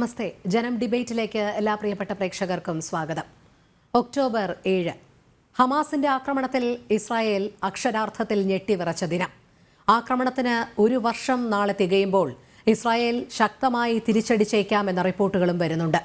നമസ്തേ. ജനം ഡിബേറ്റിലേക്ക് എല്ലാ പ്രിയപ്പെട്ട പ്രേക്ഷകർക്കും സ്വാഗതം. ഒക്ടോബർ 7 ഹമാസിന്റെ ആക്രമണത്തിൽ ഇസ്രായേൽ അക്ഷരാർത്ഥത്തിൽ ഞെട്ടിവിറച്ച ദിനം. ആക്രമണത്തിന് ഒരു വർഷം നാളെ തികയുമ്പോൾ ഇസ്രായേൽ ശക്തമായി തിരിച്ചടിച്ചേക്കാമെന്ന റിപ്പോർട്ടുകളും വരുന്നുണ്ട്.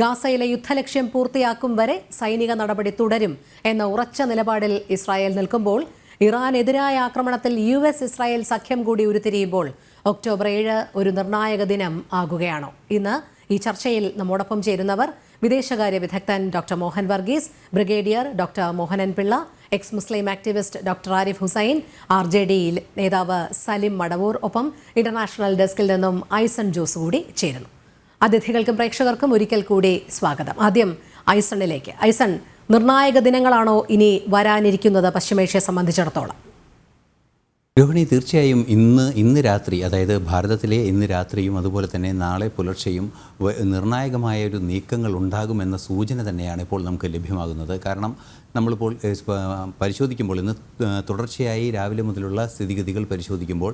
ഗാസയിലെ യുദ്ധലക്ഷ്യം പൂർത്തിയാക്കും വരെ സൈനിക നടപടി തുടരും എന്ന ഉറച്ച നിലപാടിൽ ഇസ്രായേൽ നിൽക്കുമ്പോൾ ഇറാനെതിരായ ആക്രമണത്തിൽ US ഇസ്രായേൽ സഖ്യം കൂടി ഉരുത്തിരിയുമ്പോൾ ഒക്ടോബർ 7 ഒരു നിർണായക ദിനം ആകുകയാണോ? ഇന്ന് ഈ ചർച്ചയിൽ നമ്മോടൊപ്പം ചേരുന്നവർ വിദേശകാര്യ വിദഗ്ധൻ doctor Mohan Varghese, brigadier doctor Mohanan Pillai, ex Muslim activist doctor Arif Hussain, RJD നേതാവ് സലിം മടവൂർ, ഒപ്പം ഇന്റർനാഷണൽ ഡെസ്കിൽ നിന്നും ഐസൺ ജോസ് കൂടി ചേരുന്നു. അതിഥികൾക്കും പ്രേക്ഷകർക്കും ഒരിക്കൽ കൂടി സ്വാഗതം. ആദ്യം ഐസണിലേക്ക്. ഐസൺ, നിർണായക ദിനങ്ങളാണോ ഇനി വരാനിരിക്കുന്നത് പശ്ചിമേഷ്യയെ സംബന്ധിച്ചിടത്തോളം? രോഹിണി, തീർച്ചയായും ഇന്ന് രാത്രി, അതായത് ഭാരതത്തിലെ ഇന്ന് രാത്രിയും അതുപോലെ തന്നെ നാളെ പുലർച്ചെയും നിർണായകമായ ഒരു നീക്കങ്ങൾ ഉണ്ടാകുമെന്ന സൂചന തന്നെയാണ് ഇപ്പോൾ നമുക്ക് ലഭ്യമാകുന്നത്. കാരണം നമ്മളിപ്പോൾ പരിശോധിക്കുമ്പോൾ ഇന്ന് തുടർച്ചയായി രാവിലെ മുതലുള്ള സ്ഥിതിഗതികൾ പരിശോധിക്കുമ്പോൾ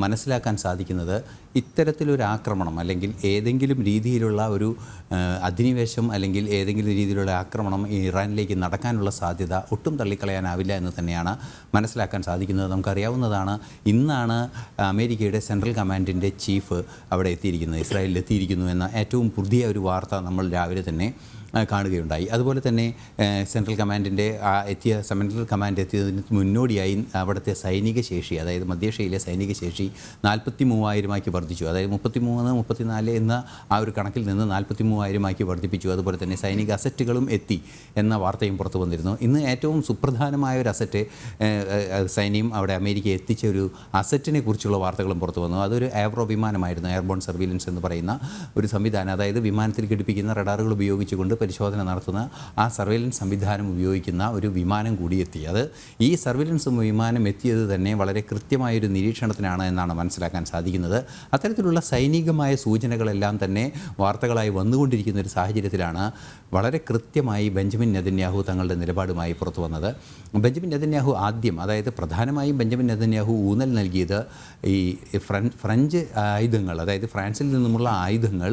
മനസ്സിലാക്കാൻ സാധിക്കുന്നത് ഇത്തരത്തിലൊരു ആക്രമണം അല്ലെങ്കിൽ ഏതെങ്കിലും രീതിയിലുള്ള ഒരു അധിനിവേശം അല്ലെങ്കിൽ ഏതെങ്കിലും രീതിയിലുള്ള ആക്രമണം ഇറാനിലേക്ക് നടക്കാനുള്ള സാധ്യത ഒട്ടും തള്ളിക്കളയാനാവില്ല എന്ന് തന്നെയാണ് മനസ്സിലാക്കാൻ സാധിക്കുന്നത്. നമുക്കറിയാവുന്നതാണ്, ഇന്നാണ് അമേരിക്കയുടെ സെൻട്രൽ കമാൻഡിൻ്റെ ചീഫ് അവിടെ എത്തിയിരിക്കുന്നത്, ഇസ്രായേലിൽ എത്തിയിരിക്കുന്നു എന്ന ഏറ്റവും പുതിയ ഒരു വാർത്ത നമ്മൾ രാവിലെ തന്നെ കാണുകയുണ്ടായി. അതുപോലെ തന്നെ സെൻട്രൽ കമാൻഡ് എത്തിയതിന് മുന്നോടിയായി അവിടുത്തെ സൈനിക ശേഷി, അതായത് മധ്യേഷ്യയിലെ സൈനിക ശേഷി 43,000 വർദ്ധിച്ചു. അതായത് 34 എന്ന ആ ഒരു കണക്കിൽ നിന്ന് 43,000 വർദ്ധിപ്പിച്ചു. അതുപോലെ തന്നെ സൈനിക അസറ്റുകളും എത്തി എന്ന വാർത്തയും പുറത്തു വന്നിരുന്നു. ഇന്ന് ഏറ്റവും സുപ്രധാനമായ ഒരു അസറ്റ് സൈന്യം അവിടെ അമേരിക്ക എത്തിച്ച ഒരു അസറ്റിനെ കുറിച്ചുള്ള വാർത്തകളും പുറത്തു വന്നു. അതൊരു എയർബോ വിമാനമായിരുന്നു, എയർബോൺ സർവീലൻസ് എന്ന് പറയുന്ന ഒരു സംവിധാനം. അതായത് വിമാനത്തിൽ ഘടിപ്പിക്കുന്ന റഡാറുകൾ ഉപയോഗിച്ചുകൊണ്ട് പരിശോധന നടത്തുന്ന ആ സർവൈലൻസ് സംവിധാനം ഉപയോഗിക്കുന്ന ഒരു വിമാനം കൂടി എത്തി. അത് ഈ സർവൈലൻസ് വിമാനം എത്തിയത് തന്നെ വളരെ കൃത്യമായൊരു നിരീക്ഷണത്തിനാണ് എന്നാണ് മനസ്സിലാക്കാൻ സാധിക്കുന്നത്. അത്തരത്തിലുള്ള സൈനികമായ സൂചനകളെല്ലാം തന്നെ വാർത്തകളായി വന്നുകൊണ്ടിരിക്കുന്ന ഒരു സാഹചര്യത്തിലാണ് വളരെ കൃത്യമായി ബെഞ്ചമിൻ നെതന്യാഹു തങ്ങളുടെ നിലപാടുമായി പുറത്തു വന്നത്. ബെഞ്ചമിൻ നെതന്യാഹു ആദ്യം, അതായത് പ്രധാനമായും ബെഞ്ചമിൻ നെതന്യാഹു ഊന്നൽ നൽകിയത് ഈ ഫ്രഞ്ച് ആയുധങ്ങൾ, അതായത് ഫ്രാൻസിൽ നിന്നുമുള്ള ആയുധങ്ങൾ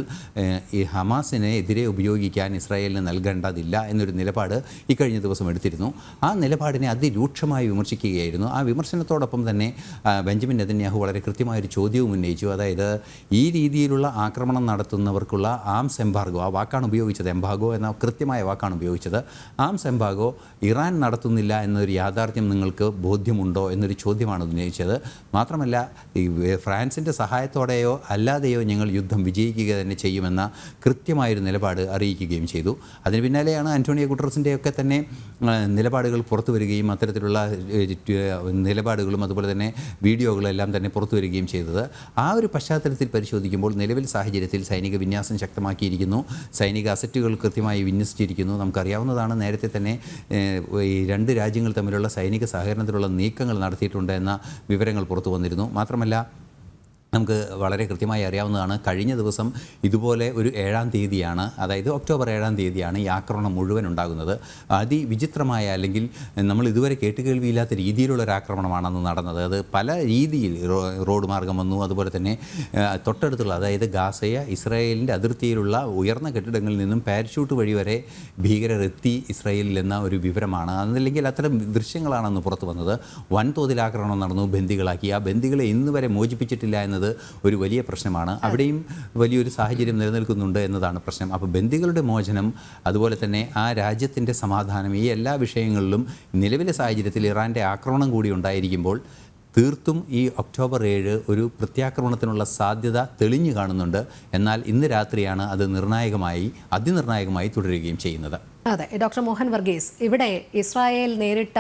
ഈ ഹമാസിനെ എതിരെ ഉപയോഗിക്കാൻ ഇസ്രായേലിന് നൽകേണ്ടതില്ല എന്നൊരു നിലപാട് ഇക്കഴിഞ്ഞ ദിവസം എടുത്തിരുന്നു. ആ നിലപാടിനെ അതിരൂക്ഷമായി വിമർശിക്കുകയായിരുന്നു. ആ വിമർശനത്തോടൊപ്പം തന്നെ ബെഞ്ചമിൻ നെതന്യാഹു വളരെ കൃത്യമായൊരു ചോദ്യവും ഉന്നയിച്ചു. അതായത് ഈ രീതിയിലുള്ള ആക്രമണം നടത്തുന്നവർക്കുള്ള ആംസ് എംബാർഗോ, ആ വാക്കാണ് ഉപയോഗിച്ചത്, എംബാർഗോ എന്ന കൃത്യമായ വാക്കാണ് ഉപയോഗിച്ചത്. ആംസ് എംബാർഗോ ഇറാൻ നടത്തുന്നില്ല എന്നൊരു യാഥാർത്ഥ്യം നിങ്ങൾക്ക് ബോധ്യമുണ്ടോ എന്നൊരു ചോദ്യമാണ് ഉന്നയിച്ചത്. മാത്രമല്ല, ഈ ഫ്രാൻസിൻ്റെ സഹായത്തോടെയോ അല്ലാതെയോ ഞങ്ങൾ യുദ്ധം വിജയിക്കുക തന്നെ ചെയ്യുമെന്ന കൃത്യമായൊരു നിലപാട് അറിയിക്കുകയും ചെയ്തു. അതിന് പിന്നാലെയാണ് ആന്റോണിയോ ഗുട്ടറസിൻ്റെയൊക്കെ തന്നെ നിലപാടുകൾ പുറത്തു വരികയും അത്തരത്തിലുള്ള നിലപാടുകളും അതുപോലെ തന്നെ വീഡിയോകളെല്ലാം തന്നെ പുറത്തു വരികയും ചെയ്തത്. ആ ഒരു പശ്ചാത്തലത്തിൽ പരിശോധിക്കുമ്പോൾ നിലവിൽ സാഹചര്യത്തിൽ സൈനിക വിന്യാസം ശക്തമാക്കിയിരിക്കുന്നു, സൈനിക അസറ്റുകൾ കൃത്യമായി വിന്യസിച്ചിരിക്കുന്നു. നമുക്കറിയാവുന്നതാണ്, നേരത്തെ തന്നെ ഈ രണ്ട് രാജ്യങ്ങൾ തമ്മിലുള്ള സൈനിക സഹകരണത്തിലുള്ള നീക്കങ്ങൾ നടത്തിയിട്ടുണ്ട് എന്ന വിവരങ്ങൾ പുറത്തു വന്നിരുന്നു. മാത്രമല്ല, നമുക്ക് വളരെ കൃത്യമായി അറിയാവുന്നതാണ്, കഴിഞ്ഞ ദിവസം ഇതുപോലെ ഒരു 7-ാം തീയതിയാണ്, അതായത് ഒക്ടോബർ 7-ാം തീയതിയാണ് ഈ ആക്രമണം മുഴുവൻ ഉണ്ടാകുന്നത്. അതിവിചിത്രമായ, അല്ലെങ്കിൽ നമ്മൾ ഇതുവരെ കേട്ടുകേൾവിയില്ലാത്ത രീതിയിലുള്ളൊരു ആക്രമണമാണെന്ന് നടന്നത്. അത് പല രീതിയിൽ റോഡ് മാർഗം വന്നു. അതുപോലെ തന്നെ തൊട്ടടുത്തുള്ള, അതായത് ഗാസയെ ഇസ്രായേലിൻ്റെ അതിർത്തിയിലുള്ള ഉയർന്ന കെട്ടിടങ്ങളിൽ നിന്നും പാരച്യൂട്ട് വഴി വരെ ഭീകരർ എത്തി ഇസ്രായേലിൽ എന്ന ഒരു വിവരമാണ്, അതല്ലെങ്കിൽ അത്തരം ദൃശ്യങ്ങളാണെന്ന് പുറത്തു വന്നത്. വൻതോതിൽ ആക്രമണം നടന്നു, ബന്ദികളാക്കി. ആ ബന്ദികളെ ഇന്ന് വരെ മോചിപ്പിച്ചിട്ടില്ല എന്നത് ഒരു വലിയ പ്രശ്നമാണ്. അവിടെയും വലിയൊരു സാഹചര്യം നിലനിൽക്കുന്നുണ്ട് എന്നതാണ് പ്രശ്നം. അപ്പോൾ ബന്ദികളുടെ മോചനം, അതുപോലെ തന്നെ ആ രാജ്യത്തിൻ്റെ സമാധാനം, ഈ എല്ലാ വിഷയങ്ങളിലും നിലവിലെ സാഹചര്യത്തിൽ ഇറാൻ്റെ ആക്രമണം കൂടി ഉണ്ടായിരിക്കുമ്പോൾ തീർത്തും ഈ ഒക്ടോബർ 7 ഒരു പ്രത്യാക്രമണത്തിനുള്ള സാധ്യത തെളിഞ്ഞു കാണുന്നുണ്ട്. എന്നാൽ ഇന്ന് രാത്രിയാണ് അത് അതിനിർണായകമായി തുടരുകയും ചെയ്യുന്നത്. അതെ, ഡോക്ടർ മോഹൻ വർഗീസ്, ഇവിടെ ഇസ്രായേൽ നേരിട്ട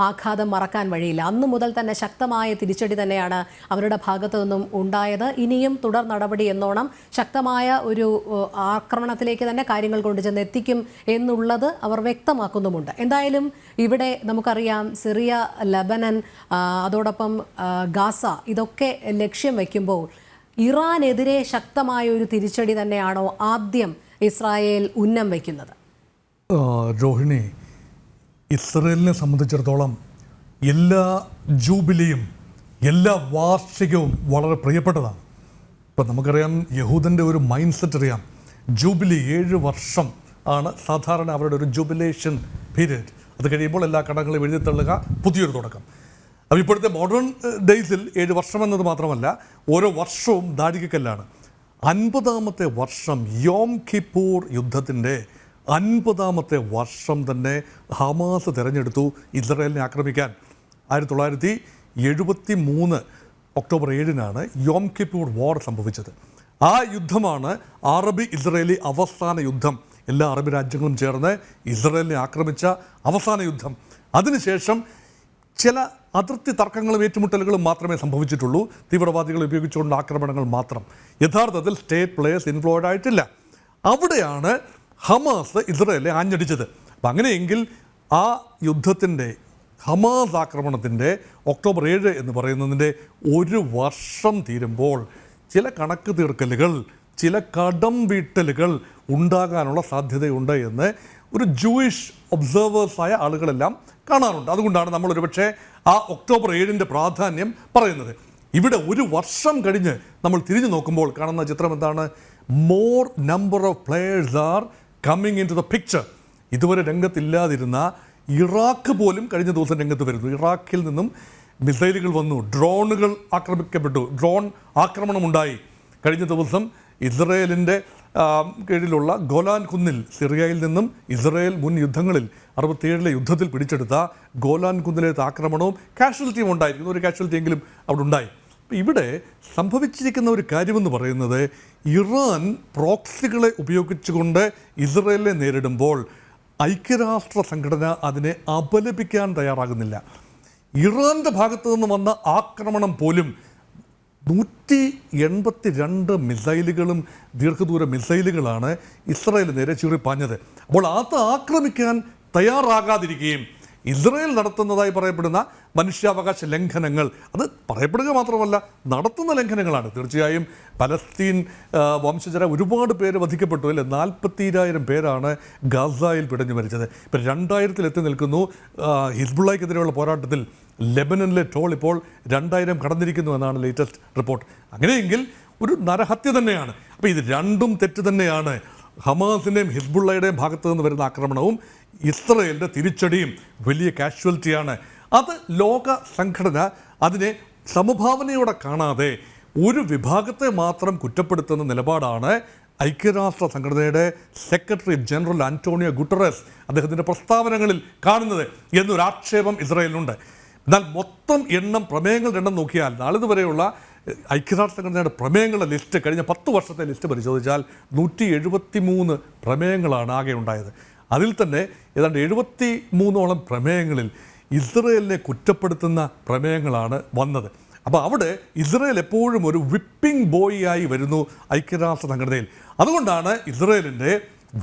ആഘാതം മറക്കാൻ വഴിയില്ല. അന്നു മുതൽ തന്നെ ശക്തമായ തിരിച്ചടി തന്നെയാണ് അവരുടെ ഭാഗത്തു നിന്നും ഉണ്ടായത്. ഇനിയും തുടർ നടപടി എന്നോണം ശക്തമായ ഒരു ആക്രമണത്തിലേക്ക് തന്നെ കാര്യങ്ങൾ കൊണ്ടുചെന്ന് എത്തിക്കും എന്നുള്ളത് അവർ വ്യക്തമാക്കുന്നുമുണ്ട്. എന്തായാലും ഇവിടെ നമുക്കറിയാം, സിറിയ, ലബനൻ, അതോടൊപ്പം ഗാസ, ഇതൊക്കെ ലക്ഷ്യം വയ്ക്കുമ്പോൾ ഇറാനെതിരെ ശക്തമായ ഒരു തിരിച്ചടി തന്നെയാണോ ആദ്യം ഇസ്രായേൽ ഉന്നം വയ്ക്കുന്നത്? രോഹിണി, ഇസ്രയേലിനെ സംബന്ധിച്ചിടത്തോളം എല്ലാ ജൂബിലിയും എല്ലാ വാർഷികവും വളരെ പ്രിയപ്പെട്ടതാണ്. ഇപ്പം നമുക്കറിയാം, യഹൂദൻ്റെ ഒരു മൈൻഡ് സെറ്റ് അറിയാം. ജൂബിലി 7 വർഷം ആണ് സാധാരണ അവരുടെ ഒരു ജൂബിലേഷൻ പീരീഡ്. അത് കഴിയുമ്പോൾ എല്ലാ കടങ്ങളും എഴുതിത്തള്ളുക, പുതിയൊരു തുടക്കം. അപ്പോൾ ഇപ്പോഴത്തെ മോഡേൺ ഡേയ്സിൽ 7 വർഷം എന്നത് മാത്രമല്ല, ഓരോ വർഷവും നാഴികക്കല്ലാണ്. 50-ാമത്തെ വർഷം, യോം കിപ്പൂർ യുദ്ധത്തിൻ്റെ 50-ാമത്തെ വർഷം തന്നെ ഹമാസ് തിരഞ്ഞെടുത്തു ഇസ്രായേലിനെ ആക്രമിക്കാൻ. 1973 ഒക്ടോബർ 7-നാണ് യോം കിപ്പൂർ വാർ സംഭവിച്ചത്. ആ യുദ്ധമാണ് അറബി ഇസ്രായേലി അവസാന യുദ്ധം. എല്ലാ അറബി രാജ്യങ്ങളും ചേർന്ന് ഇസ്രായേലിനെ ആക്രമിച്ച അവസാന യുദ്ധം. അതിനുശേഷം ചില അതിർത്തി തർക്കങ്ങളും ഏറ്റുമുട്ടലുകളും മാത്രമേ സംഭവിച്ചിട്ടുള്ളൂ. തീവ്രവാദികൾ ഉപയോഗിച്ചുകൊണ്ട് ആക്രമണങ്ങൾ മാത്രം. യഥാർത്ഥത്തിൽ സ്റ്റേറ്റ് പ്ലേയേഴ്സ് ഇൻവോൾവ് ആയിട്ടില്ല. അവിടെയാണ് ഹമാസ് ഇസ്രായേലിനെ ആഞ്ഞടിച്ചത്. അപ്പം അങ്ങനെയെങ്കിൽ ആ യുദ്ധത്തിൻ്റെ, ഹമാസ് ആക്രമണത്തിൻ്റെ ഒക്ടോബർ 7 എന്ന് പറയുന്നതിൻ്റെ 1 വർഷം തീരുമ്പോൾ ചില കണക്ക് തീർക്കലുകൾ, ചില കടം വീട്ടലുകൾ ഉണ്ടാകാനുള്ള സാധ്യതയുണ്ട് എന്ന് ഒരു ജൂയിഷ് ഒബ്സർവേഴ്സായ ആളുകളെല്ലാം കാണാറുണ്ട്. അതുകൊണ്ടാണ് നമ്മൾ ഒരുപക്ഷെ ആ ഒക്ടോബർ 7-ൻ്റെ പ്രാധാന്യം പറയുന്നത്. ഇവിടെ 1 വർഷം കഴിഞ്ഞ് നമ്മൾ തിരിഞ്ഞു നോക്കുമ്പോൾ കാണുന്ന ചിത്രം എന്താണ്? More number of players are coming in to the picture. ഇതുവരെ രംഗത്തില്ലാതിരുന്ന ഇറാഖ് പോലും കഴിഞ്ഞ ദിവസം രംഗത്ത് വരുന്നു. ഇറാഖിൽ നിന്നും മിസൈലുകൾ വന്നു, ഡ്രോണുകൾ ആക്രമിക്കപ്പെട്ടു, ഡ്രോൺ ആക്രമണമുണ്ടായി. കഴിഞ്ഞ ദിവസം ഇസ്രയേലിൻ്റെ കീഴിലുള്ള ഗോലാൻ കുന്നിൽ, സിറിയയിൽ നിന്നും ഇസ്രയേൽ മുൻ യുദ്ധങ്ങളിൽ 67-ലെ യുദ്ധത്തിൽ പിടിച്ചെടുത്ത ഗോലാൻ കുന്നിലേത്തെ ആക്രമണവും കാഷ്വൽറ്റിയും ഉണ്ടായിരിക്കുന്നു. ഒരു കാഷ്വൽറ്റിയെങ്കിലും അവിടെ ഉണ്ടായി. ഇവിടെ സംഭവിച്ചിരിക്കുന്ന ഒരു കാര്യമെന്ന് പറയുന്നത്, ഇറാൻ പ്രോക്സികളെ ഉപയോഗിച്ചുകൊണ്ട് ഇസ്രയേലിനെ നേരിടുമ്പോൾ ഐക്യരാഷ്ട്ര സംഘടന അതിനെ അപലപിക്കാൻ തയ്യാറാകുന്നില്ല. ഇറാൻ്റെ ഭാഗത്തു നിന്ന് വന്ന ആക്രമണം പോലും 182 മിസൈലുകളും ദീർഘദൂര മിസൈലുകളാണ് ഇസ്രായേൽ നേരെ ചീറിപ്പാഞ്ഞത്. അപ്പോൾ അത് ആക്രമിക്കാൻ തയ്യാറാകാതിരിക്കുകയും ഇസ്രായേൽ നടത്തുന്നതായി പറയപ്പെടുന്ന മനുഷ്യാവകാശ ലംഘനങ്ങൾ, അത് പറയപ്പെടുക മാത്രമല്ല നടത്തുന്ന ലംഘനങ്ങളാണ്. തീർച്ചയായും പലസ്തീൻ വംശജര ഒരുപാട് പേര് വധിക്കപ്പെട്ടു അല്ലേ? 40,000 പേരാണ് ഗാസയിൽ പിടഞ്ഞു മരിച്ചത്. ഇപ്പം 2000-ൽ എത്തി നിൽക്കുന്നു. ഹിസ്ബുള്ളയ്ക്കെതിരെയുള്ള പോരാട്ടത്തിൽ ലെബനനിലെ ടോൾ ഇപ്പോൾ 2000 കടന്നിരിക്കുന്നു എന്നാണ് ലേറ്റസ്റ്റ് റിപ്പോർട്ട്. അങ്ങനെയെങ്കിൽ ഒരു നരഹത്യ തന്നെയാണ്. അപ്പോൾ ഇത് രണ്ടും തെറ്റ് തന്നെയാണ്. ഹമാസിൻ്റെയും ഹിസ്ബുള്ളയുടെയും ഭാഗത്തു നിന്ന് വരുന്ന ആക്രമണവും ഇസ്രയേലിൻ്റെ തിരിച്ചടിയും വലിയ കാഷ്വൽറ്റിയാണ്. അത് ലോക സംഘടന അതിനെ സമഭാവനയോടെ കാണാതെ ഒരു വിഭാഗത്തെ മാത്രം കുറ്റപ്പെടുത്തുന്ന നിലപാടാണ് ഐക്യരാഷ്ട്ര സംഘടനയുടെ സെക്രട്ടറി ജനറൽ ആന്റോണിയോ ഗുട്ടറസ് അദ്ദേഹത്തിൻ്റെ പ്രസ്താവനകളിൽ കാണുന്നത് എന്നൊരു ആക്ഷേപം ഇസ്രയേലിനുണ്ട്. എന്നാൽ മൊത്തം പ്രമേയങ്ങളുടെ എണ്ണം നോക്കിയാൽ നാളിതുവരെയുള്ള ഐക്യരാഷ്ട്ര സംഘടനയുടെ പ്രമേയങ്ങളുടെ ലിസ്റ്റ്, കഴിഞ്ഞ 10 വർഷത്തെ ലിസ്റ്റ് പരിശോധിച്ചാൽ 173 പ്രമേയങ്ങളാണ് ആകെ ഉണ്ടായത്. അതിൽ തന്നെ ഏതാണ്ട് 73ഓളം പ്രമേയങ്ങളിൽ ഇസ്രയേലിനെ കുറ്റപ്പെടുത്തുന്ന പ്രമേയങ്ങളാണ് വന്നത്. അപ്പോൾ അവിടെ ഇസ്രയേൽ എപ്പോഴും ഒരു വിപ്പിംഗ് ബോയിയായി വരുന്നു ഐക്യരാഷ്ട്ര സംഘടനയിൽ. അതുകൊണ്ടാണ് ഇസ്രയേലിൻ്റെ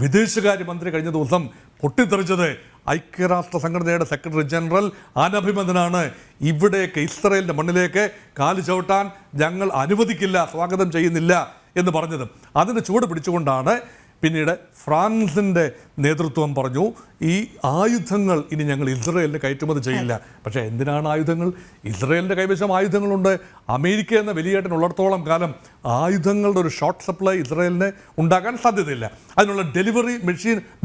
വിദേശകാര്യമന്ത്രി കഴിഞ്ഞ ദിവസം പൊട്ടിത്തെറിച്ചത്. ഐക്യരാഷ്ട്ര സംഘടനയുടെ സെക്രട്ടറി ജനറൽ അനഭിമതനാണ്. ഇവിടേക്ക് ഇസ്രയേലിൻ്റെ മണ്ണിലേക്ക് കാല് ചവിട്ടാൻ ഞങ്ങൾ അനുവദിക്കില്ല, സ്വാഗതം ചെയ്യുന്നില്ല എന്ന് പറഞ്ഞത്. അതിൻ്റെ ചുവട് പിടിച്ചുകൊണ്ടാണ് പിന്നീട് ഫ്രാൻസിൻ്റെ നേതൃത്വം പറഞ്ഞു, ഈ ആയുധങ്ങൾ ഇനി ഞങ്ങൾ ഇസ്രയേലിന് കയറ്റുമതി ചെയ്യില്ല. പക്ഷേ എന്തിനാണ് ആയുധങ്ങൾ? ഇസ്രയേലിൻ്റെ കൈവശം ആയുധങ്ങളുണ്ട്. അമേരിക്ക എന്ന വലിയേട്ടൻ ഉള്ളിടത്തോളം കാലം ആയുധങ്ങളുടെ ഒരു ഷോർട്ട് സപ്ലൈ ഇസ്രയേലിന് ഉണ്ടാകാൻ സാധ്യതയില്ല. അതിനുള്ള ഡെലിവറി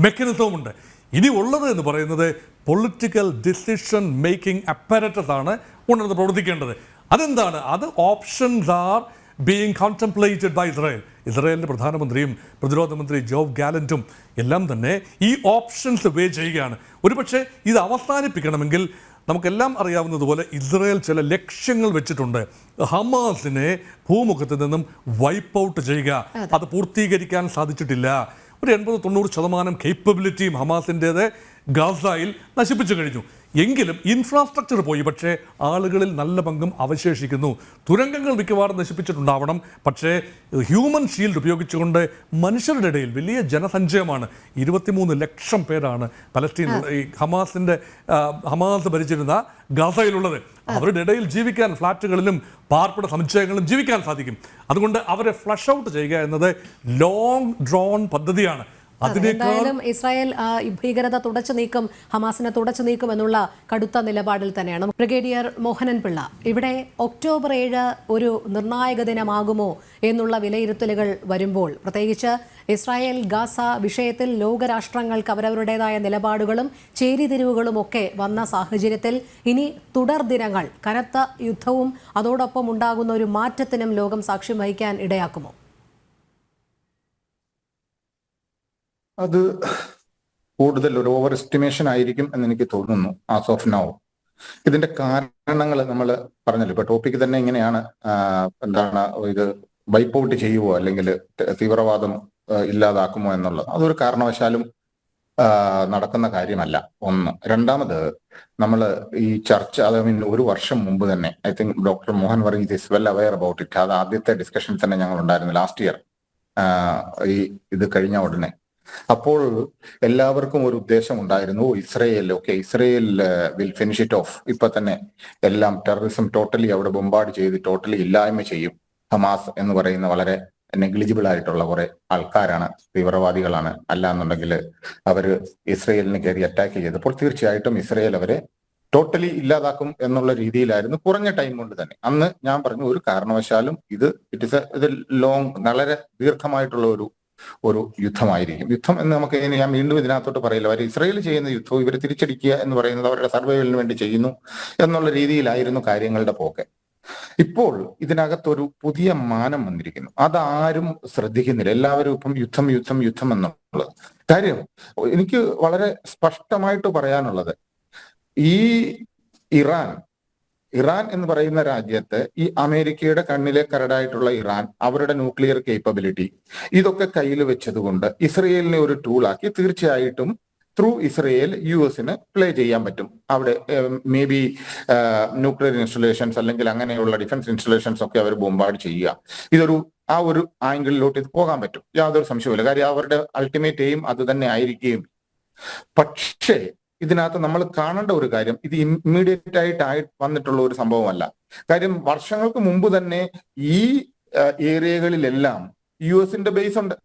മെക്കാനിസവുമുണ്ട്. ഇനി ഉള്ളത് എന്ന് പറയുന്നത് പൊളിറ്റിക്കൽ ഡിസിഷൻ മേക്കിംഗ് അപ്പാരറ്റസ് ആണ് ഉണർന്ന് പ്രവർത്തിക്കേണ്ടത്. അതെന്താണ്? അത് options are being contemplated by Israel. ഇസ്രായേലിൻ്റെ പ്രധാനമന്ത്രിയും പ്രതിരോധ മന്ത്രി ജോബ് ഗാലൻറ്റും എല്ലാം തന്നെ ഈ ഓപ്ഷൻസ് വേ ചെയ്യുകയാണ്. ഒരുപക്ഷെ ഇത് അവസാനിപ്പിക്കണമെങ്കിൽ നമുക്കെല്ലാം അറിയാവുന്നതുപോലെ ഇസ്രായേൽ ചില ലക്ഷ്യങ്ങൾ വെച്ചിട്ടുണ്ട്. ഹമാസിനെ ഭൂമുഖത്ത് നിന്നും വൈപ്പ് ഔട്ട് ചെയ്യുക. അത് പൂർത്തീകരിക്കാൻ സാധിച്ചിട്ടില്ല. ഒരു 80-90% കേപ്പബിലിറ്റിയും ഹമാസിൻ്റേത് ഗാസയിൽ നശിപ്പിച്ചു കഴിഞ്ഞു. എങ്കിലും ഇൻഫ്രാസ്ട്രക്ചർ പോയി, പക്ഷേ ആളുകളിൽ നല്ല പങ്കും അവശേഷിക്കുന്നു. തുരങ്കങ്ങൾ മിക്കവാറും നശിപ്പിച്ചിട്ടുണ്ടാവണം, പക്ഷേ ഹ്യൂമൻ ഷീൽഡ് ഉപയോഗിച്ചുകൊണ്ട് മനുഷ്യരുടെ ഇടയിൽ വലിയ ജനസഞ്ചയമാണ്. 23 ലക്ഷം പേരാണ് പലസ്തീൻ ഈ ഹമാസ് ഭരിച്ചിരുന്ന ഗാസയിലുള്ളത്. അവരുടെ ഇടയിൽ ജീവിക്കാൻ ഫ്ലാറ്റുകളിലും പാർപ്പിട സമുച്ചയങ്ങളിലും ജീവിക്കാൻ സാധിക്കും. അതുകൊണ്ട് അവരെ ഫ്ലഷ് ഔട്ട് ചെയ്യുക എന്നത് ലോങ് ഡ്രോൺ പദ്ധതിയാണ്. എന്തായാലും ഇസ്രായേൽ ഭീകരത തുടച്ചു നീക്കും, ഹമാസിനെ തുടച്ചു നീക്കും എന്നുള്ള കടുത്ത നിലപാടിൽ തന്നെയാണ്. ബ്രിഗേഡിയർ മോഹനൻ പിള്ള, ഇവിടെ ഒക്ടോബർ 7 ഒരു നിർണായക ദിനമാകുമോ എന്നുള്ള വിലയിരുത്തലുകൾ വരുമ്പോൾ, പ്രത്യേകിച്ച് ഇസ്രായേൽ ഗാസ വിഷയത്തിൽ ലോകരാഷ്ട്രങ്ങൾക്ക് അവരവരുടേതായ നിലപാടുകളും ചേരിതിരിവുകളും ഒക്കെ വന്ന സാഹചര്യത്തിൽ ഇനി തുടർ ദിനങ്ങൾ കനത്ത യുദ്ധവും അതോടൊപ്പം ഉണ്ടാകുന്ന ഒരു മാറ്റത്തിനും ലോകം സാക്ഷ്യം വഹിക്കാൻ ഇടയാക്കുമോ? അത് കൂടുതൽ ഒരു ഓവർ എസ്റ്റിമേഷൻ ആയിരിക്കും എന്ന് എനിക്ക് തോന്നുന്നു ആസ് ഓഫ് നൗ. ഇതിന്റെ കാരണങ്ങൾ നമ്മൾ പറഞ്ഞല്ലോ, ഇപ്പൊ ടോപ്പിക് തന്നെ ഇങ്ങനെയാണ്, എന്താണ് ഇത് വൈപ്പ് ഔട്ട് ചെയ്യുവോ അല്ലെങ്കിൽ തീവ്രവാദം ഇല്ലാതാക്കുമോ എന്നുള്ളത്. അതൊരു കാരണവശാലും നടക്കുന്ന കാര്യമല്ല. ഒന്ന്. രണ്ടാമത്, നമ്മൾ ഈ ചർച്ച, ഐ മീൻ ഒരു വർഷം മുമ്പ് തന്നെ I think doctor Mohan Varghese is well aware about it. അത് ആദ്യത്തെ ഡിസ്കഷൻസ് തന്നെ ഞങ്ങൾ ഉണ്ടായിരുന്നു ലാസ്റ്റ് ഇയർ, ഈ ഇത് കഴിഞ്ഞ ഉടനെ. അപ്പോൾ എല്ലാവർക്കും ഒരു ഉദ്ദേശം ഉണ്ടായിരുന്നു, Israel will finish it off. ഇപ്പൊ തന്നെ എല്ലാം ടെററിസം ടോട്ടലി അവിടെ ബോംബാർഡ് ചെയ്ത് ടോട്ടലി ഇല്ലായ്മ ചെയ്യും. ഹമാസ് എന്ന് പറയുന്ന വളരെ നെഗ്ലിജിബിൾ ആയിട്ടുള്ള കുറെ ആൾക്കാരാണ്, തീവ്രവാദികളാണ്. അല്ല എന്നുണ്ടെങ്കിൽ അവര് ഇസ്രയേലിന് കയറി അറ്റാക്ക് ചെയ്തപ്പോൾ തീർച്ചയായിട്ടും ഇസ്രയേൽ അവരെ ടോട്ടലി ഇല്ലാതാക്കും എന്നുള്ള രീതിയിലായിരുന്നു കുറഞ്ഞ ടൈം കൊണ്ട് തന്നെ. അന്ന് ഞാൻ പറഞ്ഞു, ഒരു കാരണവശാലും ഇറ്റ് ഇസ് ലോങ്, വളരെ ദീർഘമായിട്ടുള്ള ഒരു യുദ്ധമായിരിക്കും. യുദ്ധം എന്ന് നമുക്ക് ഞാൻ വീണ്ടും ഇതിനകത്തോട്ട് പറയില്ല. അവർ ഇസ്രയേൽ ചെയ്യുന്ന യുദ്ധവും ഇവർ തിരിച്ചടിക്കുക എന്ന് പറയുന്നത് അവരുടെ സർവൈവലിന് വേണ്ടി ചെയ്യുന്നു എന്നുള്ള രീതിയിലായിരുന്നു കാര്യങ്ങളുടെ പോക്ക്. ഇപ്പോൾ ഇതിനകത്തൊരു പുതിയ മാനം വന്നിരിക്കുന്നു. അതാരും ശ്രദ്ധിക്കുന്നില്ല. എല്ലാവരും ഇപ്പം യുദ്ധം എന്നുള്ളത് കാര്യം. എനിക്ക് വളരെ സ്പഷ്ടമായിട്ട് പറയാനുള്ളത്, ഈ ഇറാൻ എന്ന് പറയുന്ന രാജ്യത്ത് ഈ അമേരിക്കയുടെ കണ്ണിലെ കരടായിട്ടുള്ള ഇറാൻ, അവരുടെ ന്യൂക്ലിയർ കേപ്പബിലിറ്റി ഇതൊക്കെ കയ്യിൽ വെച്ചതുകൊണ്ട് ഇസ്രയേലിനെ ഒരു ടൂളാക്കി തീർച്ചയായിട്ടും ത്രൂ ഇസ്രയേൽ യുഎസിന് പ്ലേ ചെയ്യാൻ പറ്റും. അവിടെ മേ ബി ന്യൂക്ലിയർ ഇൻസ്റ്റലേഷൻസ് അല്ലെങ്കിൽ അങ്ങനെയുള്ള ഡിഫൻസ് ഇൻസ്റ്റലേഷൻസ് ഒക്കെ അവർ ബോംബാർഡ് ചെയ്യുക. ആ ഒരു ആംഗിളിലോട്ട് ഇത് പോകാൻ പറ്റും, യാതൊരു സംശയവുമില്ല. കാര്യം അവരുടെ അൾട്ടിമേറ്റ് എയിം അത് തന്നെ ആയിരിക്കും. പക്ഷേ ഇതിനകത്ത് നമ്മൾ കാണേണ്ട ഒരു കാര്യം, ഇത് ഇമ്മീഡിയറ്റ് ആയിട്ട് വന്നിട്ടുള്ള ഒരു സംഭവമല്ല. കാര്യം വർഷങ്ങൾക്ക് മുമ്പ് തന്നെ ഈ ഏരിയകളിലെല്ലാം യുഎസിന്റെ ബേസ് ഉണ്ട്.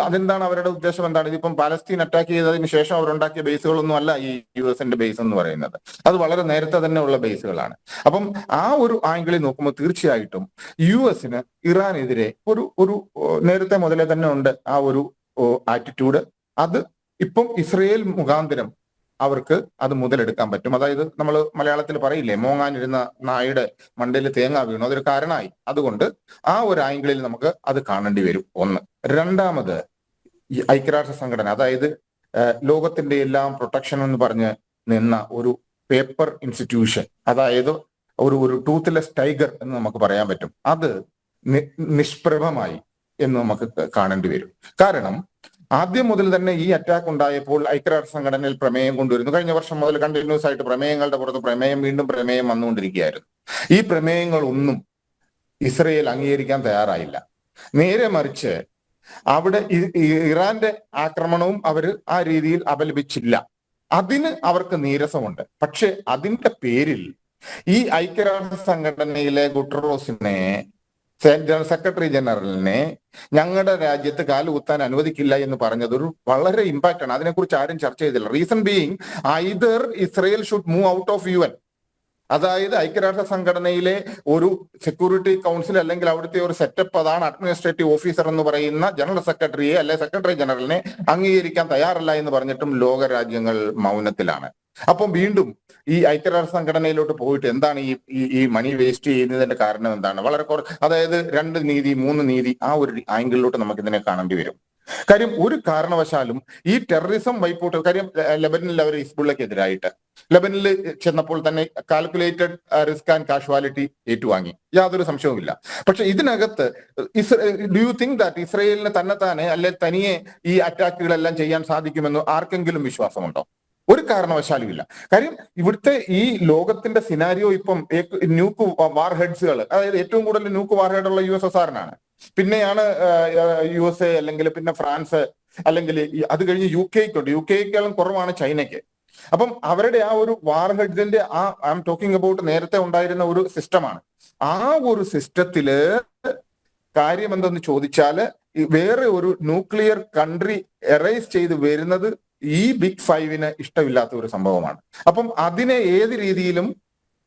അതെന്താണ് അവരുടെ ഉദ്ദേശം? എന്താണ്? ഇതിപ്പം പാലസ്തീൻ അറ്റാക്ക് ചെയ്തതിന് ശേഷം അവരുണ്ടാക്കിയ ബേസുകളൊന്നും അല്ല ഈ യുഎസിന്റെ ബേസ് എന്ന് പറയുന്നത്. അത് വളരെ നേരത്തെ തന്നെ ഉള്ള ബേസുകളാണ്. അപ്പം ആ ഒരു ആംഗിളിൽ നോക്കുമ്പോൾ തീർച്ചയായിട്ടും യുഎസിന് ഇറാനെതിരെ ഒരു നേരത്തെ മുതലേ തന്നെ ഉണ്ട് ആ ഒരു ആറ്റിറ്റ്യൂഡ്. അത് ഇപ്പം ഇസ്രയേൽ മുഖാന്തരം അവർക്ക് അത് മുതലെടുക്കാൻ പറ്റും. അതായത് നമ്മൾ മലയാളത്തിൽ പറയില്ലേ, മോങ്ങാനിരുന്ന നായുടെ മണ്ടയിൽ തേങ്ങ വീണു, അതൊരു കാരണമായി. അതുകൊണ്ട് ആ ഒരു ആംഗിളിൽ നമുക്ക് അത് കാണേണ്ടി വരും. ഒന്ന്. രണ്ടാമത്, ഈ ഐക്യരാഷ്ട്ര സംഘടന, അതായത് ലോകത്തിന്റെ എല്ലാം പ്രൊട്ടക്ഷൻ എന്ന് പറഞ്ഞ് നിന്ന ഒരു പേപ്പർ ഇൻസ്റ്റിറ്റ്യൂഷൻ, അതായത് ഒരു ടൂത്ത്ലെസ് ടൈഗർ എന്ന് നമുക്ക് പറയാൻ പറ്റും, അത് നിഷ്പ്രഭമായി എന്ന് നമുക്ക് കാണേണ്ടി വരും. കാരണം ആദ്യം മുതൽ തന്നെ ഈ അറ്റാക്ക് ഉണ്ടായപ്പോൾ ഐക്യരാഷ്ട്ര സംഘടനയിൽ പ്രമേയം കൊണ്ടുവരുന്നു. കഴിഞ്ഞ വർഷം മുതൽ കണ്ടിന്യൂസ് ആയിട്ട് പ്രമേയങ്ങളുടെ പുറത്ത് വീണ്ടും പ്രമേയം വന്നുകൊണ്ടിരിക്കുകയായിരുന്നു. ഈ പ്രമേയങ്ങളൊന്നും ഇസ്രയേൽ അംഗീകരിക്കാൻ തയ്യാറായില്ല. നേരെ മറിച്ച് അവിടെ ഇറാന്റെ ആക്രമണവും അവർ ആ രീതിയിൽ അപലപിച്ചില്ല. അതിന് അവർക്ക് നീരസമുണ്ട്. പക്ഷെ അതിന്റെ പേരിൽ ഈ ഐക്യരാഷ്ട്ര സംഘടനയിലെ ഗുട്ടറോസിനെ, സെക്രട്ടറി ജനറലിനെ ഞങ്ങളുടെ രാജ്യത്ത് കാലുകുത്താൻ അനുവദിക്കില്ല എന്ന് പറഞ്ഞത് ഒരു വളരെ ഇമ്പാക്റ്റ് ആണ്. അതിനെക്കുറിച്ച് ആരും ചർച്ച ചെയ്തില്ല. Reason being, either Israel should move out of UN, അതായത് ഐക്യരാഷ്ട്ര സംഘടനയിലെ ഒരു സെക്യൂരിറ്റി കൗൺസിൽ അല്ലെങ്കിൽ അവിടുത്തെ ഒരു സെറ്റപ്പ്, അതാണ് അഡ്മിനിസ്ട്രേറ്റീവ് ഓഫീസർ എന്ന് പറയുന്ന ജനറൽ സെക്രട്ടറിയെ അല്ലെ സെക്രട്ടറി ജനറലിനെ അംഗീകരിക്കാൻ തയ്യാറല്ല എന്ന് പറഞ്ഞിട്ടും ലോകരാജ്യങ്ങൾ മൗനത്തിലാണ്. അപ്പം വീണ്ടും ഈ ഐക്യരാഷ്ട്ര സംഘടനയിലോട്ട് പോയിട്ട് എന്താണ് ഈ മണി വേസ്റ്റ് ചെയ്യുന്നതിന്റെ കാരണം എന്താണ്? വളരെ അതായത് 2 നീതി 3 നീതി, ആ ഒരു ആംഗിളിലോട്ട് നമുക്ക് ഇതിനെ കാണേണ്ടി വരും. കാര്യം ഒരു കാരണവശാലും ഈ ടെററിസം വൈപ്പൗട്ട്, കാര്യം ലെബനിൽ അവർ ഹിസ്ബുള്ളക്കെതിരായിട്ട് ലെബനിൽ ചെന്നപ്പോൾ തന്നെ കാൽക്കുലേറ്റഡ് റിസ്ക് ആൻഡ് കാഷ്വാലിറ്റി ഏറ്റുവാങ്ങി, യാതൊരു സംശയവുമില്ല. പക്ഷെ ഇതിനകത്ത് ഡു യു തിങ്ക് ദാറ്റ് ഇസ്രയേലിന് തന്നെ അല്ലെ തനിയെ ഈ അറ്റാക്കുകളെല്ലാം ചെയ്യാൻ സാധിക്കുമെന്ന് ആർക്കെങ്കിലും വിശ്വാസമുണ്ടോ? ഒരു കാരണവശാലും ഇല്ല. കാര്യം ഇവിടുത്തെ ഈ ലോകത്തിന്റെ സിനാരിയോ ഇപ്പം ന്യൂക്ക് വാർ ഹെഡ്സുകൾ, അതായത് ഏറ്റവും കൂടുതൽ ന്യൂക്ക് വാർ ഹെഡ് ഉള്ള USSR-നാണ്. പിന്നെയാണ് USA, അല്ലെങ്കിൽ പിന്നെ ഫ്രാൻസ്, അല്ലെങ്കിൽ അത് കഴിഞ്ഞ് UK-ക്കാളും കുറവാണ് ചൈനയ്ക്ക്. അപ്പം അവരുടെ ആ ഒരു വാർ ഹെഡ്സിന്റെ ഐ എം ടോക്കിംഗ് അബൌട്ട് നേരത്തെ ഉണ്ടായിരുന്ന ഒരു സിസ്റ്റമാണ്. ആ ഒരു സിസ്റ്റത്തില് കാര്യം എന്തെന്ന് ചോദിച്ചാല് വേറെ ഒരു ന്യൂക്ലിയർ കൺട്രി എറൈസ് ചെയ്ത് വരുന്നത് ഈ ബിഗ് ഫൈവിന് ഇഷ്ടമില്ലാത്ത ഒരു സംഭവമാണ്. അപ്പം അതിനെ ഏത് രീതിയിലും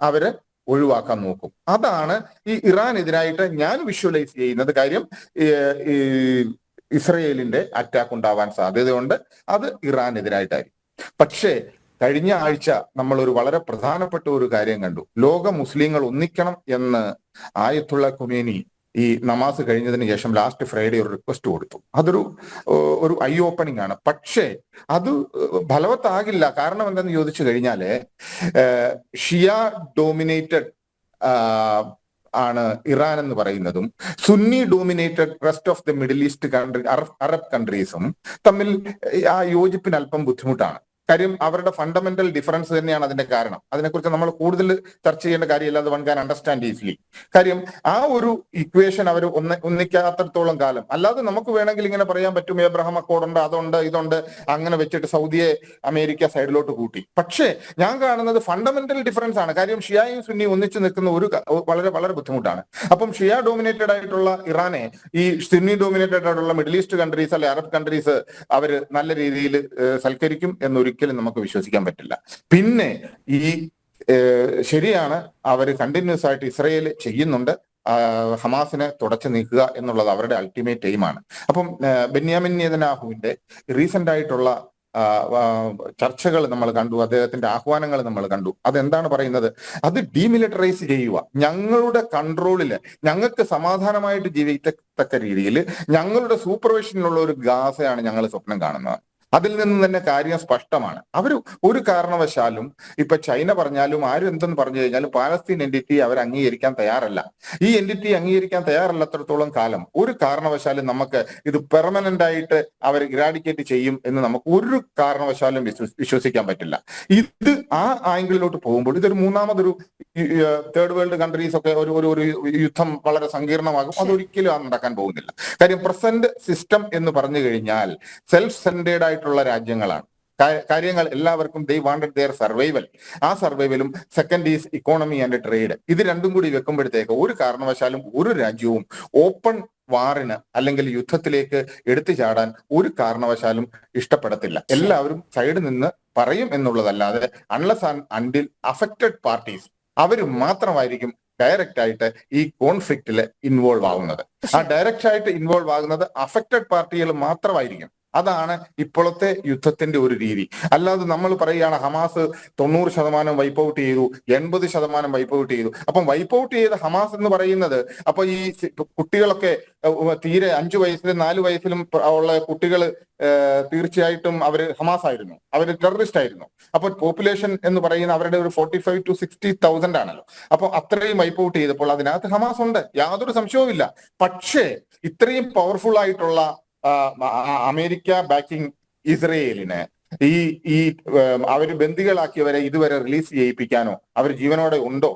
അവര് ഒഴിവാക്കാൻ നോക്കും. അതാണ് ഈ ഇറാനെതിരായിട്ട് ഞാൻ വിഷ്വലൈസ് ചെയ്യുന്നത്. കാര്യം ഇസ്രയേലിന്റെ അറ്റാക്ക് ഉണ്ടാവാൻ സാധ്യതയുണ്ട്. അത് ഇറാനെതിരായിട്ടായിരിക്കും. പക്ഷേ കഴിഞ്ഞ ആഴ്ച നമ്മൾ ഒരു വളരെ പ്രധാനപ്പെട്ട ഒരു കാര്യം കണ്ടു. ലോക മുസ്ലിങ്ങൾ ഒന്നിക്കണം എന്ന് ആയത്തുള്ള ഖുമേനി ഈ നമാസ് കഴിഞ്ഞതിന് ശേഷം ലാസ്റ്റ് ഫ്രൈഡേ ഒരു റിക്വസ്റ്റ് കൊടുത്തു. ഒരു ഐ ഓപ്പണിംഗ് ആണ്. പക്ഷേ അത് ഫലവത്താകില്ല. കാരണം എന്തെന്ന് ചോദിച്ചു കഴിഞ്ഞാല് ഷിയ ഡോമിനേറ്റഡ് ആണ് ഇറാൻ എന്ന് പറയുന്നതും Sunni dominated rest of the Middle East country Arab കൺട്രീസും തമ്മിൽ ആ യോജിപ്പിന് അല്പം ബുദ്ധിമുട്ടാണ്. കാര്യം അവരുടെ ഫണ്ടമെന്റൽ ഡിഫറൻസ് തന്നെയാണ് അതിന്റെ കാരണം. അതിനെക്കുറിച്ച് നമ്മൾ കൂടുതൽ ചർച്ച ചെയ്യേണ്ട കാര്യമില്ല. അത് വൺ ക്യാൻ അണ്ടർസ്റ്റാൻഡ് ഈസിലി. കാര്യം ആ ഒരു ഇക്വേഷൻ അവർ ഒന്നിക്കാത്തടത്തോളം കാലം, അല്ലാതെ നമുക്ക് വേണമെങ്കിൽ ഇങ്ങനെ പറയാൻ പറ്റും എബ്രഹാം അക്കോർഡ് ഉണ്ട്, അതുണ്ട്, ഇതുണ്ട്, അങ്ങനെ വെച്ചിട്ട് സൗദിയെ അമേരിക്ക സൈഡിലോട്ട് കൂട്ടി. പക്ഷേ ഞാൻ കാണുന്നത് ഫണ്ടമെന്റൽ ഡിഫറൻസ് ആണ്. കാര്യം ഷിയായും സുന്നിയും ഒന്നിച്ച് നിൽക്കുന്ന വളരെ വളരെ ബുദ്ധിമുട്ടാണ്. അപ്പം ഷിയ ഡോമിനേറ്റഡ് ആയിട്ടുള്ള ഇറാനെ ഈ സുന്നി ഡോമിനേറ്റഡ് ആയിട്ടുള്ള മിഡിൽ ഈസ്റ്റ് കൺട്രീസ് അല്ലെ അറബ് കൺട്രീസ് അവര് നല്ല രീതിയിൽ സൽക്കരിക്കും എന്നൊരിക്കലും നമുക്ക് വിശ്വസിക്കാൻ പറ്റില്ല. പിന്നെ ഈ ശരിയാണ്, അവർ കണ്ടിന്യൂസ് ആയിട്ട് ഇസ്രയേൽ ചെയ്യുന്നുണ്ട്. ഹമാസിനെ തുടച്ചു നീക്കുക എന്നുള്ളത് അവരുടെ അൾട്ടിമേറ്റ് എയിമാണ്. അപ്പം ബെന്യാമിൻ നെതന്യാഹുവിന്റെ റീസെന്റ് ആയിട്ടുള്ള ചർച്ചകൾ നമ്മൾ കണ്ടു, അദ്ദേഹത്തിന്റെ ആഹ്വാനങ്ങൾ നമ്മൾ കണ്ടു. അതെന്താണ് പറയുന്നത്? അത് ഡീമിലിറ്ററൈസ് ചെയ്യുക, ഞങ്ങളുടെ കൺട്രോളില് ഞങ്ങൾക്ക് സമാധാനമായിട്ട് ജീവിക്കത്തക്ക രീതിയിൽ ഞങ്ങളുടെ സൂപ്പർവിഷനിലുള്ള ഒരു ഗാസയാണ് ഞങ്ങൾ സ്വപ്നം കാണുന്നത്. അതിൽ നിന്ന് തന്നെ കാര്യം സ്പഷ്ടമാണ്. അവർ ഒരു കാരണവശാലും ഇപ്പൊ ചൈന പറഞ്ഞാലും ആരും എന്തെന്ന് പറഞ്ഞു കഴിഞ്ഞാലും പാലസ്തീൻ എൻറ്റിറ്റി അവർ അംഗീകരിക്കാൻ തയ്യാറല്ല. ഈ എൻറ്റിറ്റി അംഗീകരിക്കാൻ തയ്യാറല്ലാത്തടത്തോളം കാലം ഒരു കാരണവശാലും നമുക്ക് ഇത് പെർമനന്റ് ആയിട്ട് അവർ ഇറാഡിക്കേറ്റ് ചെയ്യും എന്ന് നമുക്ക് ഒരു കാരണവശാലും വിശ്വസിക്കാൻ പറ്റില്ല. ഇത് ആ ആംഗിളിലോട്ട് പോകുമ്പോൾ ഇതൊരു മൂന്നാമതൊരു തേർഡ് വേൾഡ് കൺട്രീസ് ഒക്കെ ഒരു യുദ്ധം വളരെ സങ്കീർണമാകും. അതൊരിക്കലും നടക്കാൻ പോകുന്നില്ല. കാര്യം പ്രസന്റ് സിസ്റ്റം എന്ന് പറഞ്ഞു കഴിഞ്ഞാൽ സെൽഫ് സെന്റേഡ് ആയിട്ടുള്ള രാജ്യങ്ങളാണ്. കാര്യങ്ങൾ എല്ലാവർക്കും ദേ വാണ്ടഡ് ദെയർ സർവൈവൽ. ആ സർവൈവലും second is economy and trade. ഇത് രണ്ടും കൂടി വെക്കുമ്പോഴത്തേക്ക് ഒരു കാരണവശാലും ഒരു രാജ്യവും ഓപ്പൺ വാറിന് അല്ലെങ്കിൽ യുദ്ധത്തിലേക്ക് എടുത്തു ചാടാൻ ഒരു കാരണവശാലും ഇഷ്ടപ്പെടത്തില്ല. എല്ലാവരും സൈഡിൽ നിന്ന് പറയും എന്നുള്ളതല്ലാതെ unless and until affected parties അവർ മാത്രമായിരിക്കും ഡയറക്റ്റ് ആയിട്ട് ഈ കോൺഫ്ലിക്റ്റിൽ ഇൻവോൾവ് ആവുന്നത്. ആ ഡയറക്റ്റ് ആയിട്ട് ഇൻവോൾവ് ആകുന്നത് അഫക്റ്റഡ് പാർട്ടികൾ മാത്രമായിരിക്കും. അതാണ് ഇപ്പോഴത്തെ യുദ്ധത്തിന്റെ ഒരു രീതി. അല്ലാതെ നമ്മൾ പറയുകയാണ് ഹമാസ് 90% വൈപ്പ് ഔട്ട് ചെയ്തു, 80% വൈപ്പ് ഔട്ട് ചെയ്തു. അപ്പം വൈപ്പ് ഔട്ട് ചെയ്ത ഹമാസ് എന്ന് പറയുന്നത് അപ്പൊ ഈ കുട്ടികളൊക്കെ തീരെ 5 വയസ്സിലും 4 വയസ്സിലും ഉള്ള കുട്ടികൾ തീർച്ചയായിട്ടും അവര് ഹമാസ് ആയിരുന്നു, അവര് ടെററിസ്റ്റ് ആയിരുന്നു. അപ്പൊ പോപ്പുലേഷൻ എന്ന് പറയുന്ന അവരുടെ ഒരു 45 to 60,000 ആണല്ലോ. അപ്പൊ അത്രയും വൈപ്പ് ഔട്ട് ചെയ്തപ്പോൾ അതിനകത്ത് ഹമാസ് ഉണ്ട്, യാതൊരു സംശയവുമില്ല. പക്ഷേ ഇത്രയും പവർഫുൾ ആയിട്ടുള്ള അമേരിക്ക ബാക്കിംഗ് ഇസ്രയേലിന് ഈ അവര് ബന്ദികളാക്കിയവരെ ഇതുവരെ റിലീസ് ചെയ്യിപ്പിക്കാനോ അവർ ജീവനോടെ ഉണ്ടോ,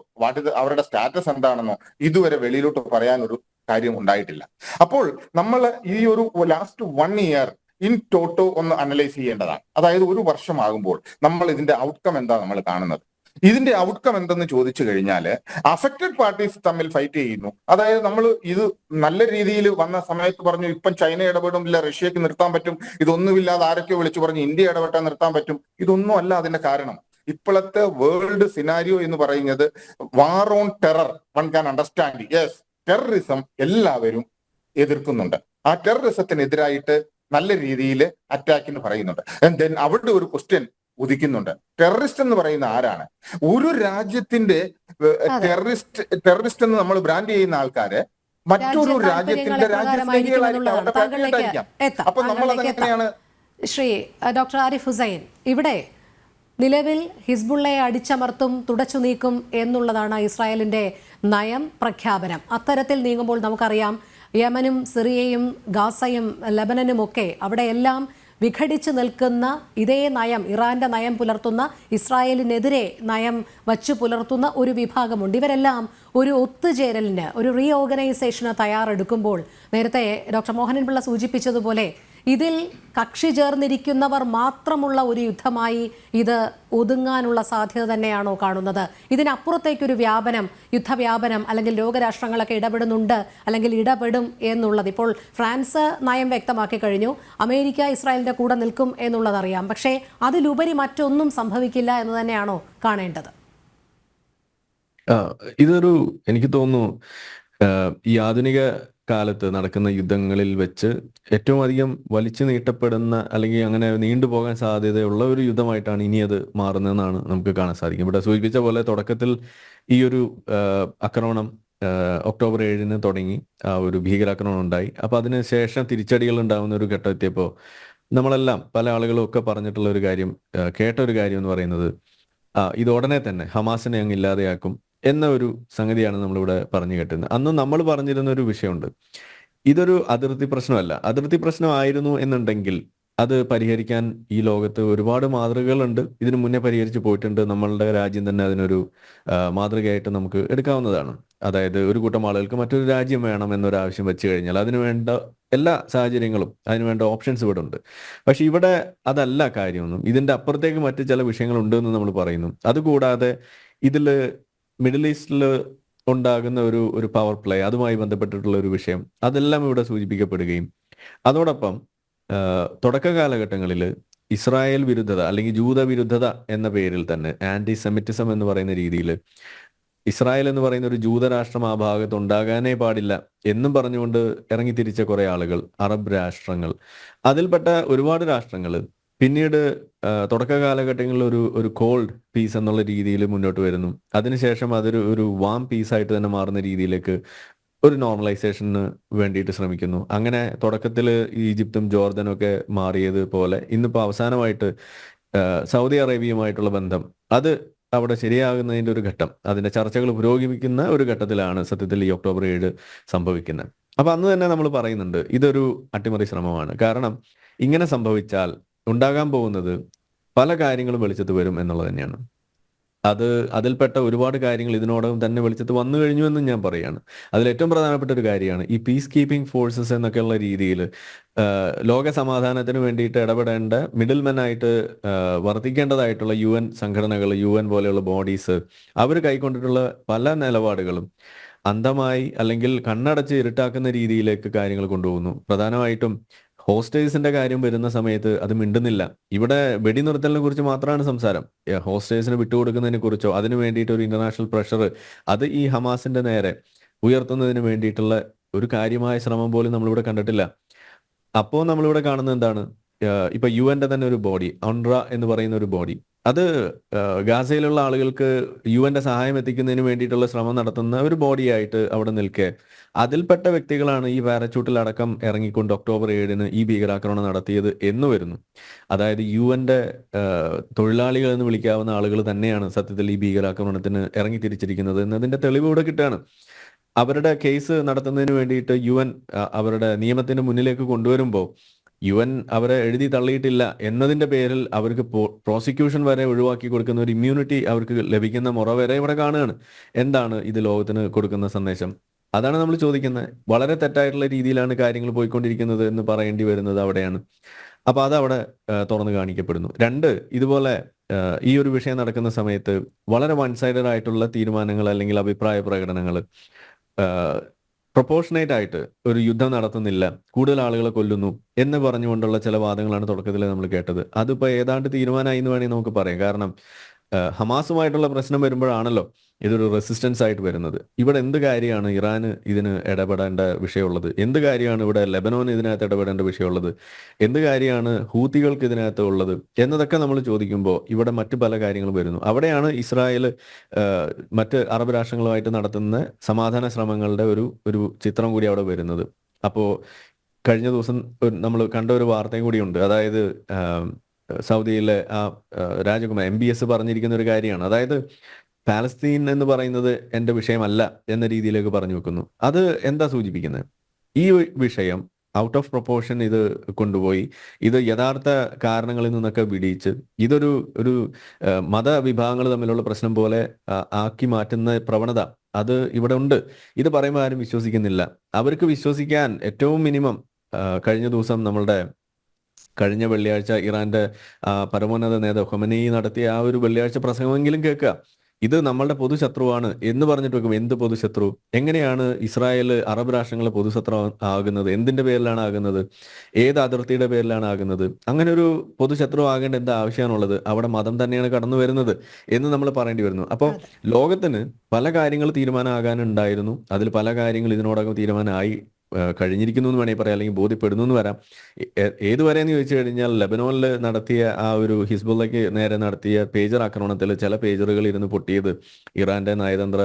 അവരുടെ സ്റ്റാറ്റസ് എന്താണെന്നോ ഇതുവരെ വെളിയിലോട്ട് പറയാനൊരു കാര്യം ഉണ്ടായിട്ടില്ല. അപ്പോൾ നമ്മൾ ഈ ഒരു ലാസ്റ്റ് 1 year ഇൻ ടോട്ടോ ഒന്ന് അനലൈസ് ചെയ്യേണ്ടതാണ്. അതായത് ഒരു വർഷമാകുമ്പോൾ നമ്മൾ ഇതിന്റെ ഔട്ട്കം എന്താ നമ്മൾ കാണുന്നത്? ഇതിന്റെ ഔട്ട്കം എന്തെന്ന് ചോദിച്ചു കഴിഞ്ഞാൽ അഫക്റ്റഡ് പാർട്ടീസ് തമ്മിൽ ഫൈറ്റ് ചെയ്യുന്നു. അതായത് നമ്മൾ ഇത് നല്ല രീതിയിൽ വന്ന സമയത്ത് പറഞ്ഞു ഇപ്പം ചൈന ഇടപെടുന്നില്ല, റഷ്യക്ക് നിർത്താൻ പറ്റും, ഇതൊന്നുമില്ലാതെ ആരൊക്കെയോ വിളിച്ചു പറഞ്ഞു ഇന്ത്യ ഇടപെട്ടാൽ നിർത്താൻ പറ്റും. ഇതൊന്നും അല്ല അതിന്റെ കാരണം. ഇപ്പോഴത്തെ വേൾഡ് സിനാരിയോ എന്ന് പറയുന്നത് war on terror. One can understand. Yes, terrorism എല്ലാവരും എതിർക്കുന്നുണ്ട്. ആ ടെററിസത്തിനെതിരായിട്ട് നല്ല രീതിയിൽ അറ്റാക്കിന് പറയുന്നുണ്ട്. ആൻഡ് ദെൻ അവരുടെ ഒരു ക്വസ്റ്റ്യൻ ഉദിക്കുന്നുണ്ട്. ടെററിസ്റ്റ് എന്ന് പറയുന്ന ആരാണ്? ഒരു രാജ്യത്തിന്റെ ടെററിസ്റ്റ് എന്ന് നമ്മൾ ബ്രാൻഡ് ചെയ്യുന്ന ആൾക്കാര് മറ്റൊരു രാജ്യത്തിന്റെ രാജ്യസ്നേഹികളായിരിക്കാം. അപ്പൊ നമ്മൾ അതെങ്ങനെയാണ്? ശ്രീ ഡോക്ടർ ആരിഫ് ഹുസൈൻ, ഇവിടെ നിലവിൽ ഹിസ്ബുള്ളയെ അടിച്ചമർത്തും, തുടച്ചു നീക്കും എന്നുള്ളതാണ് ഇസ്രായേലിന്റെ നയം പ്രഖ്യാപനം. അത്തരത്തിൽ നീങ്ങുമ്പോൾ നമുക്കറിയാം യമനും സിറിയയും ഗാസയും ലബനനും ഒക്കെ അവിടെയെല്ലാം വിഘടിച്ചു നിൽക്കുന്ന ഇതേ നയം, ഇറാന്റെ നയം പുലർത്തുന്ന, ഇസ്രായേലിനെതിരെ നയം വച്ചു പുലർത്തുന്ന ഒരു വിഭാഗമുണ്ട്. ഇവരെല്ലാം ഒരു ഒത്തുചേരലിന്, ഒരു റീഓർഗനൈസേഷന് തയ്യാറെടുക്കുമ്പോൾ നേരത്തെ ഡോക്ടർ മോഹനൻപിള്ള സൂചിപ്പിച്ചതുപോലെ ഇതിൽ കക്ഷി ചേർന്നിരിക്കുന്നവർ മാത്രമുള്ള ഒരു യുദ്ധമായി ഇത് ഒതുങ്ങാനുള്ള സാധ്യത തന്നെയാണോ കാണുന്നത്? ഇതിനപ്പുറത്തേക്കൊരു വ്യാപനം, യുദ്ധവ്യാപനം അല്ലെങ്കിൽ ലോകരാഷ്ട്രങ്ങളൊക്കെ ഇടപെടുന്നുണ്ട് അല്ലെങ്കിൽ ഇടപെടും എന്നുള്ളത് ഇപ്പോൾ ഫ്രാൻസ് നയം വ്യക്തമാക്കി കഴിഞ്ഞു. അമേരിക്ക ഇസ്രായേലിന്റെ കൂടെ നിൽക്കും എന്നുള്ളതറിയാം. പക്ഷേ അതിലുപരി മറ്റൊന്നും സംഭവിക്കില്ല എന്ന് തന്നെയാണോ കാണേണ്ടത്? ഇതൊരു, എനിക്ക് തോന്നുന്നു ഈ ആധുനിക കാലത്ത് നടക്കുന്ന യുദ്ധങ്ങളിൽ വെച്ച് ഏറ്റവും അധികം വലിച്ചു നീട്ടപ്പെടുന്ന അല്ലെങ്കിൽ അങ്ങനെ നീണ്ടുപോകാൻ സാധ്യതയുള്ള ഒരു യുദ്ധമായിട്ടാണ് ഇനി അത് മാറുന്നതെന്നാണ് നമുക്ക് കാണാൻ സാധിക്കും. ഇവിടെ സൂചിപ്പിച്ച പോലെ തുടക്കത്തിൽ ഈ ഒരു ആക്രമണം ഒക്ടോബർ 7 തുടങ്ങി, ആ ഒരു ഭീകരാക്രമണം ഉണ്ടായി. അപ്പോൾ അതിന് ശേഷം തിരിച്ചടികൾ ഉണ്ടാകുന്ന ഒരു ഘട്ടം എത്തിയപ്പോൾ നമ്മളെല്ലാം പല ആളുകളും ഒക്കെ പറഞ്ഞിട്ടുള്ള ഒരു കാര്യം, കേട്ട ഒരു കാര്യം എന്ന് പറയുന്നത് ഇത് ഉടനെ തന്നെ ഹമാസിനെ അങ്ങ് ഇല്ലാതെയാക്കും എന്ന ഒരു സംഗതിയാണ് നമ്മളിവിടെ പറഞ്ഞു കേട്ടുന്നത്. അന്ന് നമ്മൾ പറഞ്ഞിരുന്ന ഒരു വിഷയമുണ്ട്, ഇതൊരു അതിർത്തി പ്രശ്നമല്ല. അതിർത്തി പ്രശ്നമായിരുന്നു എന്നുണ്ടെങ്കിൽ അത് പരിഹരിക്കാൻ ഈ ലോകത്ത് ഒരുപാട് മാതൃകകളുണ്ട്. ഇതിനു മുന്നേ പരിഹരിച്ചു പോയിട്ടുണ്ട്. നമ്മളുടെ രാജ്യം തന്നെ അതിനൊരു മാതൃകയായിട്ട് നമുക്ക് എടുക്കാവുന്നതാണ്. അതായത് ഒരു കൂട്ടം ആളുകൾക്ക് മറ്റൊരു രാജ്യം വേണം എന്നൊരു ആവശ്യം വെച്ച് കഴിഞ്ഞാൽ അതിനു വേണ്ട എല്ലാ സാഹചര്യങ്ങളും, അതിനുവേണ്ട ഓപ്ഷൻസ് ഇവിടെ ഉണ്ട്. പക്ഷെ ഇവിടെ അതല്ല കാര്യമൊന്നും. ഇതിന്റെ അപ്പുറത്തേക്ക് മറ്റ് ചില വിഷയങ്ങളുണ്ട് എന്ന് നമ്മൾ പറയുന്നു. അതുകൂടാതെ ഇതിൽ മിഡിൽ ഈസ്റ്റിൽ ഉണ്ടാകുന്ന ഒരു പവർ പ്ലേ, അതുമായി ബന്ധപ്പെട്ടിട്ടുള്ള ഒരു വിഷയം, അതെല്ലാം ഇവിടെ സൂചിപ്പിക്കപ്പെടുകയും അതോടൊപ്പം തുടക്ക കാലഘട്ടങ്ങളിൽ ഇസ്രായേൽ വിരുദ്ധത അല്ലെങ്കിൽ ജൂത വിരുദ്ധത എന്ന പേരിൽ തന്നെ ആന്റി സെമിറ്റിസം എന്ന് പറയുന്ന രീതിയിൽ ഇസ്രായേൽ എന്ന് പറയുന്ന ഒരു ജൂതരാഷ്ട്രം ആ ഭാഗത്ത് ഉണ്ടാകാനേ പാടില്ല എന്നും പറഞ്ഞുകൊണ്ട് ഇറങ്ങിത്തിരിച്ച കുറെ ആളുകൾ, അറബ് രാഷ്ട്രങ്ങൾ, അതിൽപ്പെട്ട ഒരുപാട് രാഷ്ട്രങ്ങൾ പിന്നീട് തുടക്ക കാലഘട്ടങ്ങളിൽ ഒരു കോൾഡ് പീസ് എന്നുള്ള രീതിയിൽ മുന്നോട്ട് വരുന്നു. അതിനുശേഷം അതൊരു വാം പീസായിട്ട് തന്നെ മാറുന്ന രീതിയിലേക്ക് ഒരു നോർമലൈസേഷന് വേണ്ടിയിട്ട് ശ്രമിക്കുന്നു. അങ്ങനെ തുടക്കത്തിൽ ഈജിപ്തും ജോർദനും ഒക്കെ മാറിയത് പോലെ ഇന്നിപ്പോൾ അവസാനമായിട്ട് സൗദി അറേബ്യയുമായിട്ടുള്ള ബന്ധം അത് അവിടെ ശരിയാകുന്നതിൻ്റെ ഒരു ഘട്ടം, അതിൻ്റെ ചർച്ചകൾ പുരോഗമിക്കുന്ന ഒരു ഘട്ടത്തിലാണ് സത്യത്തിൽ ഈ ഒക്ടോബർ 7 സംഭവിക്കുന്നത്. അപ്പം അന്ന് തന്നെ നമ്മൾ പറയുന്നുണ്ട് ഇതൊരു അട്ടിമറി ശ്രമമാണ്. കാരണം ഇങ്ങനെ സംഭവിച്ചാൽ ഉണ്ടാകാൻ പോകുന്നത് പല കാര്യങ്ങളും വെളിച്ചത്ത് വരും എന്നുള്ളത് തന്നെയാണ്. അതിൽപ്പെട്ട ഒരുപാട് കാര്യങ്ങൾ ഇതിനോടകം തന്നെ വെളിച്ചത്ത് വന്നു കഴിഞ്ഞു എന്നും ഞാൻ പറയുകയാണ്. അതിലേറ്റവും പ്രധാനപ്പെട്ട ഒരു കാര്യമാണ് ഈ പീസ് കീപ്പിംഗ് ഫോഴ്സസ് എന്നൊക്കെയുള്ള രീതിയിൽ ലോക സമാധാനത്തിന് വേണ്ടിയിട്ട് ഇടപെടേണ്ട മിഡിൽ മെൻ ആയിട്ട് വർത്തിക്കേണ്ടതായിട്ടുള്ള UN സംഘടനകൾ, UN പോലെയുള്ള ബോഡീസ്, അവർ കൈക്കൊണ്ടിട്ടുള്ള പല നിലപാടുകളും അന്ധമായി അല്ലെങ്കിൽ കണ്ണടച്ച് ഇരുട്ടാക്കുന്ന രീതിയിലേക്ക് കാര്യങ്ങൾ കൊണ്ടുപോകുന്നു. പ്രധാനമായിട്ടും ഹോസ്റ്റേഴ്സിന്റെ കാര്യം വരുന്ന സമയത്ത് അത് മിണ്ടുന്നില്ല. ഇവിടെ വെടിനിർത്തലിനെ കുറിച്ച് മാത്രമാണ് സംസാരം. ഹോസ്റ്റേഴ്സിന് വിട്ടുകൊടുക്കുന്നതിനെ കുറിച്ചോ അതിനു വേണ്ടിയിട്ട് ഒരു ഇന്റർനാഷണൽ പ്രഷർ അത് ഈ ഹമാസിന്റെ നേരെ ഉയർത്തുന്നതിന് വേണ്ടിയിട്ടുള്ള ഒരു കാര്യമായ ശ്രമം പോലും നമ്മളിവിടെ കണ്ടിട്ടില്ല. അപ്പോൾ നമ്മളിവിടെ കാണുന്നത് എന്താണ്? ഇപ്പൊ UN തന്നെ ഒരു ബോഡി, UNRWA എന്ന് പറയുന്ന ഒരു ബോഡി, അത് ഗാസയിലുള്ള ആളുകൾക്ക് UN സഹായം എത്തിക്കുന്നതിന് വേണ്ടിയിട്ടുള്ള ശ്രമം നടത്തുന്ന ഒരു ബോഡിയായിട്ട് അവിടെ നിൽക്കെ അതിൽപ്പെട്ട വ്യക്തികളാണ് ഈ പാരച്യൂട്ടിലടക്കം ഇറങ്ങിക്കൊണ്ട് ഒക്ടോബർ 7 ഈ ഭീകരാക്രമണം നടത്തിയത് എന്ന് വരുന്നു. അതായത് UN തൊഴിലാളികൾ എന്ന് വിളിക്കാവുന്ന ആളുകൾ തന്നെയാണ് സത്യത്തിൽ ഈ ഭീകരാക്രമണത്തിന് ഇറങ്ങിത്തിരിച്ചിരിക്കുന്നത് എന്നതിന്റെ തെളിവ് ഇവിടെ കിട്ടുകയാണ്. അവരുടെ കേസ് നടത്തുന്നതിന് വേണ്ടിയിട്ട് UN അവരുടെ നിയമത്തിന് മുന്നിലേക്ക് കൊണ്ടുവരുമ്പോൾ UN അവരെ എഴുതി തള്ളിയിട്ടില്ല എന്നതിന്റെ പേരിൽ അവർക്ക് പ്രോസിക്യൂഷൻ വരെ ഒഴിവാക്കി കൊടുക്കുന്ന ഒരു ഇമ്മ്യൂണിറ്റി അവർക്ക് ലഭിക്കുന്ന മുറ വരെ ഇവിടെ കാണുകയാണ്. എന്താണ് ഇത് ലോകത്തിന് കൊടുക്കുന്ന സന്ദേശം? അതാണ് നമ്മൾ ചോദിക്കുന്നത്. വളരെ തെറ്റായിട്ടുള്ള രീതിയിലാണ് കാര്യങ്ങൾ പോയിക്കൊണ്ടിരിക്കുന്നത് എന്ന് പറയേണ്ടി വരുന്നത് അവിടെയാണ്. അപ്പൊ അതവിടെ തുറന്നു കാണിക്കപ്പെടുന്നു. രണ്ട്, ഇതുപോലെ ഈ ഒരു വിഷയം നടക്കുന്ന സമയത്ത് വളരെ വൺ സൈഡഡ് ആയിട്ടുള്ള തീരുമാനങ്ങൾ അല്ലെങ്കിൽ അഭിപ്രായ പ്രകടനങ്ങൾ, പ്രൊപ്പോർഷനേറ്റ് ആയിട്ട് ഒരു യുദ്ധം നടത്തുന്നില്ല, കൂടുതൽ ആളുകളെ കൊല്ലുന്നു എന്ന് പറഞ്ഞുകൊണ്ടുള്ള ചില വാദങ്ങളാണ് തുടക്കത്തിൽ നമ്മൾ കേട്ടത്. അതിപ്പോൾ ഏതാണ്ട് തീരുമാനമായി എന്ന് വേണമെങ്കിൽ നമുക്ക് പറയാം. കാരണം ഹമാസുമായിട്ടുള്ള പ്രശ്നം വരുമ്പോഴാണല്ലോ ഇതൊരു റെസിസ്റ്റൻസ് ആയിട്ട് വരുന്നത്. ഇവിടെ എന്ത് കാര്യമാണ് ഇറാന് ഇതിന് ഇടപെടേണ്ട വിഷയമുള്ളത്? എന്ത് കാര്യമാണ് ഇവിടെ ലെബനോന് ഇതിനകത്ത് ഇടപെടേണ്ട വിഷയമുള്ളത്? എന്ത് കാര്യമാണ് ഹൂത്തികൾക്ക് ഇതിനകത്ത് ഉള്ളത് എന്നതൊക്കെ നമ്മൾ ചോദിക്കുമ്പോൾ ഇവിടെ മറ്റു പല കാര്യങ്ങളും വരുന്നു. അവിടെയാണ് ഇസ്രായേൽ മറ്റ് അറബ് രാഷ്ട്രങ്ങളുമായിട്ട് നടത്തുന്ന സമാധാന ശ്രമങ്ങളുടെ ഒരു ചിത്രം കൂടി അവിടെ വരുന്നത്. അപ്പോൾ കഴിഞ്ഞ ദിവസം നമ്മൾ കണ്ട ഒരു വാർത്തയും കൂടിയുണ്ട്. അതായത് സൗദിയിലെ ആ രാജകുമാർ MBS പറഞ്ഞിരിക്കുന്ന ഒരു കാര്യമാണ്. അതായത് പാലസ്തീൻ എന്ന് പറയുന്നത് എൻ്റെ വിഷയമല്ല എന്ന രീതിയിലേക്ക് പറഞ്ഞു വെക്കുന്നു. അത് എന്താ സൂചിപ്പിക്കുന്നത്? ഈ വിഷയം ഔട്ട് ഓഫ് പ്രൊപ്പോർഷൻ ഇത് കൊണ്ടുപോയി ഇത് യഥാർത്ഥ കാരണങ്ങളിൽ നിന്നൊക്കെ വിടിയിച്ച് ഇതൊരു മതവിഭാഗങ്ങൾ തമ്മിലുള്ള പ്രശ്നം പോലെ ആക്കി മാറ്റുന്ന പ്രവണത അത് ഇവിടെ ഉണ്ട്. ഇത് പറയുമ്പോൾ ആരും വിശ്വസിക്കുന്നില്ല. അവർക്ക് വിശ്വസിക്കാൻ ഏറ്റവും മിനിമം കഴിഞ്ഞ ദിവസം കഴിഞ്ഞ വെള്ളിയാഴ്ച ഇറാന്റെ പരമോന്നത നേതാവ് ഖൊമനേയി നടത്തിയ ആ ഒരു വെള്ളിയാഴ്ച പ്രസംഗമെങ്കിലും കേൾക്കുക. ഇത് നമ്മളുടെ പൊതുശത്രുവാണ് എന്ന് പറഞ്ഞിട്ട് വെക്കും. എന്ത് പൊതുശത്രു? എങ്ങനെയാണ് ഇസ്രായേൽ അറബ് രാഷ്ട്രങ്ങളെ പൊതുശത്രു ആകുന്നത്? എന്തിന്റെ പേരിലാണ് ആകുന്നത്? ഏത് അതിർത്തിയുടെ പേരിലാണ് ആകുന്നത്? അങ്ങനെ ഒരു പൊതുശത്രു ആകേണ്ട എന്താ ആവശ്യമാണുള്ളത്? അവിടെ മതം തന്നെയാണ് കടന്നു വരുന്നത് എന്ന് നമ്മൾ പറയേണ്ടി വരുന്നു. അപ്പോൾ ലോകത്തിന് പല കാര്യങ്ങൾ തീരുമാനമാകാനുണ്ടായിരുന്നു. അതിൽ പല കാര്യങ്ങൾ ഇതിനോടകം തീരുമാനമായി കഴിഞ്ഞിരിക്കുന്നു എന്ന് വേണമെങ്കിൽ പറയാം, അല്ലെങ്കിൽ ബോധ്യപ്പെടുന്നു എന്ന് വരാം. ഏതുവരെ എന്ന് ചോദിച്ചു കഴിഞ്ഞാൽ ലെബനോനിൽ നടത്തിയ ആ ഒരു ഹിസ്ബുള്ളയ്ക്ക് നേരെ നടത്തിയ പേജർ ആക്രമണത്തിൽ ചില പേജറുകൾ ഇരുന്ന് പൊട്ടിയത് ഇറാന്റെ നയതന്ത്ര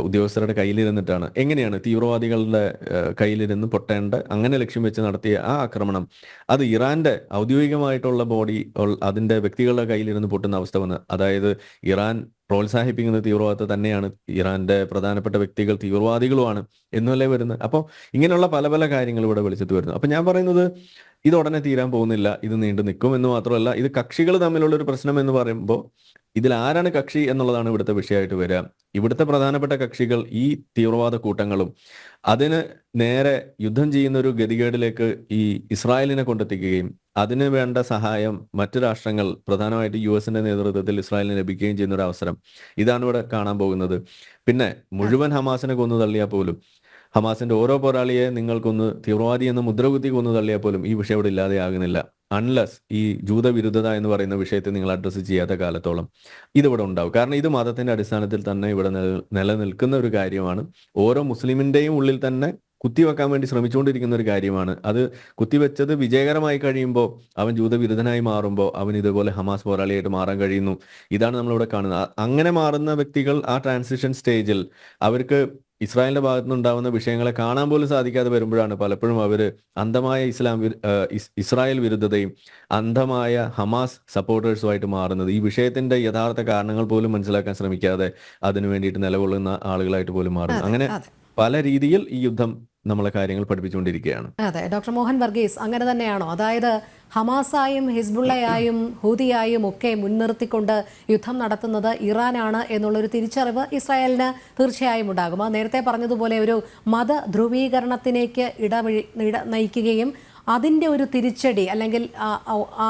ഉദ്യോഗസ്ഥരുടെ കയ്യിലിരുന്നിട്ടാണ്. എങ്ങനെയാണ് തീവ്രവാദികളുടെ കയ്യിലിരുന്ന് പൊട്ടേണ്ട അങ്ങനെ ലക്ഷ്യം വെച്ച് നടത്തിയ ആ ആക്രമണം അത് ഇറാന്റെ ഔദ്യോഗികമായിട്ടുള്ള ബോഡി അതിന്റെ വ്യക്തികളുടെ കയ്യിലിരുന്ന് പൊട്ടുന്ന അവസ്ഥ വന്ന്, അതായത് ഇറാൻ പ്രോത്സാഹിപ്പിക്കുന്ന തീവ്രവാദത്തെ തന്നെയാണ്, ഇറാന്റെ പ്രധാനപ്പെട്ട വ്യക്തികൾ തീവ്രവാദികളുമാണ് എന്നല്ലേ വരുന്നത്. അപ്പോൾ ഇങ്ങനെയുള്ള പല പല കാര്യങ്ങൾ ഇവിടെ വെളിച്ചത്ത് വരുന്നു. അപ്പം ഞാൻ പറയുന്നത് ഇത് ഉടനെ തീരാൻ പോകുന്നില്ല, ഇത് നീണ്ടു നിൽക്കും എന്ന് മാത്രമല്ല, ഇത് കക്ഷികൾ തമ്മിലുള്ള ഒരു പ്രശ്നം എന്ന് പറയുമ്പോൾ ഇതിൽ ആരാണ് കക്ഷി എന്നുള്ളതാണ് ഇവിടുത്തെ വിഷയമായിട്ട് വരിക. ഇവിടുത്തെ പ്രധാനപ്പെട്ട കക്ഷികൾ ഈ തീവ്രവാദ കൂട്ടങ്ങളും അതിന് നേരെ യുദ്ധം ചെയ്യുന്ന ഒരു ഗതികേടിലേക്ക് ഈ ഇസ്രായേലിനെ കൊണ്ടെത്തിക്കുകയും അതിന് വേണ്ട സഹായം മറ്റു രാഷ്ട്രങ്ങൾ, പ്രധാനമായിട്ട് US-ന്റെ നേതൃത്വത്തിൽ ഇസ്രായേലിന് ലഭിക്കുകയും ചെയ്യുന്ന ഒരു അവസരം, ഇതാണ് ഇവിടെ കാണാൻ പോകുന്നത്. പിന്നെ മുഴുവൻ ഹമാസിനെ കൊന്നു തള്ളിയാൽ പോലും, ഹമാസിന്റെ ഓരോ പോരാളിയെ നിങ്ങൾക്കൊന്ന് തീവ്രവാദി എന്ന മുദ്രകുത്തി കൊന്നു തള്ളിയാൽ പോലും ഈ വിഷയം ഇവിടെ ഇല്ലാതെയാകുന്നില്ല. അൺലെസ് ഈ ജൂതവിരുദ്ധത എന്ന് പറയുന്ന വിഷയത്തെ നിങ്ങൾ അഡ്രസ്സ് ചെയ്യാത്ത കാലത്തോളം ഇതിവിടെ ഉണ്ടാവും. കാരണം ഇത് മതത്തിന്റെ അടിസ്ഥാനത്തിൽ തന്നെ ഇവിടെ നിലനിൽക്കുന്ന ഒരു കാര്യമാണ്. ഓരോ മുസ്ലിമിന്റെയും ഉള്ളിൽ തന്നെ കുത്തിവെക്കാൻ വേണ്ടി ശ്രമിച്ചുകൊണ്ടിരിക്കുന്ന ഒരു കാര്യമാണ്. അത് കുത്തിവെച്ചത് വിജയകരമായി കഴിയുമ്പോൾ അവൻ ജൂതവിരുദ്ധനായി മാറുമ്പോൾ അവൻ ഇതുപോലെ ഹമാസ് പോരാളിയായിട്ട് മാറാൻ കഴിയുന്നു. ഇതാണ് നമ്മളിവിടെ കാണുന്നത്. അങ്ങനെ മാറുന്ന വ്യക്തികൾ ആ ട്രാൻസിഷൻ സ്റ്റേജിൽ അവർക്ക് ഇസ്രായേലിന്റെ ഭാഗത്തു നിന്നുണ്ടാവുന്ന വിഷയങ്ങളെ കാണാൻ പോലും സാധിക്കാതെ വരുമ്പോഴാണ് പലപ്പോഴും അവർ അന്ധമായ ഇസ്രായേൽ വിരുദ്ധതയും അന്ധമായ ഹമാസ് സപ്പോർട്ടേഴ്സുമായിട്ട് മാറുന്നത്. ഈ വിഷയത്തിന്റെ യഥാർത്ഥ കാരണങ്ങൾ പോലും മനസ്സിലാക്കാൻ ശ്രമിക്കാതെ അതിനു വേണ്ടിയിട്ട് നിലകൊള്ളുന്ന ആളുകളായിട്ട് പോലും മാറുന്നു. അങ്ങനെ പല രീതിയിൽ ഈ യുദ്ധം നമ്മളെ കാര്യങ്ങൾ പഠിപ്പിച്ചുകൊണ്ടിരിക്കുകയാണ്. അതെ, ഡോക്ടർ മോഹൻ വർഗീസ്, അങ്ങനെ തന്നെയാണോ? അതായത് ഹമാസായും ഹിസ്ബുള്ളയായും ഹൂതിയായും ഒക്കെ മുൻനിർത്തിക്കൊണ്ട് യുദ്ധം നടത്തുന്നത് ഇറാനാണ് എന്നുള്ളൊരു തിരിച്ചറിവ് ഇസ്രായേലിന് തീർച്ചയായും ഉണ്ടാകും. നേരത്തെ പറഞ്ഞതുപോലെ ഒരു മത ധ്രുവീകരണത്തിലേക്ക് നയിക്കുകയും അതിൻ്റെ ഒരു തിരിച്ചടി അല്ലെങ്കിൽ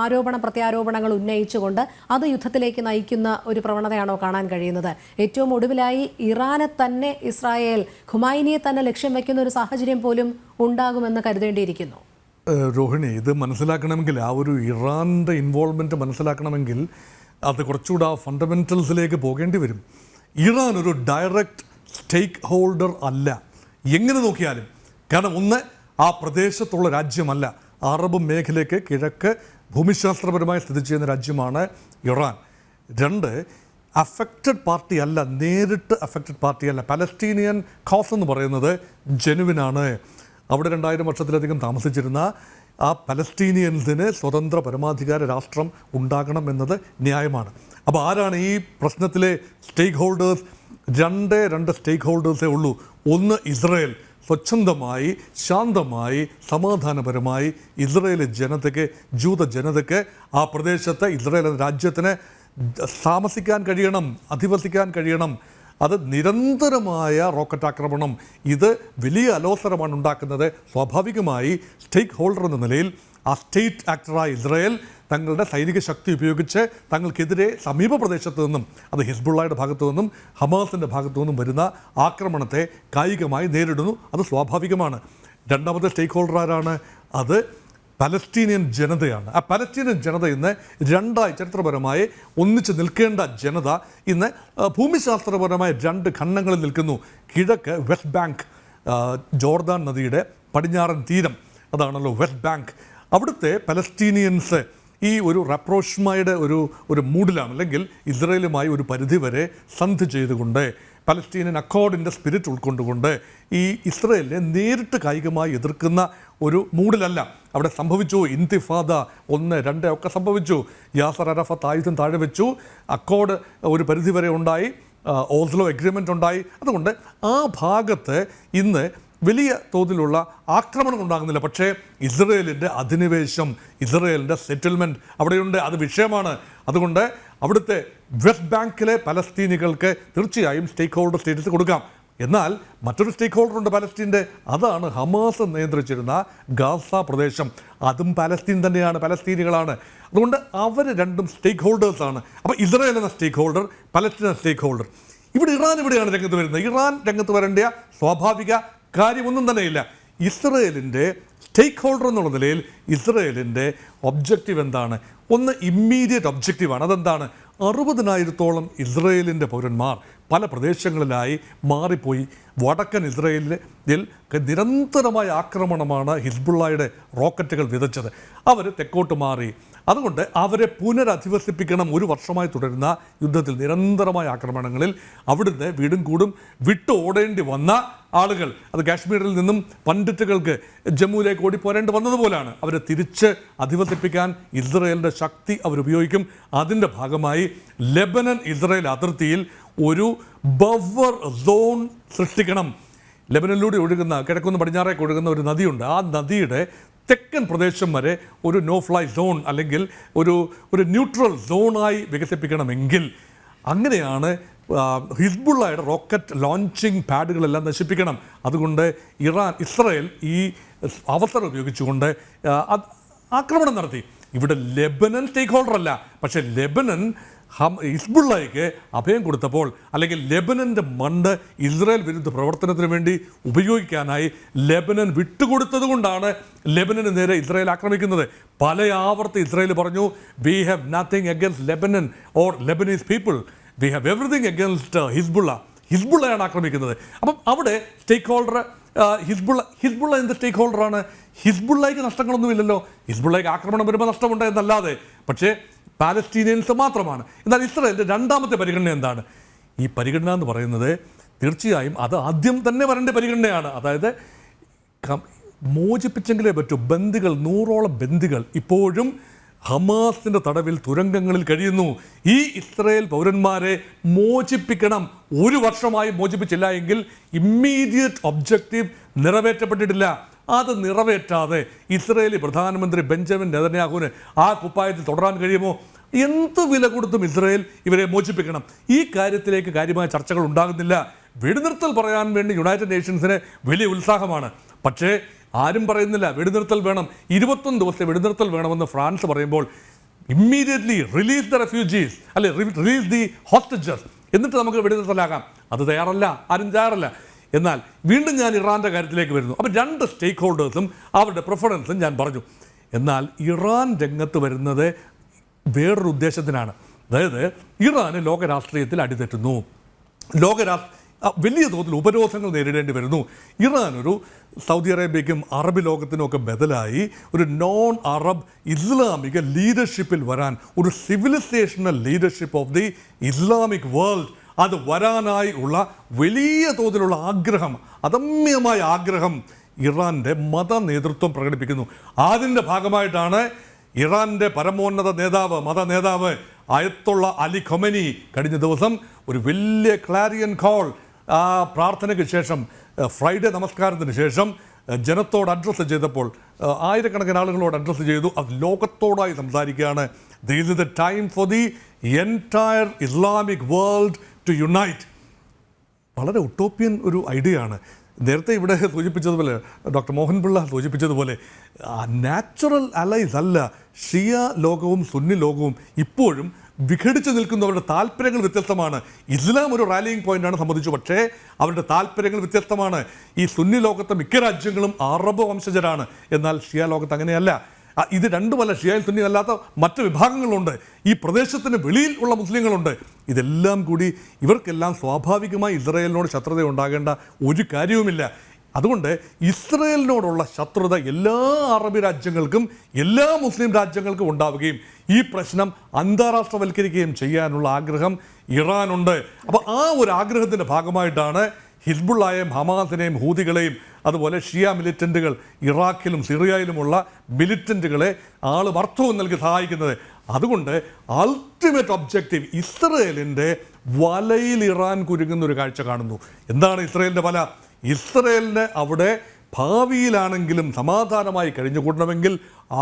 ആരോപണ പ്രത്യാരോപണങ്ങൾ ഉന്നയിച്ചുകൊണ്ട് അത് യുദ്ധത്തിലേക്ക് നയിക്കുന്ന ഒരു പ്രവണതയാണോ കാണാൻ കഴിയുന്നത്? ഏറ്റവും ഒടുവിലായി ഇറാനെ തന്നെ ഇസ്രായേൽ ഖുമൈനിയെ തന്നെ ലക്ഷ്യം വയ്ക്കുന്ന ഒരു സാഹചര്യം പോലും ഉണ്ടാകുമെന്ന് കരുതേണ്ടിയിരിക്കുന്നു. രോഹിണി, ഇത് മനസ്സിലാക്കണമെങ്കിൽ, ആ ഒരു ഇറാൻ്റെ ഇൻവോൾവ്മെൻറ്റ് മനസ്സിലാക്കണമെങ്കിൽ അത് കുറച്ചുകൂടെ ആ ഫണ്ടമെൻ്റൽസിലേക്ക് പോകേണ്ടി വരും. ഇറാൻ ഒരു ഡയറക്റ്റ് സ്റ്റേക്ക് ഹോൾഡർ അല്ല എങ്ങനെ നോക്കിയാലും. കാരണം ഒന്ന്, ആ പ്രദേശത്തുള്ള രാജ്യമല്ല, അറബ് മേഖലയ്ക്ക് കിഴക്ക് ഭൂമിശാസ്ത്രപരമായി സ്ഥിതി ചെയ്യുന്ന രാജ്യമാണ് ഇറാൻ. രണ്ട്, അഫക്റ്റഡ് പാർട്ടി അല്ല, നേരിട്ട് അഫക്റ്റഡ് പാർട്ടിയല്ല. പലസ്തീനിയൻ കോസ് എന്ന് പറയുന്നത് ജെനുവിനാണ്. അവിടെ 2000 വർഷത്തിലധികം താമസിച്ചിരുന്ന ആ പലസ്തീനിയൻസിന് സ്വതന്ത്ര പരമാധികാര രാഷ്ട്രം ഉണ്ടാകണം എന്നത് ന്യായമാണ്. അപ്പോൾ ആരാണ് ഈ പ്രശ്നത്തിലെ സ്റ്റേക്ക് ഹോൾഡേഴ്സ്? രണ്ട് സ്റ്റേക്ക് ഹോൾഡേഴ്സേ ഉള്ളൂ. ഒന്ന്, ഇസ്രായേൽ സ്വച്ഛന്തമായി ശാന്തമായി സമാധാനപരമായി ഇസ്രായേൽ ജനതയ്ക്ക്, ജൂത ജനതയ്ക്ക് ആ പ്രദേശത്ത് ഇസ്രായേൽ എന്ന രാജ്യത്തിന് താമസിക്കാൻ കഴിയണം, അധിവസിക്കാൻ കഴിയണം. അത് നിരന്തരമായ റോക്കറ്റ് ആക്രമണം, ഇത് വലിയ അലോസരമാണ് ഉണ്ടാക്കുന്നത്. സ്വാഭാവികമായി സ്റ്റേക്ക് ഹോൾഡർ എന്ന നിലയിൽ ആ സ്റ്റേറ്റ് ആക്ടറായ ഇസ്രായേൽ തങ്ങളുടെ സൈനിക ശക്തി ഉപയോഗിച്ച് തങ്ങൾക്കെതിരെ സമീപ പ്രദേശത്തു നിന്നും, അത് ഹിസ്ബുള്ളയുടെ ഭാഗത്തു നിന്നും ഹമാസിൻ്റെ ഭാഗത്തു നിന്നും വരുന്ന ആക്രമണത്തെ കായികമായി നേരിടുന്നു. അത് സ്വാഭാവികമാണ്. രണ്ടാമത്തെ സ്റ്റേക്ക് ഹോൾഡർ ആരാണ്? അത് പലസ്തീനിയൻ ജനതയാണ്. ആ പലസ്തീനിയൻ ജനത ഇന്ന് രണ്ടായി ചരിത്രപരമായി ഒന്നിച്ച് നിൽക്കേണ്ട ജനത ഇന്ന് ഭൂമിശാസ്ത്രപരമായ രണ്ട് ഖണ്ഡങ്ങളിൽ നിൽക്കുന്നു. കിഴക്ക് വെസ്റ്റ് ബാങ്ക്, ജോർദാൻ നദിയുടെ പടിഞ്ഞാറൻ തീരം, അതാണല്ലോ വെസ്റ്റ് ബാങ്ക്. അവിടുത്തെ പലസ്തീനിയൻസ് ഈ ഒരു റപ്രോഷ്മയുടെ ഒരു മൂഡിലാണ്, അല്ലെങ്കിൽ ഇസ്രായേലുമായി ഒരു പരിധിവരെ സന്ധി ചെയ്തുകൊണ്ട് പലസ്തീനിയൻ അക്കോർഡിൻ്റെ സ്പിരിറ്റ് ഉൾക്കൊണ്ടുകൊണ്ട് ഈ ഇസ്രായേലിനെ നേരിട്ട് കായികമായി എതിർക്കുന്ന ഒരു മൂഡിലല്ല. അവിടെ സംഭവിച്ചു ഇൻതിഫാദ 1, 2 ഒക്കെ സംഭവിച്ചു. യാസർ അറഫത്ത് ആയുധം താഴെ വെച്ചു, അക്കോർഡ് ഒരു പരിധിവരെ ഉണ്ടായി, ഓസ്ലോ എഗ്രിമെൻ്റ് ഉണ്ടായി. അതുകൊണ്ട് ആ ഭാഗത്ത് ഇന്ന് വലിയ തോതിലുള്ള ആക്രമണം ഉണ്ടാകുന്നില്ല. പക്ഷേ ഇസ്രായേലിൻ്റെ അധിനിവേശം, ഇസ്രായേലിൻ്റെ സെറ്റിൽമെൻറ്റ് അവിടെയുണ്ട്, അത് വിഷയമാണ്. അതുകൊണ്ട് അവിടുത്തെ വെസ്റ്റ് ബാങ്കിലെ പലസ്തീനികൾക്ക് തീർച്ചയായും സ്റ്റേക്ക് ഹോൾഡർ സ്റ്റേറ്റസ് കൊടുക്കാം. എന്നാൽ മറ്റൊരു സ്റ്റേക്ക് ഹോൾഡറുണ്ട് പലസ്തീൻ്റെ, അതാണ് ഹമാസ് നിയന്ത്രിച്ചിരുന്ന ഗാസ പ്രദേശം. അതും പലസ്തീൻ തന്നെയാണ്, പലസ്തീനികളാണ്. അതുകൊണ്ട് അവർ രണ്ടും സ്റ്റേക്ക് ഹോൾഡേഴ്സാണ്. അപ്പോൾ ഇസ്രായേൽ എന്ന സ്റ്റേക്ക് ഹോൾഡർ, പലസ്തീൻ എന്ന സ്റ്റേക്ക് ഹോൾഡർ. ഇവിടെ ഇറാൻ എവിടെയാണ് രംഗത്ത് വരുന്നത്? ഇറാൻ രംഗത്ത് വരേണ്ട സ്വാഭാവിക കാര്യമൊന്നും തന്നെയില്ല. ഇസ്രായേലിൻ്റെ സ്റ്റേക്ക് ഹോൾഡർ എന്നുള്ള നിലയിൽ ഇസ്രായേലിൻ്റെ ഒബ്ജക്റ്റീവ് എന്താണ്? ഒന്ന് ഇമ്മീഡിയറ്റ് ഒബ്ജക്റ്റീവാണ്. അതെന്താണ്? 60,000-ഓളം ഇസ്രയേലിൻ്റെ പൗരന്മാർ പല പ്രദേശങ്ങളിലായി മാറിപ്പോയി. വടക്കൻ ഇസ്രയേലിൽ നിരന്തരമായ ആക്രമണമാണ് ഹിസ്ബുള്ളയുടെ റോക്കറ്റുകൾ വിതച്ചത്. അവർ തെക്കോട്ട് മാറി. അതുകൊണ്ട് അവരെ പുനരധിവസിപ്പിക്കണം. 1 വർഷമായി തുടരുന്ന യുദ്ധത്തിൽ നിരന്തരമായ ആക്രമണങ്ങളിൽ അവിടുന്ന് വീടും കൂടും വിട്ട് ഓടേണ്ടി വന്ന ആളുകൾ, അത് കാശ്മീരിൽ നിന്നും പണ്ഡിറ്റുകൾക്ക് ജമ്മുവിലേക്ക് ഓടിപ്പോരേണ്ടി വന്നതുപോലാണ്. അവരെ തിരിച്ച് അധിവസിപ്പിക്കാൻ ഇസ്രയേലിൻ്റെ ശക്തി അവരുപയോഗിക്കും. അതിൻ്റെ ഭാഗമായി ലെബനൻ ഇസ്രയേൽ അതിർത്തിയിൽ ഒരു ബഫർ സോൺ സൃഷ്ടിക്കണം. ലെബനനിലൂടെ ഒഴുകുന്ന കിഴക്കുന്ന് പടിഞ്ഞാറേക്ക് ഒഴുകുന്ന ഒരു നദിയുണ്ട്. ആ നദിയുടെ തെക്കൻ പ്രദേശം വരെ ഒരു നോ ഫ്ലൈ സോൺ അല്ലെങ്കിൽ ഒരു ന്യൂട്രൽ സോണായി വികസിപ്പിക്കണമെങ്കിൽ അങ്ങനെയാണ് ഹിസ്ബുള്ളയുടെ റോക്കറ്റ് ലോഞ്ചിങ് പാഡുകളെല്ലാം നശിപ്പിക്കണം. അതുകൊണ്ട് ഇസ്രായേൽ ഈ അവസരം ഉപയോഗിച്ചുകൊണ്ട് ആക്രമണം നടത്തി. ഇവിടെ ലെബനൻ സ്റ്റേക്ക് ഹോൾഡർ അല്ല, പക്ഷേ ലെബനൻ ഹിസ്ബുള്ളയ്ക്ക് അഭയം കൊടുത്തപ്പോൾ, അല്ലെങ്കിൽ ലെബനൻ്റെ മണ്ണ് ഇസ്രായേൽ വിരുദ്ധ പ്രവർത്തനത്തിന് വേണ്ടി ഉപയോഗിക്കാനായി ലെബനൻ വിട്ടുകൊടുത്തത് കൊണ്ടാണ് ലെബനന് നേരെ ഇസ്രായേൽ ആക്രമിക്കുന്നത്. പല ആവർത്തി ഇസ്രായേൽ പറഞ്ഞു, we have nothing against Lebanon or Lebanese people, we have everything against ഹിസ്ബുള്ളയാണ് ആക്രമിക്കുന്നത്. അപ്പം അവിടെ സ്റ്റേക്ക് ഹോൾഡർ ഹിസ്ബുള്ള എന്ത് സ്റ്റേക്ക് ഹോൾഡറാണ്? ഹിസ്ബുള്ളയ്ക്ക് നഷ്ടങ്ങളൊന്നുമില്ലല്ലോ. ഹിസ്ബുള്ളയ്ക്ക് ആക്രമണം വരുമ്പോൾ നഷ്ടമുണ്ട് എന്നല്ലാതെ. പക്ഷേ പാലസ്തീനിയൻസ് മാത്രമാണ്. എന്നാൽ ഇസ്രായേലിൻ്റെ രണ്ടാമത്തെ പരിഗണന എന്താണ്? ഈ പരിഗണന എന്ന് പറയുന്നത് തീർച്ചയായും അത് ആദ്യം തന്നെ വരേണ്ട പരിഗണനയാണ്. അതായത് മോചിപ്പിച്ചെങ്കിലേ പറ്റൂ. ബന്ദികൾ, 100ഓളം ബന്ദികൾ ഇപ്പോഴും ഹമാസിൻ്റെ തടവിൽ തുരങ്കങ്ങളിൽ കഴിയുന്നു. ഈ ഇസ്രായേൽ പൗരന്മാരെ മോചിപ്പിക്കണം. 1 വർഷമായി മോചിപ്പിച്ചില്ല എങ്കിൽ ഇമ്മീഡിയറ്റ് ഒബ്ജക്റ്റീവ് നിറവേറ്റപ്പെട്ടിട്ടില്ല. അത് നിറവേറ്റാതെ ഇസ്രായേലി പ്രധാനമന്ത്രി ബെഞ്ചമിൻ നെതന്യാഹുവിന് ആ കുപ്പായത്തിൽ തുടരാൻ കഴിയുമോ? എന്ത് വില കൊടുത്തും ഇസ്രായേൽ ഇവരെ മോചിപ്പിക്കണം. ഈ കാര്യത്തിലേക്ക് കാര്യമായ ചർച്ചകൾ ഉണ്ടാകുന്നില്ല. വെടിനിർത്തൽ പറയാൻ വേണ്ടി യുണൈറ്റഡ് നേഷൻസിന് വലിയ ഉത്സാഹമാണ്. പക്ഷേ ആരും പറയുന്നില്ല വെടിനിർത്തൽ വേണം, 21 ദിവസത്തെ വെടിനിർത്തൽ വേണമെന്ന് ഫ്രാൻസ് പറയുമ്പോൾ ഇമ്മീഡിയറ്റ്ലി റിലീസ് ദ റെഫ്യൂജീസ്, അല്ലെ റിലീസ് ദി ഹോസ്റ്റേജസ്, എന്നിട്ട് നമുക്ക് വെടിനിർത്തലാകാം. അത് തയ്യാറല്ല, ആരും തയ്യാറല്ല. എന്നാൽ വീണ്ടും ഞാൻ ഇറാൻ്റെ കാര്യത്തിലേക്ക് വരുന്നു. അപ്പം 2 സ്റ്റേക്ക് ഹോൾഡേഴ്സും അവരുടെ പ്രിഫറൻസും ഞാൻ പറഞ്ഞു. എന്നാൽ ഇറാൻ രംഗത്ത് വരുന്നത് വേറൊരു ഉദ്ദേശത്തിനാണ്. അതായത് ഇറാന് ലോകരാഷ്ട്രീയത്തിൽ അടിതെറ്റുന്നു. വലിയ തോതിൽ ഉപരോധങ്ങൾ നേരിടേണ്ടി വരുന്നു. ഇറാൻ ഒരു സൗദി അറേബ്യയ്ക്കും അറബ് ലോകത്തിനും ഒക്കെ ബദലായി ഒരു നോൺ അറബ് ഇസ്ലാമിക ലീഡർഷിപ്പിൽ വരാൻ, ഒരു civilisational leadership of the Islamic world, അത് വരാനായി ഉള്ള വലിയ തോതിലുള്ള ആഗ്രഹം, അദമ്യമായ ആഗ്രഹം ഇറാൻ്റെ മത നേതൃത്വം പ്രകടിപ്പിക്കുന്നു. അതിൻ്റെ ഭാഗമായിട്ടാണ് ഇറാൻ്റെ പരമോന്നത നേതാവ്, മത നേതാവ് അയത്തുള്ള അലി ഖൊമേനി കഴിഞ്ഞ ദിവസം ഒരു വലിയ ക്ലാരിയൻ കോൾ പ്രാർത്ഥനയ്ക്ക് ശേഷം, ഫ്രൈഡേ നമസ്കാരത്തിന് ശേഷം ജനത്തോട് അഡ്രസ്സ് ചെയ്തപ്പോൾ, ആയിരക്കണക്കിന് ആളുകളോട് അഡ്രസ്സ് ചെയ്തു. അത് ലോകത്തോടായി സംസാരിക്കുകയാണ്. This is the time for the entire Islamic world to unite. വളരെ ഉട്ടോപ്യൻ ഒരു ഐഡിയ ആണ്. നേരത്തെ ഇവിടെ സൂചിപ്പിച്ചതുപോലെ, ഡോക്ടർ മോഹൻപിള്ള സൂചിപ്പിച്ചതുപോലെ, നാച്ചുറൽ അലൈസ് അല്ല. ഷിയ ലോകവും സുന്നി ലോകവും ഇപ്പോഴും വിഘടിച്ചു നിൽക്കുന്നവരുടെ താല്പര്യങ്ങൾ വ്യത്യസ്തമാണ്. ഇസ്ലാം ഒരു റാലിയിങ് പോയിന്റാണ് സംബന്ധിച്ചു, പക്ഷേ അവരുടെ താല്പര്യങ്ങൾ വ്യത്യസ്തമാണ്. ഈ സുന്നി ലോകത്തെ മിക്ക രാജ്യങ്ങളും അറബ് വംശജരാണ്, എന്നാൽ ഷിയ ലോകത്ത് അങ്ങനെയല്ല. ഇത് രണ്ടുമല്ല, ഷിയയും സുന്നി അല്ലാത്ത മറ്റ് വിഭാഗങ്ങളുണ്ട്, ഈ പ്രദേശത്തിന് വെളിയിൽ ഉള്ള മുസ്ലിങ്ങളുണ്ട്. ഇതെല്ലാം കൂടി ഇവർക്കെല്ലാം സ്വാഭാവികമായി ഇസ്രായേലിനോട് ശത്രുത ഉണ്ടാകേണ്ട ഒരു കാര്യവുമില്ല. അതുകൊണ്ട് ഇസ്രായേലിനോടുള്ള ശത്രുത എല്ലാ അറബ് രാജ്യങ്ങൾക്കും എല്ലാ മുസ്ലിം രാജ്യങ്ങൾക്കും ഉണ്ടാവുകയും ഈ പ്രശ്നം അന്താരാഷ്ട്രവൽക്കരിക്കുകയും ചെയ്യാനുള്ള ആഗ്രഹം ഇറാനുണ്ട്. അപ്പോൾ ആ ഒരു ആഗ്രഹത്തിൻ്റെ ഭാഗമായിട്ടാണ് ഹിസ്ബുള്ളയെയും ഹമാസിനെയും ഹൂതികളെയും അതുപോലെ ഷിയ മിലിറ്റൻറ്റുകൾ, ഇറാഖിലും സിറിയയിലുമുള്ള മിലിറ്റൻറ്റുകളെ അർത്ഥവും നൽകി സഹായിക്കുന്നത്. അതുകൊണ്ട് അൾട്ടിമേറ്റ് ഒബ്ജക്റ്റീവ് ഇസ്രായേലിൻ്റെ വലയിൽ ഇറാൻ കുരുങ്ങുന്ന ഒരു കാഴ്ച കാണുന്നു. എന്താണ് ഇസ്രായേലിൻ്റെ വല? ഇസ്രായേലിന് അവിടെ ഭാവിയിലാണെങ്കിലും സമാധാനമായി കഴിഞ്ഞുകൂടണമെങ്കിൽ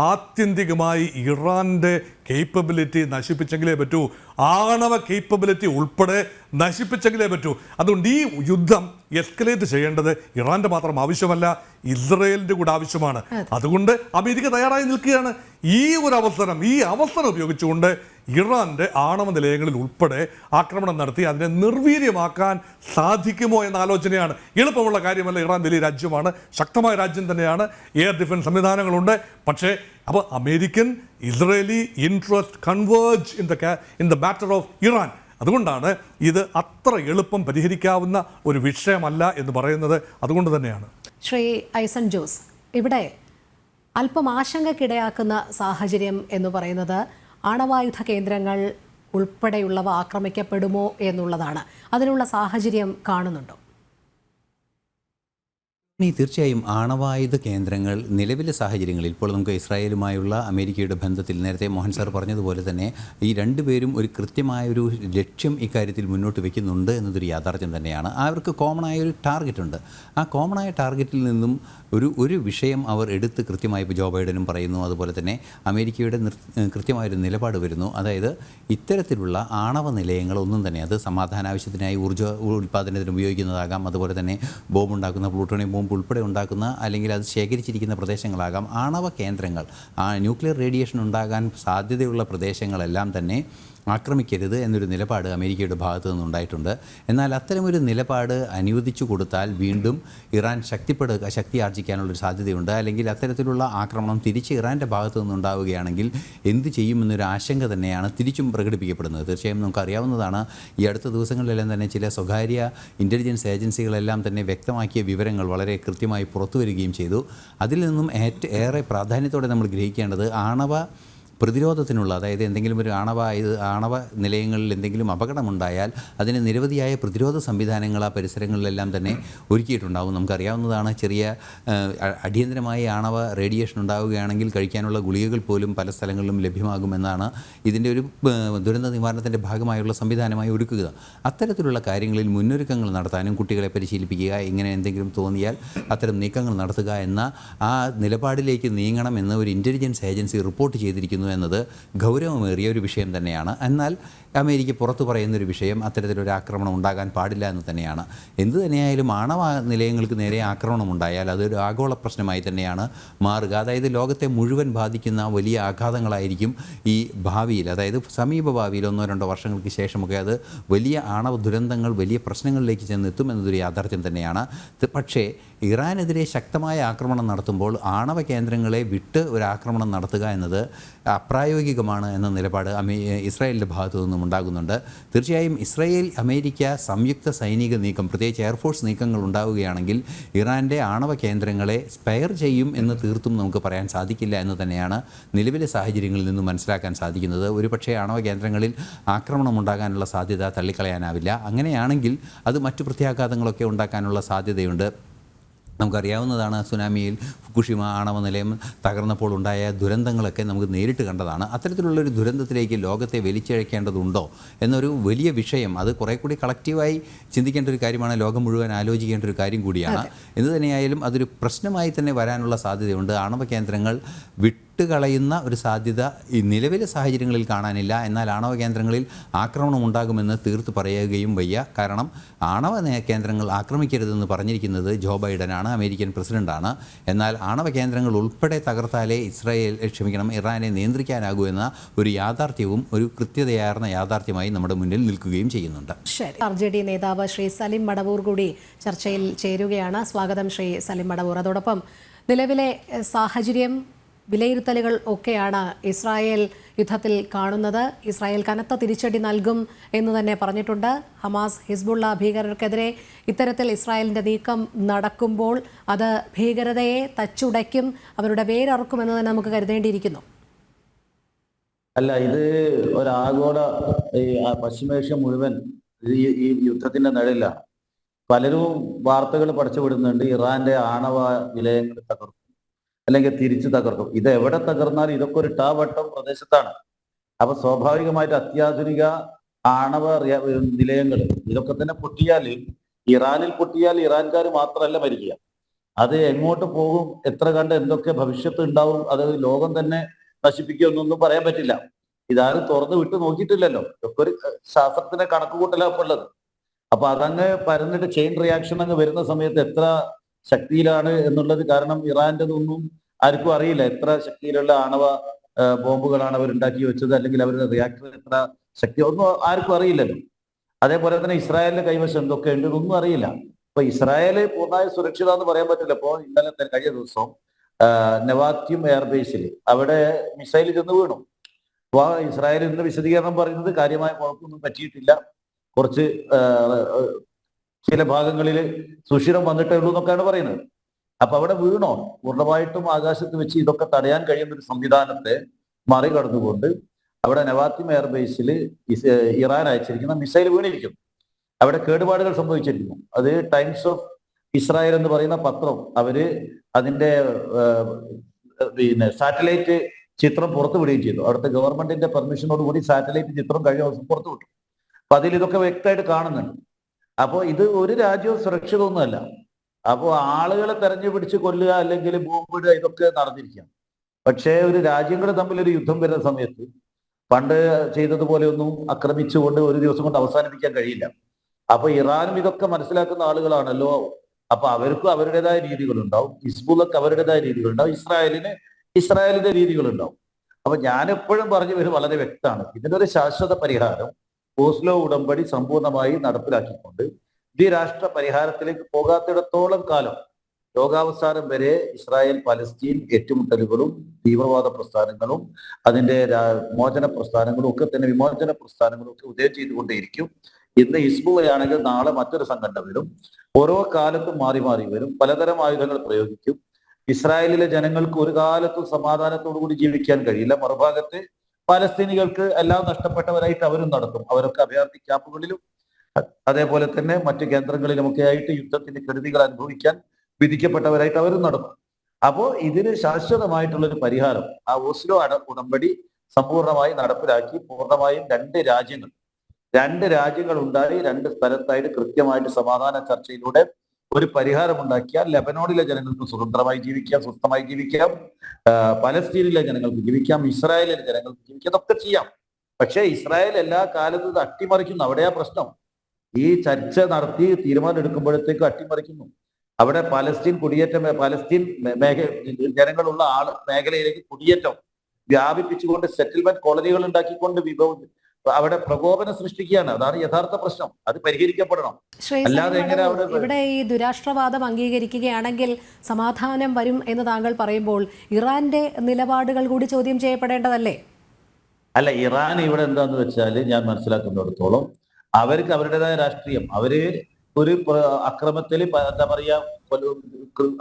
ആത്യന്തികമായി ഇറാൻ്റെ കേപ്പബിലിറ്റി നശിപ്പിച്ചെങ്കിലേ പറ്റൂ. ആണവ കേപ്പബിലിറ്റി ഉൾപ്പെടെ നശിപ്പിച്ചെങ്കിലേ പറ്റൂ. അതുകൊണ്ട് ഈ യുദ്ധം എസ്കലേറ്റ് ചെയ്യേണ്ടത് ഇറാൻ്റെ മാത്രം ആവശ്യമല്ല, ഇസ്രായേലിൻ്റെ കൂടെ ആവശ്യമാണ്. അതുകൊണ്ട് അമേരിക്ക തയ്യാറായി നിൽക്കുകയാണ്. ഈ അവസരം ഉപയോഗിച്ചുകൊണ്ട് ഇറാന്റെ ആണവ നിലയങ്ങളിൽ ഉൾപ്പെടെ ആക്രമണം നടത്തി അതിനെ നിർവീര്യമാക്കാൻ സാധിക്കുമോ എന്ന ആലോചനയാണ്. എളുപ്പമുള്ള കാര്യമല്ല. ഇറാൻ വലിയ രാജ്യമാണ്, ശക്തമായ രാജ്യം തന്നെയാണ്, എയർ ഡിഫൻസ് സംവിധാനങ്ങളുണ്ട്. പക്ഷേ അപ്പോൾ American Israeli interest converge in the matter of Iran. അതുകൊണ്ടാണ് ഇത് അത്ര എളുപ്പം പരിഹരിക്കാവുന്ന ഒരു വിഷയമല്ല എന്ന് പറയുന്നത്. അതുകൊണ്ട് തന്നെയാണ്. ശ്രീ ഐസൺ ജോസ്, ഇവിടെ അല്പം ആശങ്കക്കിടയാക്കുന്ന സാഹചര്യം എന്ന് പറയുന്നത് ആണവായുധ കേന്ദ്രങ്ങൾ ഉൾപ്പെടെയുള്ളവ ആക്രമിക്കപ്പെടുമോ എന്നുള്ളതാണ്. അതിനുള്ള സാഹചര്യം കാണുന്നുണ്ടോ? തീർച്ചയായും ആണവായുധ കേന്ദ്രങ്ങൾ നിലവിലെ സാഹചര്യങ്ങളിൽ ഇപ്പോൾ നമുക്ക് ഇസ്രായേലുമായുള്ള അമേരിക്കയുടെ ബന്ധത്തിൽ നേരത്തെ മോഹൻ സാർ പറഞ്ഞതുപോലെ തന്നെ ഈ രണ്ടുപേരും ഒരു കൃത്യമായൊരു ലക്ഷ്യം ഇക്കാര്യത്തിൽ മുന്നോട്ട് വയ്ക്കുന്നുണ്ട് എന്നതൊരു യാഥാർത്ഥ്യം തന്നെയാണ്. അവർക്ക് കോമണായ ഒരു ടാർഗറ്റ് ഉണ്ട്. ആ കോമണായ ടാർഗറ്റിൽ നിന്നും ഒരു വിഷയം അവർ എടുത്ത് കൃത്യമായി ഇപ്പോൾ ജോ ബൈഡനും പറയുന്നു, അതുപോലെ തന്നെ അമേരിക്കയുടെ കൃത്യമായൊരു നിലപാട് വരുന്നു. അതായത് ഇത്തരത്തിലുള്ള ആണവ നിലയങ്ങളൊന്നും തന്നെ അത് സമാധാനാവശ്യത്തിനായി ഊർജ്ജ ഉൽപ്പാദനത്തിന് ഉപയോഗിക്കുന്നതാകാം, അതുപോലെ തന്നെ ബോംബുണ്ടാക്കുന്ന പ്ലൂട്ടോണിയം ബോംബ് ഉൾപ്പെടെ ഉണ്ടാക്കുന്ന അല്ലെങ്കിൽ അത് ശേഖരിച്ചിരിക്കുന്ന പ്രദേശങ്ങളാകാം. ആണവ കേന്ദ്രങ്ങൾ, ന്യൂക്ലിയർ റേഡിയേഷൻ ഉണ്ടാകാൻ സാധ്യതയുള്ള പ്രദേശങ്ങളെല്ലാം തന്നെ ആക്രമിക്കരുത് എന്നൊരു നിലപാട് അമേരിക്കയുടെ ഭാഗത്തു നിന്നുണ്ടായിട്ടുണ്ട്. എന്നാൽ അത്തരമൊരു നിലപാട് അനുവദിച്ചു കൊടുത്താൽ വീണ്ടും ഇറാൻ ശക്തി ആർജിക്കാനുള്ളൊരു സാധ്യതയുണ്ട്. അല്ലെങ്കിൽ അത്തരത്തിലുള്ള ആക്രമണം തിരിച്ച് ഇറാൻ്റെ ഭാഗത്തു നിന്നുണ്ടാവുകയാണെങ്കിൽ എന്ത് ചെയ്യുമെന്നൊരു ആശങ്ക തന്നെയാണ് തിരിച്ചും പ്രകടിപ്പിക്കപ്പെടുന്നത്. തീർച്ചയായും നമുക്കറിയാവുന്നതാണ്, ഈ അടുത്ത ദിവസങ്ങളിലെല്ലാം തന്നെ ചില സ്വകാര്യ ഇൻ്റലിജൻസ് ഏജൻസികളെല്ലാം തന്നെ വ്യക്തമാക്കിയ വിവരങ്ങൾ വളരെ കൃത്യമായി പുറത്തു വരികയും ചെയ്തു. അതിൽ നിന്നും ഏറെ പ്രാധാന്യത്തോടെ നമ്മൾ ഗ്രഹിക്കേണ്ടത് ആണവ പ്രതിരോധത്തിനുള്ള, അതായത് എന്തെങ്കിലും ഒരു ആണവ നിലയങ്ങളിൽ എന്തെങ്കിലും അപകടമുണ്ടായാൽ അതിന് നിരവധിയായ പ്രതിരോധ സംവിധാനങ്ങൾ ആ പരിസരങ്ങളിലെല്ലാം തന്നെ ഒരുക്കിയിട്ടുണ്ടാകും. നമുക്കറിയാവുന്നതാണ്, ചെറിയ അടിയന്തരമായി ആണവ റേഡിയേഷൻ ഉണ്ടാവുകയാണെങ്കിൽ കഴിക്കാനുള്ള ഗുളികകൾ പോലും പല സ്ഥലങ്ങളിലും ലഭ്യമാകുമെന്നാണ് ഇതിൻ്റെ ഒരു ദുരന്ത നിവാരണത്തിൻ്റെ ഭാഗമായുള്ള സംവിധാനമായി ഒരുക്കുക. അത്തരത്തിലുള്ള കാര്യങ്ങളിൽ മുന്നൊരുക്കങ്ങൾ നടത്താനും കുട്ടികളെ പരിശീലിപ്പിക്കുക, ഇങ്ങനെ എന്തെങ്കിലും തോന്നിയാൽ അത്തരം നീക്കങ്ങൾ നടത്തുക എന്ന ആ നിലപാടിലേക്ക് നീങ്ങണമെന്ന് ഒരു ഇൻ്റലിജൻസ് ഏജൻസി റിപ്പോർട്ട് ചെയ്തിരിക്കുന്നു എന്നത് ഗൗരവമേറിയ ഒരു വിഷയം തന്നെയാണ്. എന്നാൽ അമേരിക്ക പുറത്തു പറയുന്നൊരു വിഷയം അത്തരത്തിലൊരു ആക്രമണം ഉണ്ടാകാൻ പാടില്ല എന്ന് തന്നെയാണ്. എന്തു തന്നെയായാലും ആണവ നിലയങ്ങൾക്ക് നേരെ ആക്രമണം ഉണ്ടായാൽ അതൊരു ആഗോള പ്രശ്നമായി തന്നെയാണ് മാറുക. അതായത് ലോകത്തെ മുഴുവൻ ബാധിക്കുന്ന വലിയ ആഘാതങ്ങളായിരിക്കും ഈ ഭാവിയിൽ, അതായത് സമീപ ഭാവിയിൽ 1-2 വർഷങ്ങൾക്ക് ശേഷമൊക്കെ അത് വലിയ ആണവ ദുരന്തങ്ങൾ, വലിയ പ്രശ്നങ്ങളിലേക്ക് ചെന്നെത്തും എന്നതൊരു യാഥാർത്ഥ്യം തന്നെയാണ്. പക്ഷേ ഇറാനെതിരെ ശക്തമായ ആക്രമണം നടത്തുമ്പോൾ ആണവ കേന്ദ്രങ്ങളെ വിട്ട് ഒരു ആക്രമണം നടത്തുക എന്നത് അപ്രായോഗികമാണ് എന്ന നിലപാട് ഇസ്രായേലിൻ്റെ ഭാഗത്തു നിന്നും ഉണ്ടാകുന്നുണ്ട്. തീർച്ചയായും ഇസ്രായേൽ അമേരിക്ക സംയുക്ത സൈനിക നീക്കം, പ്രത്യേകിച്ച് എയർഫോഴ്സ് നീക്കങ്ങൾ ഉണ്ടാവുകയാണെങ്കിൽ ഇറാൻ്റെ ആണവ കേന്ദ്രങ്ങളെ സ്പെയർ ചെയ്യും എന്ന് തീർത്തും നമുക്ക് പറയാൻ സാധിക്കില്ല എന്ന് തന്നെയാണ് നിലവിലെ സാഹചര്യങ്ങളിൽ നിന്നും മനസ്സിലാക്കാൻ സാധിക്കുന്നത്. ഒരുപക്ഷേ ആണവ കേന്ദ്രങ്ങളിൽ ആക്രമണം ഉണ്ടാകാനുള്ള സാധ്യത തള്ളിക്കളയാനാവില്ല. അങ്ങനെയാണെങ്കിൽ അത് മറ്റു പ്രത്യാഘാതങ്ങളൊക്കെ ഉണ്ടാക്കാനുള്ള സാധ്യതയുണ്ട്. നമുക്കറിയാവുന്നതാണ്, സുനാമിയിൽ ഫുകുഷിമ ആണവ നിലയം തകർന്നപ്പോൾ ഉണ്ടായ ദുരന്തങ്ങളൊക്കെ നമുക്ക് നേരിട്ട് കണ്ടതാണ്. അത്തരത്തിലുള്ളൊരു ദുരന്തത്തിലേക്ക് ലോകത്തെ വലിച്ചിഴക്കേണ്ടതുണ്ടോ എന്നൊരു വലിയ വിഷയം, അത് കുറേ കൂടി കളക്റ്റീവായി ചിന്തിക്കേണ്ട ഒരു കാര്യമാണ്, ലോകം മുഴുവൻ ആലോചിക്കേണ്ട ഒരു കാര്യം കൂടിയാണ്. എന്തു തന്നെയായാലും അതൊരു പ്രശ്നമായി തന്നെ വരാനുള്ള സാധ്യതയുണ്ട്. ആണവ കേന്ദ്രങ്ങൾ വിട്ടുകളയുന്ന ഒരു സാധ്യത ഈ നിലവിലെ സാഹചര്യങ്ങളിൽ കാണാനില്ല. എന്നാൽ ആണവ കേന്ദ്രങ്ങളിൽ ആക്രമണം ഉണ്ടാകുമെന്ന് തീർത്ത് പറയുകയും വയ്യ. കാരണം ആണവ കേന്ദ്രങ്ങൾ ആക്രമിക്കരുതെന്ന് പറഞ്ഞിരിക്കുന്നത് ജോ ബൈഡനാണ്, അമേരിക്കൻ പ്രസിഡന്റാണ്. എന്നാൽ ആണവ കേന്ദ്രങ്ങൾ ഉൾപ്പെടെ തകർത്താലേ ഇറാനെ നിയന്ത്രിക്കാനാകൂ എന്ന ഒരു യാഥാർത്ഥ്യവും ഒരു കൃത്യതയാർന്ന യാഥാർത്ഥ്യമായി നമ്മുടെ മുന്നിൽ നിൽക്കുകയും ചെയ്യുന്നുണ്ട്. ശരി, RJD നേതാവ് ശ്രീ സലിം മടവൂർ കൂടി ചർച്ചയിൽ ചേരുകയാണ്. സ്വാഗതം ശ്രീ സലിം മടവൂർ. അതോടൊപ്പം നിലവിലെ സാഹചര്യം, വിലയിരുത്തലുകൾ ഒക്കെയാണ് ഇസ്രായേൽ യുദ്ധത്തിൽ കാണുന്നത്. ഇസ്രായേൽ കനത്ത തിരിച്ചടി നൽകും എന്ന് തന്നെ പറഞ്ഞിട്ടുണ്ട്. ഹമാസ്, ഹിസ്ബുള്ള ഭീകരർക്കെതിരെ ഇത്തരത്തിൽ ഇസ്രായേലിൻ്റെ നീക്കം നടക്കുമ്പോൾ അത് ഭീകരതയെ തച്ചുടയ്ക്കും, അവരുടെ വേരറുക്കുമെന്ന് തന്നെ നമുക്ക് കരുതേണ്ടിയിരിക്കുന്നു. അല്ല, ഇത് ഒരാഗോള പശ്ചിമേഷ്യ മുഴുവൻ ഈ യുദ്ധത്തിന്റെ നിഴലിലാണ്. പലരും വാർത്തകൾ പടച്ചുവിടുന്നുണ്ട്, ഇറാന്റെ ആണവ നിലയങ്ങൾ തകർക്കും അല്ലെങ്കിൽ തിരിച്ചു തകർക്കും. ഇത് എവിടെ തകർന്നാലും ഇതൊക്കെ ഒരു ടാവട്ടം പ്രദേശത്താണ്. അപ്പൊ സ്വാഭാവികമായിട്ട് അത്യാധുനിക ആണവ നിലയങ്ങൾ ഇതൊക്കെ തന്നെ പൊട്ടിയാൽ, ഇറാനിൽ പൊട്ടിയാൽ ഇറാൻകാർ മാത്രമല്ല മരിക്കുക, അത് എങ്ങോട്ട് പോകും, എത്ര കണ്ട് എന്തൊക്കെ ഭവിഷ്യത്ത് ഉണ്ടാവും, അത് ലോകം തന്നെ നശിപ്പിക്കുമെന്നൊന്നും പറയാൻ പറ്റില്ല. ഇതാരും തുറന്നു വിട്ട് നോക്കിയിട്ടില്ലല്ലോ. ഇതൊക്കെ ഒരു ശാസ്ത്രത്തിന്റെ കണക്കുകൂട്ടലാണ് ഇപ്പോൾ ഉള്ളത്. അപ്പൊ അതങ്ങ് പരന്നിട്ട് ചെയിൻ റിയാക്ഷൻ അങ്ങ് വരുന്ന സമയത്ത് എത്ര ശക്തിയിലാണ് എന്നുള്ളത്, കാരണം ഇറാൻ്റെതൊന്നും ആർക്കും അറിയില്ല എത്ര ശക്തിയിലുള്ള ആണവ ബോംബുകളാണ് അവർ ഉണ്ടാക്കി വെച്ചത്, അല്ലെങ്കിൽ അവരുടെ റിയാക്ടർ എത്ര ശക്തി, ഒന്നും ആർക്കും അറിയില്ലല്ലോ. അതേപോലെ തന്നെ ഇസ്രായേലിന്റെ കൈവശം എന്തൊക്കെ ഉണ്ട് എന്നൊന്നും അറിയില്ല. ഇപ്പൊ ഇസ്രായേൽ പൂർണ്ണമായ സുരക്ഷിത എന്ന് പറയാൻ പറ്റില്ല. ഇപ്പോൾ ഇന്നലെ കഴിഞ്ഞ ദിവസം നെവാത്യം എയർബേസിൽ അവിടെ മിസൈൽ ചെന്ന് വീണു. അപ്പോൾ ഇസ്രായേൽ ഇന്ന് വിശദീകരണം പറയുന്നത് കാര്യമായ കുഴപ്പമൊന്നും പറ്റിയിട്ടില്ല, കുറച്ച് ചില ഭാഗങ്ങളിൽ സുഷിരം വന്നിട്ടേ ഉള്ളൂ എന്നൊക്കെയാണ് പറയുന്നത്. അപ്പൊ അവിടെ വീണോ? പൂർണ്ണമായിട്ടും ആകാശത്ത് വെച്ച് ഇതൊക്കെ തടയാൻ കഴിയുന്ന ഒരു സംവിധാനത്തെ മറികടന്നുകൊണ്ട് അവിടെ നവാത്തിം എയർബേസിൽ ഇറാൻ അയച്ചിരിക്കുന്ന മിസൈൽ വീണിരിക്കുന്നു. അവിടെ കേടുപാടുകൾ സംഭവിച്ചിരിക്കുന്നു. അത് ടൈംസ് ഓഫ് ഇസ്രായേൽ എന്ന് പറയുന്ന പത്രം അവര് അതിന്റെ സാറ്റലൈറ്റ് ചിത്രം പുറത്തുവിടുകയും ചെയ്തു. അവിടുത്തെ ഗവൺമെന്റിന്റെ പെർമിഷനോട് കൂടി സാറ്റലൈറ്റ് ചിത്രം കഴിഞ്ഞ ദിവസം പുറത്തുവിട്ടു. അപ്പൊ അതിൽ ഇതൊക്കെ വ്യക്തമായിട്ട് കാണുന്നുണ്ട്. അപ്പോൾ ഇത് ഒരു രാജ്യവും സുരക്ഷിതമൊന്നുമല്ല. അപ്പോൾ ആളുകളെ തെരഞ്ഞു പിടിച്ച് കൊല്ലുക അല്ലെങ്കിൽ ബോംബിടുക ഇതൊക്കെ നടന്നിരിക്കുകയാണ്. പക്ഷേ ഒരു രാജ്യങ്ങൾ തമ്മിൽ ഒരു യുദ്ധം വരുന്ന സമയത്ത് പണ്ട് ചെയ്തതുപോലെയൊന്നും ആക്രമിച്ചുകൊണ്ട് ഒരു ദിവസം കൊണ്ട് അവസാനിപ്പിക്കാൻ കഴിയില്ല. അപ്പൊ ഇറാനും ഇതൊക്കെ മനസ്സിലാക്കുന്ന ആളുകളാണല്ലോ. അപ്പൊ അവർക്കും അവരുടേതായ രീതികളുണ്ടാവും, ഹിസ്ബുള്ളക്ക് അവരുടേതായ രീതികളുണ്ടാവും, ഇസ്രായേലിന്റെ രീതികളുണ്ടാവും. അപ്പൊ ഞാൻ എപ്പോഴും പറഞ്ഞു വരും വളരെ വ്യക്തമാണ്, ഇതിനൊരു ശാശ്വത പരിഹാരം ഓസ്ലോ ഉടമ്പടി സമ്പൂർണ്ണമായി നടപ്പിലാക്കിക്കൊണ്ട് ദ്വിരാഷ്ട്ര പരിഹാരത്തിലേക്ക് പോകാത്തിടത്തോളം കാലം ലോകാവസാനം വരെ ഇസ്രായേൽ പലസ്തീൻ ഏറ്റുമുട്ടലുകളും തീവ്രവാദ പ്രസ്ഥാനങ്ങളും അതിന്റെ മോചന പ്രസ്ഥാനങ്ങളും ഒക്കെ തന്നെ വിമോചന പ്രസ്ഥാനങ്ങളും ഒക്കെ ഉദയം ചെയ്തുകൊണ്ടേയിരിക്കും. ഇന്ന് ഹിസ്ബുള്ളയാണെങ്കിൽ നാളെ മറ്റൊരു സംഘടന വരും. ഓരോ കാലത്തും മാറി മാറി വരും, പലതരം ആയുധങ്ങൾ പ്രയോഗിക്കും. ഇസ്രായേലിലെ ജനങ്ങൾക്ക് ഒരു കാലത്തും സമാധാനത്തോടു കൂടി ജീവിക്കാൻ കഴിയില്ല. മറുഭാഗത്ത് പലസ്തീനികൾക്ക് എല്ലാം നഷ്ടപ്പെട്ടവരായിട്ട് അവരും നടക്കും. അവരൊക്കെ അഭയാർത്ഥി ക്യാമ്പുകളിലും അതേപോലെ തന്നെ മറ്റു കേന്ദ്രങ്ങളിലുമൊക്കെ ആയിട്ട് യുദ്ധത്തിന്റെ കെടുതികൾ അനുഭവിക്കാൻ വിധിക്കപ്പെട്ടവരായിട്ട് അവരും നടക്കും. അപ്പോൾ ഇതിന് ശാശ്വതമായിട്ടുള്ള ഒരു പരിഹാരം ആ ഓസ്ലോ ഉടമ്പടി സമ്പൂർണ്ണമായി നടപ്പിലാക്കി പൂർണ്ണമായും രണ്ട് രാജ്യങ്ങൾ ഉണ്ടായി, രണ്ട് സ്ഥലത്തായിട്ട് കൃത്യമായിട്ട് സമാധാന ചർച്ചയിലൂടെ ഒരു പരിഹാരം ഉണ്ടാക്കിയാൽ ലെബനോണിലെ ജനങ്ങൾക്ക് സ്വതന്ത്രമായി ജീവിക്കാം, സ്വസ്ഥമായി ജീവിക്കാം, പലസ്തീനിലെ ജനങ്ങൾക്ക് ജീവിക്കാം, ഇസ്രായേലിലെ ജനങ്ങൾക്ക് ജീവിക്കാം, ഇതൊക്കെ ചെയ്യാം. പക്ഷേ ഇസ്രായേൽ എല്ലാ കാലത്തും ഇത് അട്ടിമറിക്കുന്നു. അവിടെയാ പ്രശ്നം. ഈ ചർച്ച നടത്തി തീരുമാനം എടുക്കുമ്പോഴത്തേക്കും അട്ടിമറിക്കുന്നു. അവിടെ പലസ്തീൻ ജനങ്ങളുള്ള മേഖലയിലേക്ക് കുടിയേറ്റം വ്യാപിപ്പിച്ചുകൊണ്ട് സെറ്റിൽമെന്റ് കോളനികൾ ഉണ്ടാക്കിക്കൊണ്ട് അവിടെ പ്രകോപനം സൃഷ്ടിക്കുകയാണ്. അതാണ് യഥാർത്ഥ പ്രശ്നം. അത് പരിഹരിക്കപ്പെടണം. അല്ലാതെ എങ്ങനെ അവിടെ ഇവിടെ ഈ ദുരാഷ്ട്രവാദം അംഗീകരിക്കുകയാണെങ്കിൽ സമാധാനം വരും എന്ന് താങ്കൾ പറയുമ്പോൾ ഇറാന്റെ നിലപാടുകൾ കൂടി ചോദ്യം ചെയ്യപ്പെടേണ്ടതല്ലേ? അല്ല, ഇറാൻ ഇവിടെ എന്താന്ന് വെച്ചാൽ ഞാൻ മനസ്സിലാക്കുന്നിടത്തോളം അവർക്ക് അവരുടേതായ രാഷ്ട്രീയം, അവര് ഒരു അക്രമത്തിൽ എന്താ പറയാ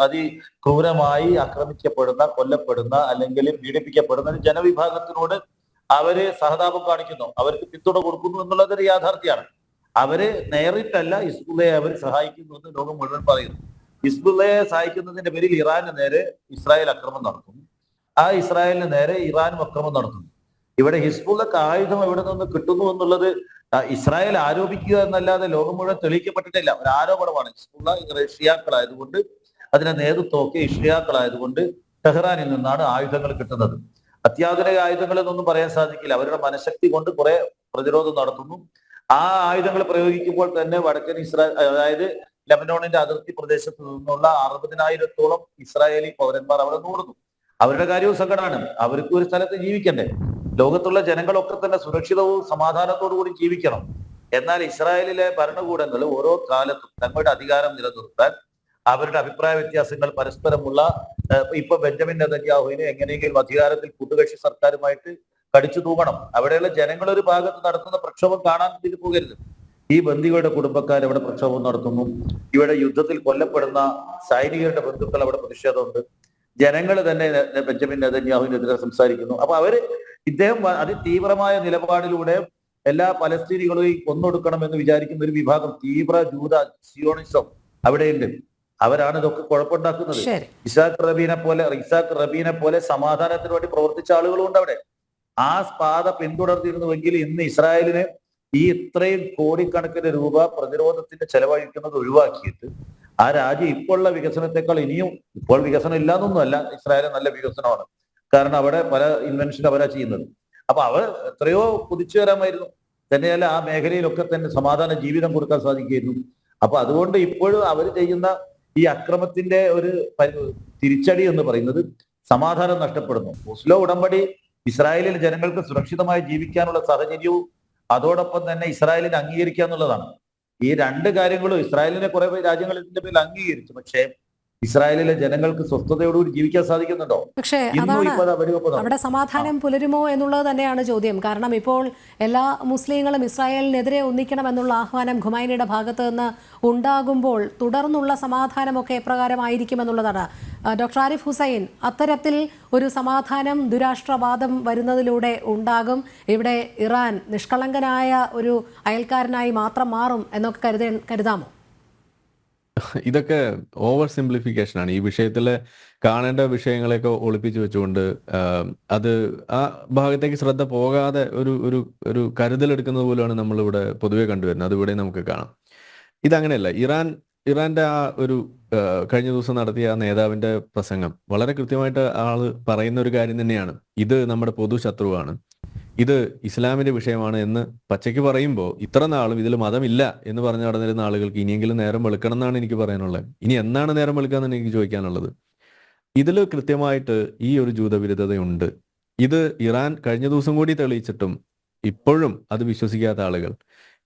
അതിക്രൂരമായി ആക്രമിക്കപ്പെടുന്ന, കൊല്ലപ്പെടുന്ന അല്ലെങ്കിൽ പീഡിപ്പിക്കപ്പെടുന്ന ഒരു ജനവിഭാഗത്തിനോട് അവര് സഹതാപം കാണിക്കുന്നു, അവർക്ക് പിന്തുണ കൊടുക്കുന്നു എന്നുള്ളതൊരു യാഥാർത്ഥ്യമാണ്. അവര് നേരിട്ടല്ല ഹിസ്ബുള്ളയെ അവർ സഹായിക്കുന്നു എന്ന് ലോകം മുഴുവൻ പറയുന്നു. ഹിസ്ബുള്ളയെ സഹായിക്കുന്നതിന്റെ പേരിൽ ഇറാന് നേരെ ഇസ്രായേൽ അക്രമം നടത്തുന്നു, ആ ഇസ്രായേലിന് നേരെ ഇറാനും അക്രമം നടത്തുന്നു. ഇവിടെ ഹിസ്ബുള്ളക്ക് ആയുധം എവിടെ നിന്ന് കിട്ടുന്നു എന്നുള്ളത് ഇസ്രായേൽ ആരോപിക്കുക എന്നല്ലാതെ ലോകം മുഴുവൻ തെളിയിക്കപ്പെട്ടിട്ടില്ല. ഒരു ആരോപണമാണ്. ഹിസ്ബുള്ള ഷിയാക്കളായതുകൊണ്ട്, അതിന്റെ നേതൃത്വമൊക്കെ ഷിയാക്കളായതുകൊണ്ട് ടെഹ്റാനിൽ നിന്നാണ് ആയുധങ്ങൾ കിട്ടുന്നത്. അത്യാധുനിക ആയുധങ്ങൾ എന്നൊന്നും പറയാൻ സാധിക്കില്ല. അവരുടെ മനഃശക്തി കൊണ്ട് കുറെ പ്രതിരോധം നടത്തുന്നു. ആ ആയുധങ്ങൾ പ്രയോഗിക്കുമ്പോൾ തന്നെ വടക്കൻ ഇസ്രായേൽ, അതായത് ലെബനോണിന്റെ അതിർത്തി പ്രദേശത്ത് നിന്നുള്ള 60,000-ഓളം ഇസ്രായേലി പൗരന്മാർ അവിടെ നൂറുന്നു. അവരുടെ കാര്യവും സങ്കടമാണ്. അവർക്ക് ഒരു സ്ഥലത്ത് ജീവിക്കണ്ടേ. ലോകത്തുള്ള ജനങ്ങളൊക്കെ തന്നെ സുരക്ഷിതവും സമാധാനത്തോടു കൂടി ജീവിക്കണം. എന്നാൽ ഇസ്രായേലിലെ ഭരണകൂടങ്ങൾ ഓരോ കാലത്തും തങ്ങളുടെ അധികാരം നിലനിർത്താൻ അവരുടെ അഭിപ്രായ വ്യത്യാസങ്ങൾ പരസ്പരമുള്ള ഇപ്പൊ ബെഞ്ചമിൻ നെതന്യാഹുവിനെ എങ്ങനെയെങ്കിലും അധികാരത്തിൽ കൂട്ടുകക്ഷി സർക്കാരുമായിട്ട് കടിച്ചു തൂങ്ങണം. അവിടെയുള്ള ജനങ്ങൾ ഒരു ഭാഗത്ത് നടത്തുന്ന പ്രക്ഷോഭം കാണാൻ തിരിഞ്ഞു പോകരുത്. ഈ ബന്ദികളുടെ കുടുംബക്കാർ അവിടെ പ്രക്ഷോഭം നടത്തുന്നു. ഇവിടെ യുദ്ധത്തിൽ കൊല്ലപ്പെടുന്ന സൈനികരുടെ ബന്ധുക്കൾ അവിടെ പ്രതിഷേധമുണ്ട്. ജനങ്ങൾ തന്നെ ബെഞ്ചമിൻ നെതന്യാഹുവിനെതിരെ സംസാരിക്കുന്നു. അപ്പൊ ഇദ്ദേഹം അതിതീവ്രമായ നിലപാടിലൂടെ എല്ലാ പലസ്തീനികളെയും കൊന്നൊടുക്കണം എന്ന് വിചാരിക്കുന്ന ഒരു വിഭാഗം തീവ്ര ജൂത സിയോണിസം അവിടെയുണ്ട്. അവരാണ് ഇതൊക്കെ കുഴപ്പമുണ്ടാക്കുന്നത്. ഇസാഖ് റബീനെ പോലെ സമാധാനത്തിന് വേണ്ടി പ്രവർത്തിച്ച ആളുകളുണ്ട് അവിടെ. ആ പാത പിന്തുടർന്നിരുന്നുവെങ്കിൽ ഇന്ന് ഇസ്രായേലിന് ഈ ഇത്രയും കോടിക്കണക്കിന് രൂപ പ്രതിരോധത്തിന്റെ ചെലവഴിക്കുന്നത് ഒഴിവാക്കിയിട്ട് ആ രാജ്യം ഇപ്പോഴുള്ള വികസനത്തെക്കാൾ ഇപ്പോൾ വികസനം ഇല്ലാന്നൊന്നുമല്ല, ഇസ്രായേൽ നല്ല വികസനമാണ്. കാരണം അവിടെ പല ഇൻവെൻഷൻ അവരാ ചെയ്യുന്നത്. അപ്പൊ അവർ എത്രയോ കുതിച്ചു വരാമായിരുന്നു. തന്നെയല്ല ആ മേഖലയിലൊക്കെ തന്നെ സമാധാന ജീവിതം കൊടുക്കാൻ സാധിക്കുമായിരുന്നു. അപ്പൊ അതുകൊണ്ട് ഇപ്പോഴും അവർ ചെയ്യുന്ന ഈ അക്രമത്തിന്റെ ഒരു തിരിച്ചടി എന്ന് പറയുന്നത് സമാധാനം നഷ്ടപ്പെടുന്നു. ഓസ്ലോ ഉടമ്പടി ഇസ്രായേലിലെ ജനങ്ങൾക്ക് സുരക്ഷിതമായി ജീവിക്കാനുള്ള സാഹചര്യവും അതോടൊപ്പം തന്നെ ഇസ്രായേലിനെ അംഗീകരിക്കുക എന്നുള്ളതാണ്. ഈ രണ്ട് കാര്യങ്ങളും ഇസ്രായേലിനെ കുറെ രാജ്യങ്ങൾ ഇതിന്റെ പേരിൽ അംഗീകരിച്ചു. പക്ഷേ ഇസ്രായേലിലെ ജനങ്ങൾക്ക് സ്വസ്ഥതയോടുകൂടി ജീവിക്കാൻ സാധിക്കുന്നുണ്ടോ? പക്ഷേ ഇന്നും അതാണ് ഇപ്പോൾ വെടിവെപ്പ് അവിടെ സമാധാനം പുലരുമോ എന്നുള്ളത് തന്നെയാണ് ചോദ്യം. കാരണം ഇപ്പോൾ എല്ലാ മുസ്ലിങ്ങളും ഇസ്രായേലിനെതിരെ ഒന്നിക്കണമെന്നുള്ള ആഹ്വാനം ഖുമൈനിയുടെ ഭാഗത്ത് നിന്ന് ഉണ്ടാകുമ്പോൾ തുടർന്നുള്ള സമാധാനമൊക്കെ എപ്രകാരമായിരിക്കും എന്നുള്ളതാണ്. ഡോക്ടർ ആരിഫ് ഹുസൈൻ, അത്തരത്തിൽ ഒരു സമാധാനം ദുരാഷ്ട്രവാദം വരുന്നതിലൂടെ ഉണ്ടാകും, ഇവിടെ ഇറാൻ നിഷ്കളങ്കനായ ഒരു അയൽക്കാരനായി മാത്രം മാറും എന്നൊക്കെ കരുതാമോ? ഇതൊക്കെ ഓവർ സിംപ്ലിഫിക്കേഷൻ ആണ്. ഈ വിഷയത്തിൽ കാണേണ്ട വിഷയങ്ങളെയൊക്കെ ഒളിപ്പിച്ചു വെച്ചുകൊണ്ട് അത് ആ ഭാഗത്തേക്ക് ശ്രദ്ധ പോകാതെ ഒരു ഒരു ഒരു കരുതലെടുക്കുന്നത് പോലെയാണ് നമ്മളിവിടെ പൊതുവെ കണ്ടുവരുന്നത്. അതിവിടെ നമുക്ക് കാണാം. ഇതങ്ങനെയല്ല. ഇറാന്റെ ആ ഒരു കഴിഞ്ഞ ദിവസം നടത്തിയ ആ നേതാവിന്റെ പ്രസംഗം വളരെ കൃത്യമായിട്ട് ആള് പറയുന്ന ഒരു കാര്യം തന്നെയാണ്. ഇത് നമ്മുടെ പൊതു ശത്രുവാണ്, ഇത് ഇസ്ലാമിന്റെ വിഷയമാണ് എന്ന് പച്ചയ്ക്ക് പറയുമ്പോൾ ഇത്ര നാളും ഇതിൽ മതമില്ല എന്ന് പറഞ്ഞു നടന്നിരുന്ന ആളുകൾക്ക് ഇനിയെങ്കിലും നേരം വെളുക്കണം എന്നാണ് എനിക്ക് പറയാനുള്ളത്. ഇനി എന്നാണ് നേരം വെളുക്കുക എന്നാണ് എനിക്ക് ചോദിക്കാനുള്ളത്. ഇതിൽ കൃത്യമായിട്ട് ഈ ഒരു ജൂതവിരുദ്ധതയുണ്ട്. ഇത് ഇറാൻ കഴിഞ്ഞ ദിവസം കൂടി തെളിയിച്ചിട്ടും ഇപ്പോഴും അത് വിശ്വസിക്കാത്ത ആളുകൾ.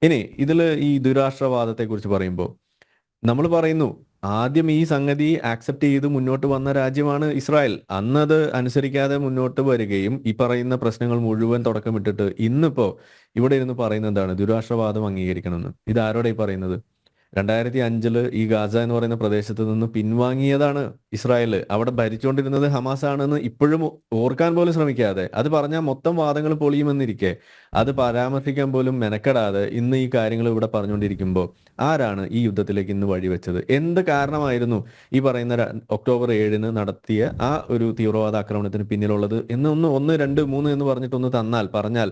ഇനി ഇതിൽ ഈ ദുരാഷ്ട്രവാദത്തെക്കുറിച്ച് പറയുമ്പോൾ നമ്മൾ പറയുന്നു ആദ്യം ഈ സംഗതി ആക്സെപ്റ്റ് ചെയ്ത് മുന്നോട്ട് വന്ന രാജ്യമാണ് ഇസ്രായേൽ. അന്നത് അനുസരിക്കാതെ മുന്നോട്ട് വരികയും ഈ പറയുന്ന പ്രശ്നങ്ങൾ മുഴുവൻ തുടക്കമിട്ടിട്ട് ഇന്നിപ്പോ ഇവിടെ ഇരുന്ന് പറയുന്നത് എന്താണ്? ദുരാഷ്ട്രവാദം അംഗീകരിക്കണമെന്ന്. ഇത് ആരോടെ പറയുന്നത്? 2005 ഈ ഗാസ എന്ന് പറയുന്ന പ്രദേശത്ത് നിന്ന് പിൻവാങ്ങിയതാണ് ഇസ്രായേൽ. അവിടെ ഭരിച്ചുകൊണ്ടിരുന്നത് ഹമാസ് ആണെന്ന് ഇപ്പോഴും ഓർക്കാൻ പോലും ശ്രമിക്കാതെ, അത് പറഞ്ഞാൽ മൊത്തം വാദങ്ങൾ പൊളിയുമെന്നിരിക്കെ അത് പരാമർശിക്കാൻ പോലും മെനക്കെടാതെ ഇന്ന് ഈ കാര്യങ്ങൾ ഇവിടെ പറഞ്ഞുകൊണ്ടിരിക്കുമ്പോൾ ആരാണ് ഈ യുദ്ധത്തിലേക്ക് ഇന്ന് വഴിവെച്ചത്? എന്ത് കാരണമായിരുന്നു ഈ പറയുന്ന ഒക്ടോബർ 7 നടത്തിയ ആ ഒരു തീവ്രവാദ ആക്രമണത്തിന് പിന്നിലുള്ളത് എന്ന് 1, 2, 3 എന്ന് പറഞ്ഞിട്ടൊന്ന് പറഞ്ഞാൽ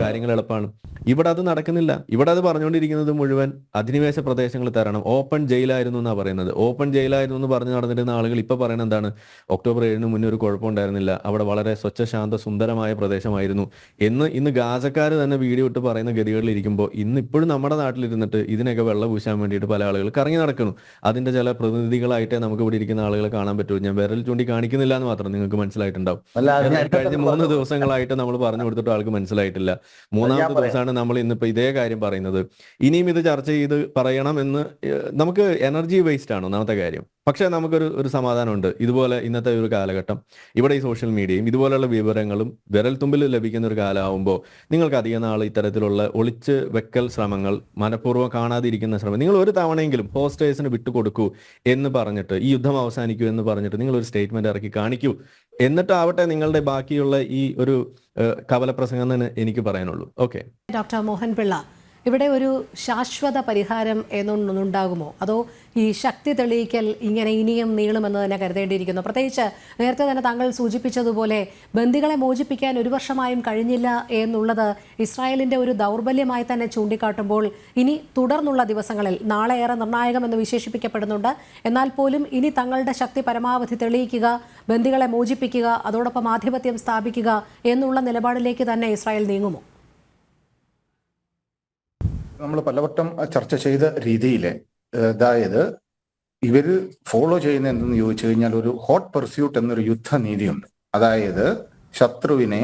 കാര്യങ്ങൾ എളുപ്പമാണ്. ഇവിടെ അത് നടക്കുന്നില്ല. ഇവിടെ അത് പറഞ്ഞുകൊണ്ടിരിക്കുന്നത് മുഴുവൻ അധിനിവേശ പ്രദേശങ്ങൾ തരണം, ഓപ്പൺ ജയിലായിരുന്നു എന്നാണ് പറയുന്നത്. ഓപ്പൺ ജയിലായിരുന്നു എന്ന് പറഞ്ഞു നടന്നിരുന്ന ആളുകൾ ഇപ്പൊ പറയുന്നത് എന്താണ്? ഒക്ടോബർ 7 മുന്നേ ഒരു കുഴപ്പമുണ്ടായിരുന്നില്ല, അവിടെ വളരെ സ്വച്ഛ ശാന്ത സുന്ദരമായ പ്രദേശമായിരുന്നു എന്ന് ഇന്ന് ഗാസക്കാർ തന്നെ വീഡിയോ ഇട്ട് പറയുന്ന ഗതികളിൽ ഇരിക്കുമ്പോൾ ഇന്ന് ഇപ്പോഴും നമ്മുടെ നാട്ടിലിരുന്നിട്ട് ഇതിനൊക്കെ വെള്ളം പൂശാൻ വേണ്ടിയിട്ട് പല ആളുകൾ കറങ്ങി നടക്കുന്നു. അതിന്റെ ചില പ്രതിനിധികളായിട്ടേ നമുക്ക് ഇവിടെ ഇരിക്കുന്ന ആളുകളെ കാണാൻ പറ്റുള്ളൂ. ഞാൻ വിരൽ ചൂണ്ടി കാണിക്കുന്നില്ല എന്ന് മാത്രം നിങ്ങൾക്ക് മനസ്സിലായിട്ടുണ്ടാവും. കഴിഞ്ഞ 3 ദിവസങ്ങളായിട്ട് നമ്മൾ പറഞ്ഞു കൊടുത്തിട്ട് ആൾക്ക് മനസ്സിലായിട്ടില്ല. 3ാമത്തെ ദിവസമാണ് നമ്മൾ ഇന്നിപ്പോ ഇതേ കാര്യം പറയുന്നത്. ഇനിയും ഇത് ചർച്ച ചെയ്ത് പറയണം എന്ന് നമുക്ക് എനർജി വേസ്റ്റ് ആണ് ഒന്നാമത്തെ കാര്യം. പക്ഷെ നമുക്കൊരു സമാധാനമുണ്ട്. ഇതുപോലെ ഇന്നത്തെ ഒരു കാലഘട്ടം ഇവിടെ ഈ സോഷ്യൽ മീഡിയയും ഇതുപോലെയുള്ള വിവരങ്ങളും വിരൽ തുമ്പിൽ ലഭിക്കുന്ന ഒരു കാലമാകുമ്പോൾ നിങ്ങൾക്ക് അധികം നാൾ ഇത്തരത്തിലുള്ള ഒളിച്ച് വെക്കൽ ശ്രമങ്ങൾ, മനഃപൂർവ്വം കാണാതിരിക്കുന്ന ശ്രമം, നിങ്ങൾ ഒരു തവണയെങ്കിലും ഹോസ്റ്റേഴ്സിന് വിട്ടുകൊടുക്കൂ എന്ന് പറഞ്ഞിട്ട് ഈ യുദ്ധം അവസാനിക്കൂ എന്ന് പറഞ്ഞിട്ട് നിങ്ങൾ ഒരു സ്റ്റേറ്റ്മെന്റ് ഇറക്കി കാണിക്കൂ. എന്നിട്ടാവട്ടെ നിങ്ങളുടെ ബാക്കിയുള്ള ഈ ഒരു കവലപ്രസംഗം തന്നെ എനിക്ക് പറയാനുള്ളൂ. ഓക്കെ, ഡോക്ടർ മോഹൻപിള്ള, ഇവിടെ ഒരു ശാശ്വത പരിഹാരം എന്നൊന്നുണ്ടാകുമോ? അതോ ഈ ശക്തി തെളിയിക്കൽ ഇങ്ങനെ ഇനിയും നീളുമെന്ന് തന്നെ കരുതേണ്ടിയിരിക്കുന്നു? പ്രത്യേകിച്ച് നേരത്തെ തന്നെ താങ്കൾ സൂചിപ്പിച്ചതുപോലെ ബന്ദികളെ മോചിപ്പിക്കാൻ 1 വർഷമായും കഴിഞ്ഞില്ല എന്നുള്ളത് ഇസ്രായേലിൻ്റെ ഒരു ദൗർബല്യമായി തന്നെ ചൂണ്ടിക്കാട്ടുമ്പോൾ ഇനി തുടർന്നുള്ള ദിവസങ്ങളിൽ, നാളെ ഏറെ നിർണായകമെന്ന് വിശേഷിപ്പിക്കപ്പെടുന്നുണ്ട്, എന്നാൽ പോലും ഇനി തങ്ങളുടെ ശക്തി പരമാവധി തെളിയിക്കുക, ബന്ദികളെ മോചിപ്പിക്കുക, അതോടൊപ്പം ആധിപത്യം സ്ഥാപിക്കുക എന്നുള്ള നിലപാടിലേക്ക് തന്നെ ഇസ്രായേൽ നീങ്ങുമോ? നമ്മൾ പലവട്ടം ചർച്ച ചെയ്ത രീതിയിൽ, അതായത് ഇവര് ഫോളോ ചെയ്യുന്ന എന്തെന്ന് ചോദിച്ചു കഴിഞ്ഞാൽ ഒരു ഹോട്ട് പെർസ്യൂട്ട് എന്നൊരു യുദ്ധനീതിയുണ്ട്. അതായത് ശത്രുവിനെ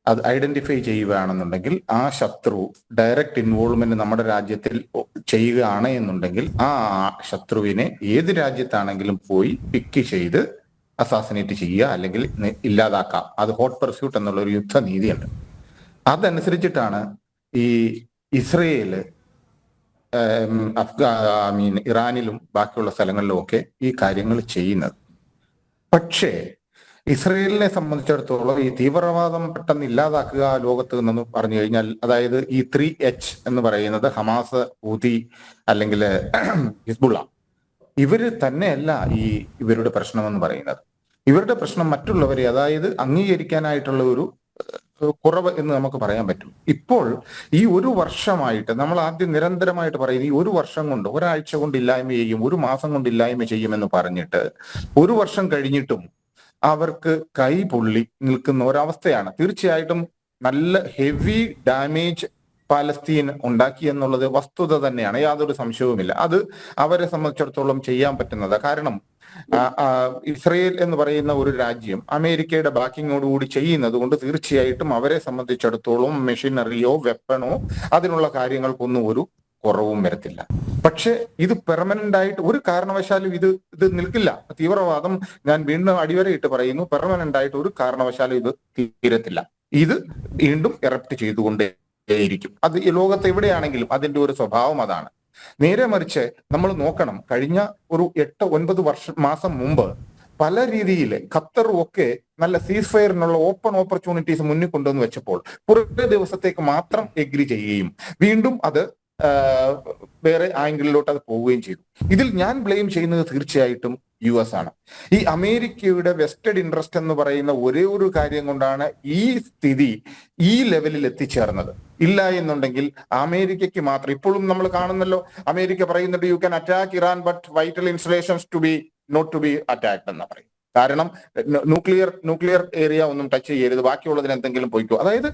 അത് ഐഡന്റിഫൈ ചെയ്യുകയാണെന്നുണ്ടെങ്കിൽ ആ ശത്രു ഡയറക്റ്റ് ഇൻവോൾവ്മെന്റ് നമ്മുടെ രാജ്യത്തിൽ ചെയ്യുകയാണ് എന്നുണ്ടെങ്കിൽ ആ ശത്രുവിനെ ഏത് രാജ്യത്താണെങ്കിലും പോയി പിക്ക് ചെയ്ത് അസാസിനേറ്റ് ചെയ്യുക, അല്ലെങ്കിൽ ഇല്ലാതാക്കാം. അത് ഹോട്ട് പെർസ്യൂട്ട് എന്നുള്ള ഒരു യുദ്ധനീതിയുണ്ട്. അതനുസരിച്ചിട്ടാണ് ഈ ഇസ്രയേല് ഇറാനിലും ബാക്കിയുള്ള സ്ഥലങ്ങളിലും ഒക്കെ ഈ കാര്യങ്ങൾ ചെയ്യുന്നത്. പക്ഷേ ഇസ്രയേലിനെ സംബന്ധിച്ചിടത്തോളം ഈ തീവ്രവാദം പെട്ടെന്ന് ഇല്ലാതാക്കുക ലോകത്ത് എന്ന് പറഞ്ഞു കഴിഞ്ഞാൽ, അതായത് ഈ 3H എന്ന് പറയുന്നത് ഹമാസ്, ഹൂതി അല്ലെങ്കിൽ ഹിസ്ബുള്ള, ഇവര് തന്നെയല്ല ഇവരുടെ പ്രശ്നമെന്ന് പറയുന്നത്. ഇവരുടെ പ്രശ്നം മറ്റുള്ളവരെ, അതായത് അംഗീകരിക്കാനായിട്ടുള്ള ഒരു കുറവ് എന്ന് നമുക്ക് പറയാൻ പറ്റും. ഇപ്പോൾ ഈ 1 വർഷമായിട്ട് നമ്മൾ ആദ്യം നിരന്തരമായിട്ട് പറയുന്നത് ഈ 1 വർഷം കൊണ്ട്, ഒരാഴ്ച കൊണ്ട് ഇല്ലായ്മ ചെയ്യും, 1 മാസം കൊണ്ട് ഇല്ലായ്മ ചെയ്യുമെന്ന് പറഞ്ഞിട്ട് 1 വർഷം കഴിഞ്ഞിട്ടും അവർക്ക് കൈ പൊള്ളി നിൽക്കുന്ന ഒരവസ്ഥയാണ്. തീർച്ചയായിട്ടും നല്ല ഹെവി ഡാമേജ് പാലസ്തീൻ ഉണ്ടാക്കി എന്നുള്ളത് വസ്തുത തന്നെയാണ്, യാതൊരു സംശയവുമില്ല. അത് അവരെ സംബന്ധിച്ചിടത്തോളം ചെയ്യാൻ പറ്റുന്നത്. കാരണം ഇസ്രയേൽ എന്ന് പറയുന്ന ഒരു രാജ്യം അമേരിക്കയുടെ ബാക്കിങ്ങോടുകൂടി ചെയ്യുന്നത് കൊണ്ട് തീർച്ചയായിട്ടും അവരെ സംബന്ധിച്ചിടത്തോളം മെഷീനറിയോ വെപ്പണോ അതിനുള്ള കാര്യങ്ങൾക്കൊന്നും ഒരു കുറവും വരത്തില്ല. പക്ഷെ ഇത് പെർമനന്റ് ആയിട്ട് ഒരു കാരണവശാലും ഇത് നിൽക്കില്ല. തീവ്രവാദം, ഞാൻ വീണ്ടും അടിവരയിട്ട് പറയുന്നു, പെർമനന്റ് ആയിട്ട് ഒരു കാരണവശാലും ഇത് തീരത്തില്ല. ഇത് വീണ്ടും എറപ്റ്റ് ചെയ്തുകൊണ്ടേയിരിക്കും. അത് ഈ ലോകത്ത് എവിടെയാണെങ്കിലും അതിന്റെ ഒരു സ്വഭാവം അതാണ്. നേരെ മറിച്ച് നമ്മൾ നോക്കണം, കഴിഞ്ഞ ഒരു 8-9 മാസം മുമ്പ് പല രീതിയിൽ ഖത്തറും ഒക്കെ നല്ല സീസ് ഫയറിനുള്ള ഓപ്പൺ ഓപ്പർച്യൂണിറ്റീസ് മുന്നിൽ കൊണ്ടുവന്ന് വെച്ചപ്പോൾ കുറേ ദിവസത്തേക്ക് മാത്രം എഗ്രി ചെയ്യുകയും വീണ്ടും അത് വേറെ ആംഗിളിലോട്ട് അത് പോവുകയും ചെയ്തു. ഇതിൽ ഞാൻ ബ്ലെയിം ചെയ്യുന്നത് തീർച്ചയായിട്ടും US ആണ്. ഈ അമേരിക്കയുടെ വെസ്റ്റഡ് ഇൻട്രസ്റ്റ് എന്ന് പറയുന്ന ഒരേ ഒരു കാര്യം കൊണ്ടാണ് ഈ സ്ഥിതി ഈ ലെവലിൽ എത്തിച്ചേർന്നത്. ഇല്ല എന്നുണ്ടെങ്കിൽ അമേരിക്കയ്ക്ക് മാത്രം, ഇപ്പോഴും നമ്മൾ കാണുന്നല്ലോ, അമേരിക്ക പറയുന്നുണ്ട് you can attack Iran but vital installations to be not to be attacked എന്ന് പറയും. കാരണം ന്യൂക്ലിയർ ഏരിയ ഒന്നും ടച്ച് ചെയ്യരുത്, ബാക്കിയുള്ളതിന് എന്തെങ്കിലും പോയിക്കോ. അതായത്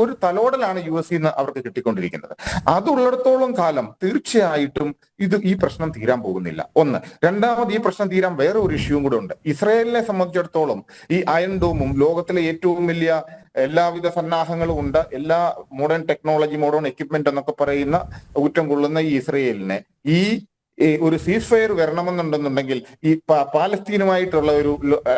ഒരു തലോടലാണ് US നിന്ന് അവർക്ക് കിട്ടിക്കൊണ്ടിരിക്കുന്നത്. അതുള്ളിടത്തോളം കാലം തീർച്ചയായിട്ടും ഈ പ്രശ്നം തീരാൻ പോകുന്നില്ല. ഒന്ന്. രണ്ടാമത്, ഈ പ്രശ്നം തീരാൻ വേറെ ഒരു ഇഷ്യൂവും കൂടെ ഉണ്ട്. ഇസ്രായേലിനെ സംബന്ധിച്ചിടത്തോളം ഈ അയൺ ഡോമും ലോകത്തിലെ ഏറ്റവും വലിയ എല്ലാവിധ സന്നാഹങ്ങളും ഉണ്ട്, എല്ലാ മോഡേൺ ടെക്നോളജി, മോഡേൺ എക്യുപ്മെന്റ് എന്നൊക്കെ പറയുന്ന ഊറ്റം കൊള്ളുന്ന ഈ ഇസ്രയേലിനെ ഒരു സീസ് ഫയർ വരണമെന്നുണ്ടെന്നുണ്ടെങ്കിൽ ഈ പാലസ്തീനുമായിട്ടുള്ള ഒരു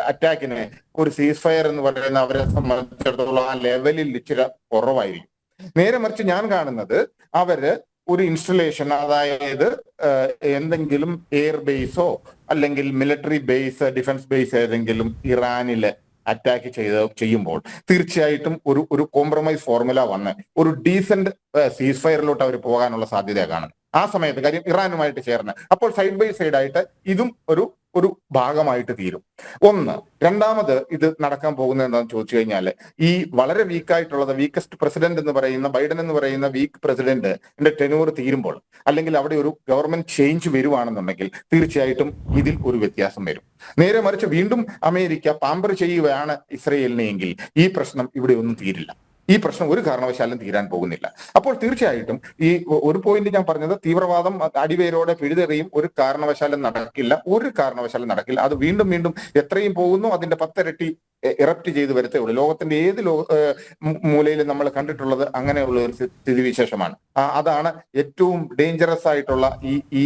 അറ്റാക്കിന് ഒരു സീസ് ഫയർ എന്ന് പറയുന്ന അവരെ സംബന്ധിച്ചിടത്തോളം ആ ലെവലിൽ ഇച്ചിരി കുറവായിരിക്കും. നേരെ മറിച്ച് ഞാൻ കാണുന്നത് അവര് ഒരു ഇൻസ്റ്റലേഷൻ, അതായത് എന്തെങ്കിലും എയർ ബേസോ അല്ലെങ്കിൽ മിലിറ്ററി ബേസ്, ഡിഫൻസ് ബേസ് ഏതെങ്കിലും ഇറാനില് അറ്റാക്ക് ചെയ്യുമ്പോൾ തീർച്ചയായിട്ടും ഒരു കോംപ്രമൈസ് ഫോർമുല വന്ന് ഒരു ഡീസന്റ് സീസ് ഫയറിലോട്ട് അവർ പോകാനുള്ള സാധ്യത കാണുന്നു ആ സമയത്ത്. കാര്യം ഇറാനുമായിട്ട് ചേർന്ന് അപ്പോൾ സൈഡ് ബൈ സൈഡ് ആയിട്ട് ഇതും ഒരു ഭാഗമായിട്ട് തീരും. ഒന്ന്. രണ്ടാമത്, ഇത് നടക്കാൻ പോകുന്നത് എന്താണെന്ന് ചോദിച്ചു കഴിഞ്ഞാൽ, ഈ വളരെ വീക്കായിട്ടുള്ളത്, വീക്കസ്റ്റ് പ്രസിഡന്റ് എന്ന് പറയുന്ന ബൈഡൻ എന്ന് പറയുന്ന വീക്ക് പ്രസിഡന്റിന്റെ ടെനൂർ തീരുമ്പോൾ, അല്ലെങ്കിൽ അവിടെ ഒരു ഗവൺമെന്റ് ചേഞ്ച് വരുവാണെന്നുണ്ടെങ്കിൽ തീർച്ചയായിട്ടും ഇതിൽ ഒരു വ്യത്യാസം വരും. നേരെ മറിച്ച് വീണ്ടും അമേരിക്ക പാമ്പർ ചെയ്യുകയാണ് ഇസ്രയേലിനെ എങ്കിൽ ഈ പ്രശ്നം ഇവിടെ ഒന്നും തീരില്ല. ഈ പ്രശ്നം ഒരു കാരണവശാലും തീരാൻ പോകുന്നില്ല. അപ്പോൾ തീർച്ചയായിട്ടും ഈ ഒരു പോയിന്റ് ഞാൻ പറഞ്ഞത്, തീവ്രവാദം അടിവേരോടെ പിഴുതെറിയും ഒരു കാരണവശാലും നടക്കില്ല. അത് വീണ്ടും വീണ്ടും എത്രയും പോകുന്നു അതിന്റെ 10 ഇരട്ടി ഇറപ്റ്റ് ചെയ്ത് വരത്തേ ഉള്ളൂ. ലോകത്തിന്റെ ഏത് മൂലയിലും നമ്മൾ കണ്ടിട്ടുള്ളത് അങ്ങനെയുള്ള ഒരു സ്ഥിതിവിശേഷമാണ്. അതാണ് ഏറ്റവും ഡേഞ്ചറസ് ആയിട്ടുള്ള ഈ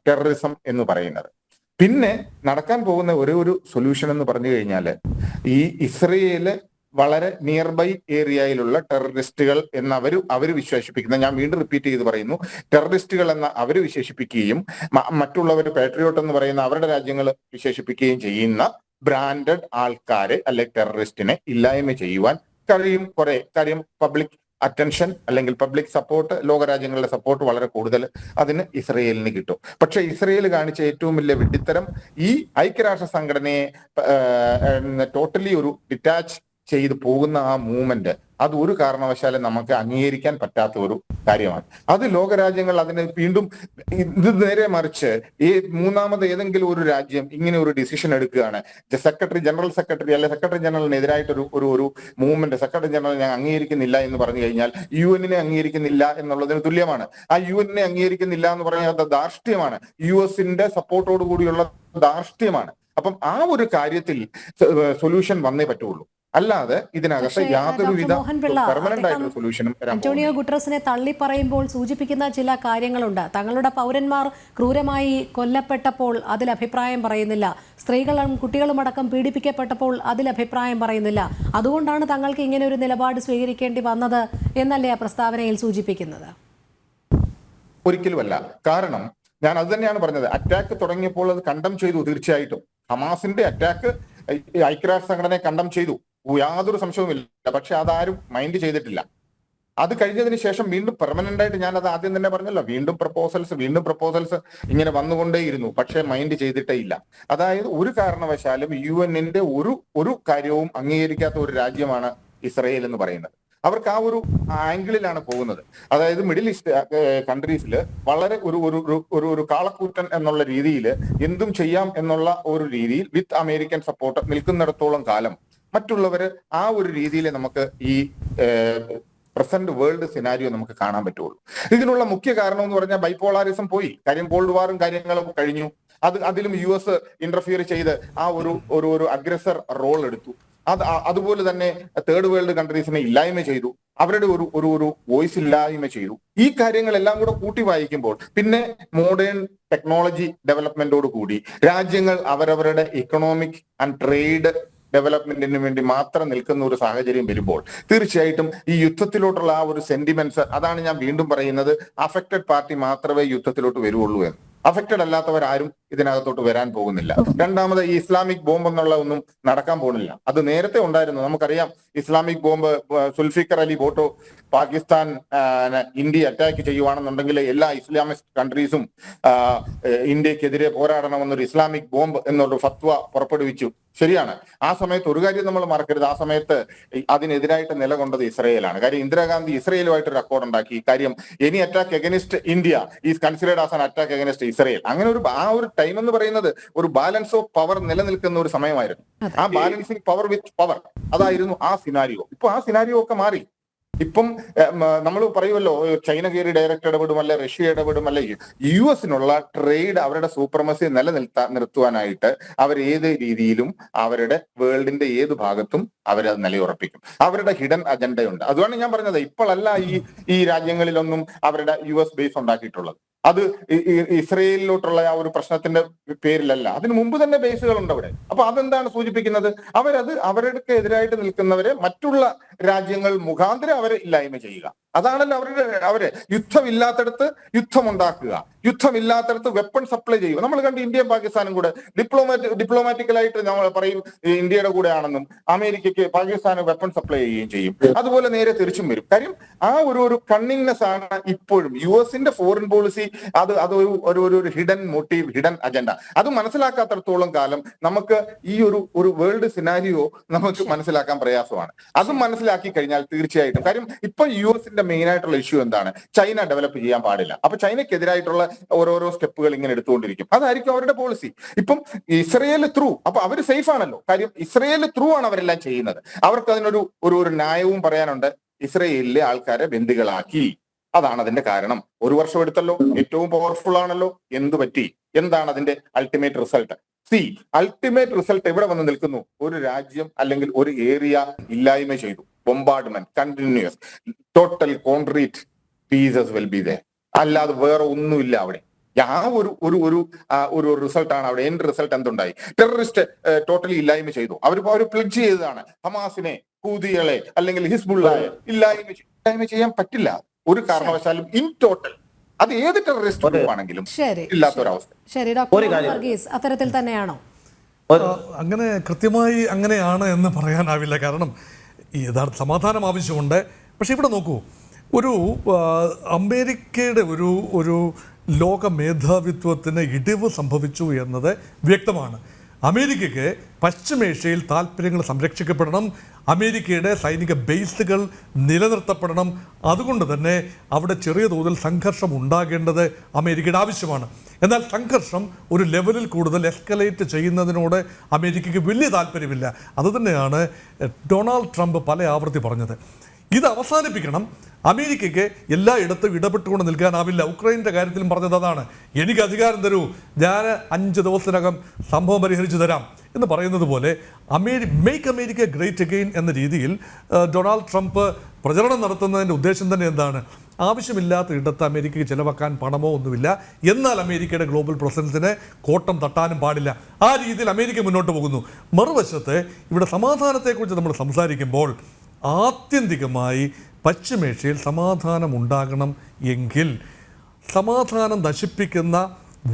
ടെററിസം എന്ന് പറയുന്നത്. പിന്നെ നടക്കാൻ പോകുന്ന ഒരു സൊല്യൂഷൻ എന്ന് പറഞ്ഞു കഴിഞ്ഞാൽ, ഈ ഇസ്രയേല് വളരെ നിയർ ബൈ ഏരിയയിലുള്ള ടെററിസ്റ്റുകൾ എന്ന് അവർ വിശേഷിപ്പിക്കുന്ന, ഞാൻ വീണ്ടും റിപ്പീറ്റ് ചെയ്ത് പറയുന്നു, ടെററിസ്റ്റുകൾ എന്ന് അവർ വിശേഷിപ്പിക്കുകയും മറ്റുള്ളവർ പാട്രിയോട്ട് എന്ന് പറയുന്ന അവരുടെ രാജ്യങ്ങൾ വിശേഷിപ്പിക്കുകയും ചെയ്യുന്ന ബ്രാൻഡഡ് ആൾക്കാരെ അല്ലെങ്കിൽ ടെററിസ്റ്റിനെ ഇല്ലായ്മ ചെയ്യുവാൻ കഴിയും. കാര്യം പബ്ലിക് അറ്റൻഷൻ അല്ലെങ്കിൽ പബ്ലിക് സപ്പോർട്ട്, ലോകരാജ്യങ്ങളുടെ സപ്പോർട്ട് വളരെ കൂടുതൽ അതിന് ഇസ്രയേലിന് കിട്ടും. പക്ഷെ ഇസ്രയേൽ കാണിച്ച ഏറ്റവും വലിയ വിഡ്ഢിത്തരം ഈ ഐക്യരാഷ്ട്ര സംഘടനയെ ടോട്ടലി ഒരു ഡിറ്റാച്ച് ചെയ്തു പോകുന്ന ആ മൂവ്മെന്റ്, അത് ഒരു കാരണവശാലും നമുക്ക് അംഗീകരിക്കാൻ പറ്റാത്ത ഒരു കാര്യമാണ്. അത് ലോകരാജ്യങ്ങൾ അതിനെ വീണ്ടും ഇത് നേരെ മറിച്ച് ഈ മൂന്നാമത് ഏതെങ്കിലും ഒരു രാജ്യം ഇങ്ങനെ ഒരു ഡിസിഷൻ എടുക്കുകയാണ്, ജനറൽ സെക്രട്ടറി അല്ലെ സെക്രട്ടറി ജനറലിനെതിരായിട്ട് ഒരു മൂവ്മെന്റ് സെക്രട്ടറി ജനറൽ ഞാൻ അംഗീകരിക്കുന്നില്ല എന്ന് പറഞ്ഞു കഴിഞ്ഞാൽ UN അംഗീകരിക്കുന്നില്ല എന്നുള്ളതിന് തുല്യമാണ്. ആ UN അംഗീകരിക്കുന്നില്ല എന്ന് പറഞ്ഞാൽ ധാർഷ്ട്യമാണ്, US സപ്പോർട്ടോട് കൂടിയുള്ള ധാർഷ്ട്യമാണ്. അപ്പം ആ ഒരു കാര്യത്തിൽ സൊല്യൂഷൻ വന്നേ പറ്റുള്ളൂ. അല്ലാതെ ഇതിനകത്ത് യാതൊരുവിധ പെർമനന്റ് ആയിട്ടുള്ള സൊല്യൂഷനും അന്റോണിയോ ഗുട്ടറസിനെ തള്ളി പറയുമ്പോൾ സൂചിപ്പിക്കുന്ന ചില കാര്യങ്ങളുണ്ട്. തങ്ങളുടെ പൗരന്മാർ ക്രൂരമായി കൊല്ലപ്പെട്ടപ്പോൾ അതിൽ അഭിപ്രായം പറയുന്നില്ല, സ്ത്രീകളും കുട്ടികളും അടക്കം പീഡിപ്പിക്കപ്പെട്ടപ്പോൾ അതിൽ അഭിപ്രായം പറയുന്നില്ല. അതുകൊണ്ടാണ് തങ്ങൾക്ക് ഇങ്ങനെ ഒരു നിലപാട് സ്വീകരിക്കേണ്ടി വന്നത് എന്നല്ലേ ആ പ്രസ്താവനയിൽ സൂചിപ്പിക്കുന്നത്? ഒരിക്കലുമല്ല. കാരണം ഞാൻ അത് തന്നെയാണ് പറഞ്ഞത്, അറ്റാക്ക് തുടങ്ങിയപ്പോൾ അത് കണ്ടം ചെയ്തു. തീർച്ചയായിട്ടും ഹമാസിന്റെ അറ്റാക്ക് ഐക്യരാഷ്ട്ര സംഘടനയെ കണ്ടം ചെയ്തു, യാതൊരു സംശയവുമില്ല. പക്ഷെ അതാരും മൈൻഡ് ചെയ്തിട്ടില്ല. അത് കഴിഞ്ഞതിന് ശേഷം വീണ്ടും പെർമനന്റ് ആയിട്ട്, ഞാൻ അത് ആദ്യം തന്നെ പറഞ്ഞല്ലോ, വീണ്ടും പ്രപ്പോസൽസ് ഇങ്ങനെ വന്നുകൊണ്ടേയിരുന്നു. പക്ഷെ മൈൻഡ് ചെയ്തിട്ടേ ഇല്ല. അതായത് ഒരു കാരണവശാലും UN ഒരു കാര്യവും അംഗീകരിക്കാത്ത ഒരു രാജ്യമാണ് ഇസ്രയേൽ എന്ന് പറയുന്നത്. അവർക്ക് ആ ഒരു ആംഗിളിലാണ് പോകുന്നത്. അതായത് മിഡിൽ ഈസ്റ്റ് കൺട്രീസിൽ വളരെ ഒരു കാളക്കൂറ്റൻ എന്നുള്ള രീതിയിൽ എന്തും ചെയ്യാം എന്നുള്ള ഒരു രീതിയിൽ വിത്ത് അമേരിക്കൻ സപ്പോർട്ട് നിൽക്കുന്നിടത്തോളം കാലം മറ്റുള്ളവര് ആ ഒരു രീതിയിൽ നമുക്ക് ഈ പ്രസന്റ് വേൾഡ് സിനാരിയോ നമുക്ക് കാണാൻ പറ്റുള്ളൂ. ഇതിനുള്ള മുഖ്യ കാരണം എന്ന് പറഞ്ഞാൽ ബൈപോളാരിസം പോയി. കാര്യം കോൾഡ് വാറും കാര്യങ്ങളും കഴിഞ്ഞു. അതിലും US ഇന്റർഫിയർ ചെയ്ത് ആ ഒരു അഗ്രസർ റോൾ എടുത്തു. അതുപോലെ തന്നെ തേർഡ് വേൾഡ് കൺട്രീസിനെ ഇല്ലായ്മ ചെയ്തു. അവരുടെ ഒരു വോയിസ് ഇല്ലായ്മ ചെയ്തു. ഈ കാര്യങ്ങളെല്ലാം കൂടെ കൂട്ടി വായിക്കുമ്പോൾ പിന്നെ മോഡേൺ ടെക്നോളജി ഡെവലപ്മെന്റോട് കൂടി രാജ്യങ്ങൾ അവരവരുടെ ഇക്കണോമിക് ആൻഡ് ട്രേഡ് ഡെവലപ്മെന്റിന് വേണ്ടി മാത്രം നിൽക്കുന്ന ഒരു സാഹചര്യം വരുമ്പോൾ തീർച്ചയായിട്ടും ഈ യുദ്ധത്തിലോട്ടുള്ള ആ ഒരു സെന്റിമെന്റ്സ്, അതാണ് ഞാൻ വീണ്ടും പറയുന്നത്, അഫക്റ്റഡ് പാർട്ടി മാത്രമേ യുദ്ധത്തിലോട്ട് വരുള്ളൂ എന്ന്. അഫക്റ്റഡ് അല്ലാത്തവരാരും ഇതിനകത്തോട്ട് വരാൻ പോകുന്നില്ല. രണ്ടാമത് ഈ ഇസ്ലാമിക് ബോംബ് എന്നുള്ള ഒന്നും നടക്കാൻ പോകുന്നില്ല. അത് നേരത്തെ ഉണ്ടായിരുന്നു. നമുക്കറിയാം Islamic bomb Zulfikar Ali Bhutto Pakistan India attack ചെയ്യുവാണെന്നുണ്ടെങ്കിൽ എല്ലാ ഇസ്ലാമിസ്റ്റ് കൺട്രീസും ഇന്ത്യക്കെതിരെ പോരാടണമെന്നൊരു ഇസ്ലാമിക് ബോംബ് എന്നൊരു ഫത്വ പുറപ്പെടുവിച്ചു. ശരിയാണ്. ആ സമയത്ത് ഒരു കാര്യം നമ്മൾ മറക്കരുത്, ആ സമയത്ത് അതിനെതിരായിട്ട് നിലകൊണ്ടത് ഇസ്രയേലാണ്. കാര്യം ഇന്ദിരാഗാന്ധി ഇസ്രയേലുമായിട്ട് ഒരു അക്കോർഡ് ഉണ്ടാക്കി. കാര്യം any attack against India is considered as an attack against Israel. അങ്ങനെ ആ ഒരു ടൈം എന്ന് പറയുന്നത് ഒരു ബാലൻസ് ഓഫ് പവർ നിലനിൽക്കുന്ന ഒരു സമയമായിരുന്നു. ആ ബാലൻസിങ് പവർ വിത്ത് പവർ, അതായിരുന്നു ആ സിനാരിയോ. ഇപ്പൊ ആ സിനാരിയോ ഒക്കെ മാറി. ഇപ്പം നമ്മൾ പറയുമല്ലോ ചൈന കയറി ഡയറക്റ്റ് ഇടപെടും, അല്ലെ റഷ്യ ഇടപെടും, അല്ലെ US-നുള്ള ട്രേഡ് അവരുടെ സൂപ്രമസി നിലനിർത്തുവാനായിട്ട് അവർ ഏത് രീതിയിലും അവരുടെ വേൾഡിന്റെ ഏത് ഭാഗത്തും അവരത് നിലയുറപ്പിക്കും. അവരുടെ ഹിഡൻ അജണ്ടയുണ്ട്. അതുകൊണ്ട് ഞാൻ പറഞ്ഞത് ഇപ്പോഴല്ല ഈ രാജ്യങ്ങളിലൊന്നും അവരുടെ US ബേസ് ഉണ്ടാക്കിയിട്ടുള്ളത്. അത് ഇസ്രയേലിലോട്ടുള്ള ആ ഒരു പ്രശ്നത്തിന്റെ പേരിലല്ല, അതിന് മുമ്പ് തന്നെ ബേസുകളുണ്ട് അവിടെ. അപ്പൊ അതെന്താണ് സൂചിപ്പിക്കുന്നത്? അവർക്ക് എതിരായിട്ട് നിൽക്കുന്നവരെ മറ്റുള്ള രാജ്യങ്ങൾ മുഖാന്തരം അവരെ ഇല്ലായ്മ ചെയ്യുക. അതാണല്ലോ അവര് യുദ്ധമില്ലാത്തടത്ത് യുദ്ധമുണ്ടാക്കുക, യുദ്ധമില്ലാത്തടത്ത് വെപ്പൺ സപ്ലൈ ചെയ്യുക. നമ്മൾ കണ്ട് ഇന്ത്യയും പാകിസ്ഥാനും കൂടെ ഡിപ്ലോമാറ്റിക്കലായിട്ട് നമ്മൾ പറയും ഇന്ത്യയുടെ കൂടെയാണെന്നും അമേരിക്കയ്ക്ക് പാകിസ്ഥാന് വെപ്പൺ സപ്ലൈ ചെയ്യുകയും ചെയ്യും. അതുപോലെ നേരെ തിരിച്ചും വരും. കാര്യം ആ ഒരു കണ്ണിങ്നെസ് ആണ് ഇപ്പോഴും US-ന്റെ ഫോറിൻ പോളിസി. അതൊരു ഹിഡൻ മോട്ടീവ്, ഹിഡൻ അജണ്ട. അത് മനസ്സിലാക്കാത്തടത്തോളം കാലം നമുക്ക് ഈ ഒരു വേൾഡ് സിനാരിയോ നമുക്ക് മനസ്സിലാക്കാൻ പ്രയാസമാണ്. അതും മനസ്സിലാക്കി കഴിഞ്ഞാൽ തീർച്ചയായിട്ടും, കാര്യം ഇപ്പൊ US-ന്റെ മെയിൻ ആയിട്ടുള്ള ഇഷ്യൂ എന്താണ്? ചൈന ഡെവലപ്പ് ചെയ്യാൻ പാടില്ല. അപ്പൊ ചൈനയ്ക്കെതിരായിട്ടുള്ള ഓരോരോ സ്റ്റെപ്പുകൾ ഇങ്ങനെ എടുത്തുകൊണ്ടിരിക്കും. അതായിരിക്കും അവരുടെ പോളിസി. ഇപ്പം ഇസ്രയേൽ ത്രൂ, അപ്പൊ അവർ സേഫ് ആണല്ലോ. കാര്യം ഇസ്രയേൽ ത്രൂ ആണ് അവരെല്ലാം ചെയ്യുന്നത്. അവർക്ക് അതിനൊരു ന്യായവും പറയാനുണ്ട്. ഇസ്രയേലിലെ ആൾക്കാരെ ബന്ദികളാക്കി, അതാണ് അതിന്റെ കാരണം. 1 വർഷം എടുത്തല്ലോ, ഏറ്റവും പവർഫുൾ ആണല്ലോ. എന്ത് പറ്റി? എന്താണ് അതിന്റെ അൾട്ടിമേറ്റ് റിസൾട്ട്? അൾട്ടിമേറ്റ് റിസൾട്ട് എവിടെ വന്ന് നിൽക്കുന്നു? ഒരു രാജ്യം അല്ലെങ്കിൽ ഒരു ഏരിയ ഇല്ലായ്മ ചെയ്തു. Bombardment continues, total concrete pieces will be there. അല്ലാതെ വേറെ ഒന്നുമില്ല അവിടെ. ആ ഒരു റിസൾട്ടാണ് അവിടെ. എൻഡ് റിസൾട്ട് എന്തുണ്ടായി? ടെററിസ്റ്റ് ടോട്ടലി ഇല്ലായ്മ ചെയ്തു. അവർ പ്ലഡ്ജ് ചെയ്തതാണ് ഹമാസിനെ, ഹൂതികളെ അല്ലെങ്കിൽ ഹിസ്ബുള്ളയെ ഇല്ലായ്മ ചെയ്യാൻ പറ്റില്ല ഒരു കാരണവശാലും. ഇൻ ടോട്ടൽ അത് ഏത് ടെററിസ്റ്റ് ഗ്രൂപ്പ് ആണെങ്കിലും ഇല്ലാത്തൊരവസ്ഥ. ശരി ഡോക്ടർ വർഗീസ്, അത്തരത്തിൽ തന്നെയാണോ? അങ്ങനെ കൃത്യമായി അങ്ങനെയാണ് എന്ന് പറയാനാവില്ല. കാരണം യഥാർത്ഥ സമാധാനം ആവശ്യമുണ്ട്. പക്ഷെ ഇവിടെ നോക്കൂ, അമേരിക്കയുടെ ഒരു ലോക മേധാവിത്വത്തിന് ഇടിവ് സംഭവിച്ചു എന്നത് വ്യക്തമാണ്. അമേരിക്കയ്ക്ക് പശ്ചിമേഷ്യയിൽ താല്പര്യങ്ങൾ സംരക്ഷിക്കപ്പെടണം, അമേരിക്കയുടെ സൈനിക ബേസുകൾ നിലനിർത്തപ്പെടണം. അതുകൊണ്ട് തന്നെ അവിടെ ചെറിയ തോതിൽ സംഘർഷം ഉണ്ടാകേണ്ടത് അമേരിക്കയുടെ ആവശ്യമാണ്. എന്നാൽ സംഘർഷം ഒരു ലെവലിൽ കൂടുതൽ എസ്കലേറ്റ് ചെയ്യുന്നതിനോട് അമേരിക്കയ്ക്ക് വലിയ താല്പര്യമില്ല. അതുതന്നെയാണ് ഡൊണാൾഡ് ട്രംപ് പല ആവർത്തി പറഞ്ഞത്. ഇത് അവസാനിപ്പിക്കണം. അമേരിക്കയ്ക്ക് എല്ലായിടത്തും ഇടപെട്ടുകൊണ്ട് നിൽക്കാനാവില്ല. ഉക്രൈൻ്റെ കാര്യത്തിലും പറഞ്ഞത് അതാണ്. എനിക്ക് അധികാരം തരൂ, ഞാൻ 5 ദിവസത്തിനകം സംഭവം പരിഹരിച്ചു തരാം എന്ന് പറയുന്നത് പോലെ മേക്ക് അമേരിക്ക ഗ്രേറ്റ് അഗെയിൻ എന്ന രീതിയിൽ ഡൊണാൾഡ് ട്രംപ് പ്രചരണം നടത്തുന്നതിൻ്റെ ഉദ്ദേശം തന്നെ എന്താണ്? ആവശ്യമില്ലാത്ത ഇടത്ത് അമേരിക്കയ്ക്ക് ചിലവാക്കാൻ പണമോ ഒന്നുമില്ല, എന്നാൽ അമേരിക്കയുടെ ഗ്ലോബൽ പ്രസൻസിന് കോട്ടം തട്ടാനും പാടില്ല. ആ രീതിയിൽ അമേരിക്ക മുന്നോട്ട് പോകുന്നു. മറുവശത്ത് ഇവിടെ സമാധാനത്തെക്കുറിച്ച് നമ്മൾ സംസാരിക്കുമ്പോൾ ആത്യന്തികമായി പശ്ചിമേഷ്യയിൽ സമാധാനം ഉണ്ടാകണം എങ്കിൽ സമാധാനം നശിപ്പിക്കുന്ന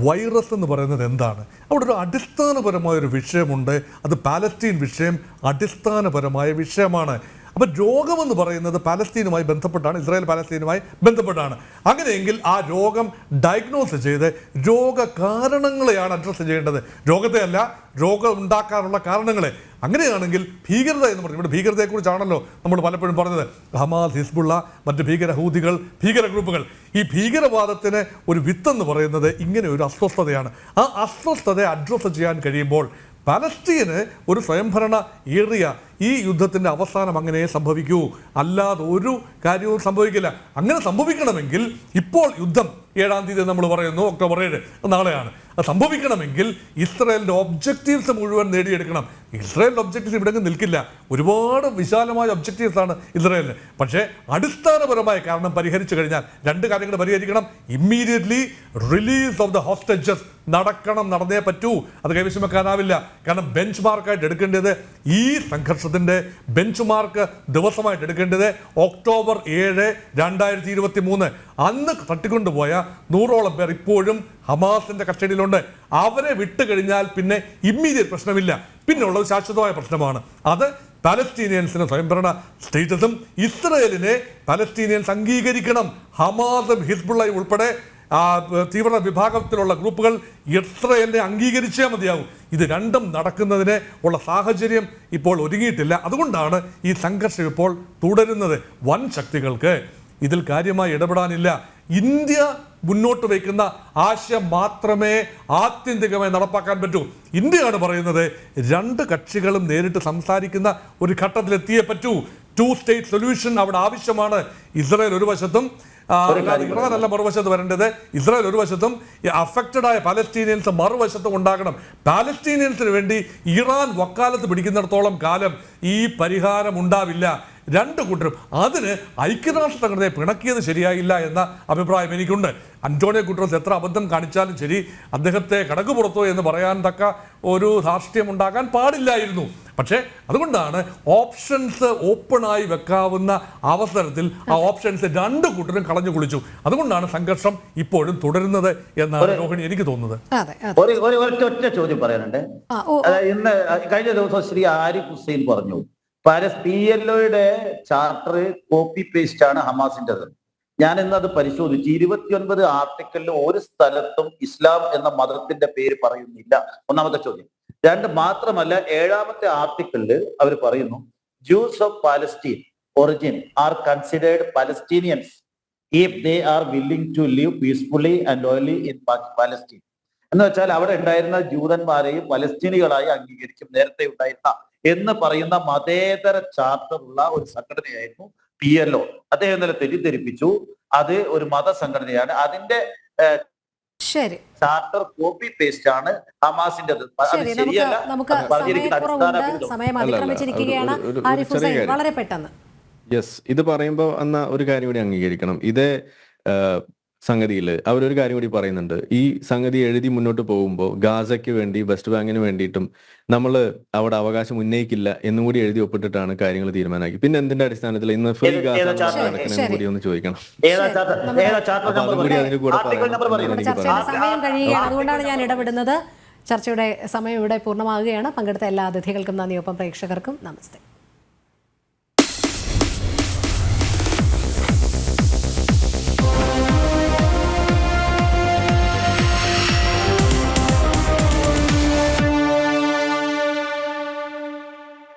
വൈറസ് എന്ന് പറയുന്നത് എന്താണ്? അവിടെ ഒരു അടിസ്ഥാനപരമായൊരു വിഷയമുണ്ട്. അത് പാലസ്തീൻ വിഷയം അടിസ്ഥാനപരമായ വിഷയമാണ്. അപ്പം രോഗമെന്ന് പറയുന്നത് പാലസ്തീനുമായി ബന്ധപ്പെട്ടാണ്, ഇസ്രായേൽ പാലസ്തീനുമായി ബന്ധപ്പെട്ടാണ്. അങ്ങനെയെങ്കിൽ ആ രോഗം ഡയഗ്നോസ് ചെയ്ത് രോഗകാരണങ്ങളെയാണ് അഡ്രസ്സ് ചെയ്യേണ്ടത്, രോഗത്തെ അല്ല, രോഗം ഉണ്ടാക്കാനുള്ള കാരണങ്ങളെ. അങ്ങനെയാണെങ്കിൽ ഭീകരത എന്ന് പറഞ്ഞു, ഇവിടെ ഭീകരതയെക്കുറിച്ചാണല്ലോ നമ്മൾ പലപ്പോഴും പറഞ്ഞത്. ഹമാസ്, ഹിസ്ബുള്ള, മറ്റ് ഹൂതികൾ, ഭീകര ഗ്രൂപ്പുകൾ. ഈ ഭീകരവാദത്തിന് ഒരു വിത്തെന്ന് പറയുന്നത് ഇങ്ങനെ ഒരു അസ്വസ്ഥതയാണ്. ആ അസ്വസ്ഥതയെ അഡ്രസ്സ് ചെയ്യാൻ കഴിയുമ്പോൾ പലസ്തീന് ഒരു സ്വയംഭരണ ഏറിയ ഈ യുദ്ധത്തിൻ്റെ അവസാനം അങ്ങനെ സംഭവിക്കൂ, അല്ലാതെ ഒരു കാര്യവും സംഭവിക്കില്ല. അങ്ങനെ സംഭവിക്കണമെങ്കിൽ ഇപ്പോൾ യുദ്ധം 7-ാം തീയതി നമ്മൾ പറയുന്നു, ഒക്ടോബർ 7 നാളെയാണ്. അത് സംഭവിക്കണമെങ്കിൽ ഇസ്രായേലിൻ്റെ ഒബ്ജക്റ്റീവ്സ് മുഴുവൻ നേടിയെടുക്കണം. ഇസ്രായേലിൻ്റെ ഒബ്ജക്റ്റീവ്സ് ഇവിടെ നിൽക്കില്ല. ഒരുപാട് വിശാലമായ ഒബ്ജക്റ്റീവ്സാണ് ഇസ്രായേലിന്. പക്ഷേ അടിസ്ഥാനപരമായ കാരണം പരിഹരിച്ചു കഴിഞ്ഞാൽ 2 കാര്യങ്ങൾ പരിഹരിക്കണം. Immediately release of the hostages നടന്നേ പറ്റൂ. അത് കൈവശം വെക്കാനാവില്ല. കാരണം ബെഞ്ച് മാർക്കായിട്ട് എടുക്കേണ്ടത്, ഈ സംഘർഷത്തിൻ്റെ ബെഞ്ച് മാർക്ക് ദിവസമായിട്ട് എടുക്കേണ്ടത് ഒക്ടോബർ 7, 2023. അന്ന് തട്ടിക്കൊണ്ടുപോയ 100ഓളം പേർ ഇപ്പോഴും ഹമാസിന്റെ കസ്റ്റഡിയിലുണ്ട്. അവരെ വിട്ടുകഴിഞ്ഞാൽ പിന്നെ ഇമ്മീഡിയറ്റ് പ്രശ്നമില്ല. പിന്നെ ഉള്ളത് ശാശ്വതമായ പ്രശ്നമാണ്. അത് പലസ്തീനിയൻസിന് സ്വയംഭരണ സ്റ്റേറ്റസും ഇസ്രയേലിനെ പലസ്തീനിയൻസ് അംഗീകരിക്കണം. ഹമാസും ഹിസ്ബുള്ളയും ഉൾപ്പെടെ തീവ്ര വിഭാഗത്തിലുള്ള ഗ്രൂപ്പുകൾ ഇസ്രയേലിനെ അംഗീകരിച്ചേ മതിയാവും. ഇത് രണ്ടും നടക്കുന്നതിന് ഉള്ള സാഹചര്യം ഇപ്പോൾ ഒരുങ്ങിയിട്ടില്ല. അതുകൊണ്ടാണ് ഈ സംഘർഷം ഇപ്പോൾ തുടരുന്നത്. വൻ ശക്തികൾക്ക് ഇതിൽ കാര്യമായി ഇടപെടാനില്ല. ഇന്ത്യ മുന്നോട്ട് വയ്ക്കുന്ന ആശയം മാത്രമേ ആത്യന്തികമായി നടപ്പാക്കാൻ പറ്റൂ. ഇന്ത്യയാണ് പറയുന്നത് 2 കക്ഷികളും നേരിട്ട് സംസാരിക്കുന്ന ഒരു ഘട്ടത്തിലെത്തിയേ പറ്റൂ. 2 സ്റ്റേറ്റ് സൊല്യൂഷൻ അവിടെ ആവശ്യമാണ്. ഇസ്രായേൽ ഒരു വശത്തും ഇറാനല്ല മറുവശത്ത് വരേണ്ടത്. ഇസ്രായേൽ ഒരു വശത്തും അഫക്റ്റഡ് ആയ പലസ്തീനിയൻസ് മറുവശത്തും ഉണ്ടാകണം. പാലസ്തീനിയൻസിന് വേണ്ടി ഇറാൻ വക്കാലത്ത് പിടിക്കുന്നിടത്തോളം കാലം ഈ പരിഹാരം ഉണ്ടാവില്ല. 2 കൂട്ടരും അതിന് ഐക്യരാഷ്ട്ര സംഘടനയെ പിണക്കിയത് ശരിയായില്ല എന്ന അഭിപ്രായം എനിക്കുണ്ട്. അന്റോണിയോ ഗുട്ടറസ് എത്ര അബദ്ധം കാണിച്ചാലും ശരി, അദ്ദേഹത്തെ കടക്ക് പുറത്തോ എന്ന് പറയാൻ തക്ക ഒരു ധാർഷ്ട്യം ഉണ്ടാകാൻ പാടില്ലായിരുന്നു. പക്ഷേ അതുകൊണ്ടാണ് ഓപ്ഷൻസ് ഓപ്പണായി വെക്കാവുന്ന അവസരത്തിൽ ആ ഓപ്ഷൻസ് 2 കൂട്ടരും കളഞ്ഞു കുളിച്ചു. അതുകൊണ്ടാണ് സംഘർഷം ഇപ്പോഴും തുടരുന്നത് എന്നാണ് രോഹിണി എനിക്ക് തോന്നുന്നത്. ഒറ്റ ചോദ്യം പറയാനുണ്ട്. ഇന്ന് കഴിഞ്ഞ ദിവസം ശ്രീ ആരിഫ് ഹുസൈൻ പറഞ്ഞു, PLOയുടെ ചാർട്ടർ കോപ്പി പേസ്റ്റ് ആണ് ഹമാസിൻ്റെത്. ഞാൻ ഇന്ന് അത് പരിശോധിച്ചു. 29 ആർട്ടിക്കിളിൽ ഒരു സ്ഥലത്തും ഇസ്ലാം എന്ന മതത്തിന്റെ പേര് പറയുന്നില്ല. ഒന്നാമത്തെ ചോദ്യം. 2 മാത്രമല്ല, 7ാമത്തെ ആർട്ടിക്കിളിൽ അവർ പറയുന്നു, Jews of Palestine origin are considered Palestinians if they are willing to live peacefully and loyally in Palestine. എന്ന് വെച്ചാൽ അവിടെ ഉണ്ടായിരുന്ന ജൂതന്മാരെയും പലസ്തീനികളായി അംഗീകരിക്കും. നേരത്തെ ഉണ്ടായിരുന്ന എന്ന് പറയുന്ന മതേതര ചാർട്ടറുള്ള ഒരു സംഘടനയായിരുന്നു PLO. അദ്ദേഹം ഇന്നലെ തെറ്റിദ്ധരിപ്പിച്ചു. അത് ഒരു മതസംഘടനയാണ്. അതിന്റെ ചാർട്ടർ കോപ്പി പേസ്റ്റ് ആണ് ഹമാസിന്റെ. സമയം അതിക്രമിച്ചിരിക്കുകയാണ്. ആരിഫ് ഹുസൈൻ വളരെ പെട്ടെന്ന്. യെസ്, ഇത് പറയുമ്പോൾ എന്ന ഒരു കാര്യം കൂടി അംഗീകരിക്കണം. ഇതേ സംഗതിയിൽ അവരൊരു കാര്യം കൂടി പറയുന്നുണ്ട്. ഈ സംഗതി എഴുതി മുന്നോട്ട് പോകുമ്പോൾ ഗാസയ്ക്ക് വേണ്ടി, വെസ്റ്റ് ബാങ്കിന് വേണ്ടിയിട്ടും നമ്മൾ അവിടെ അവകാശം ഉന്നയിക്കില്ല എന്നും കൂടി എഴുതി ഒപ്പിട്ടിട്ടാണ് കാര്യങ്ങൾ തീരുമാനമാക്കി. പിന്നെ എന്തിന്റെ അടിസ്ഥാനത്തിൽ ഇന്ന് ഫ്രീ ഗാസ കൂടി ഒന്ന് ചോദിക്കണം. സമയം കഴിയുകയാണ്. അതുകൊണ്ടാണ് ഞാൻ ഇടപെടുന്നത്. ചർച്ചയുടെ സമയം ഇവിടെ പൂർണ്ണമാകുകയാണ്. പങ്കെടുത്ത എല്ലാ അതിഥികൾക്കും നന്ദി. ഒപ്പം പ്രേക്ഷകർക്കും നമസ്തേ.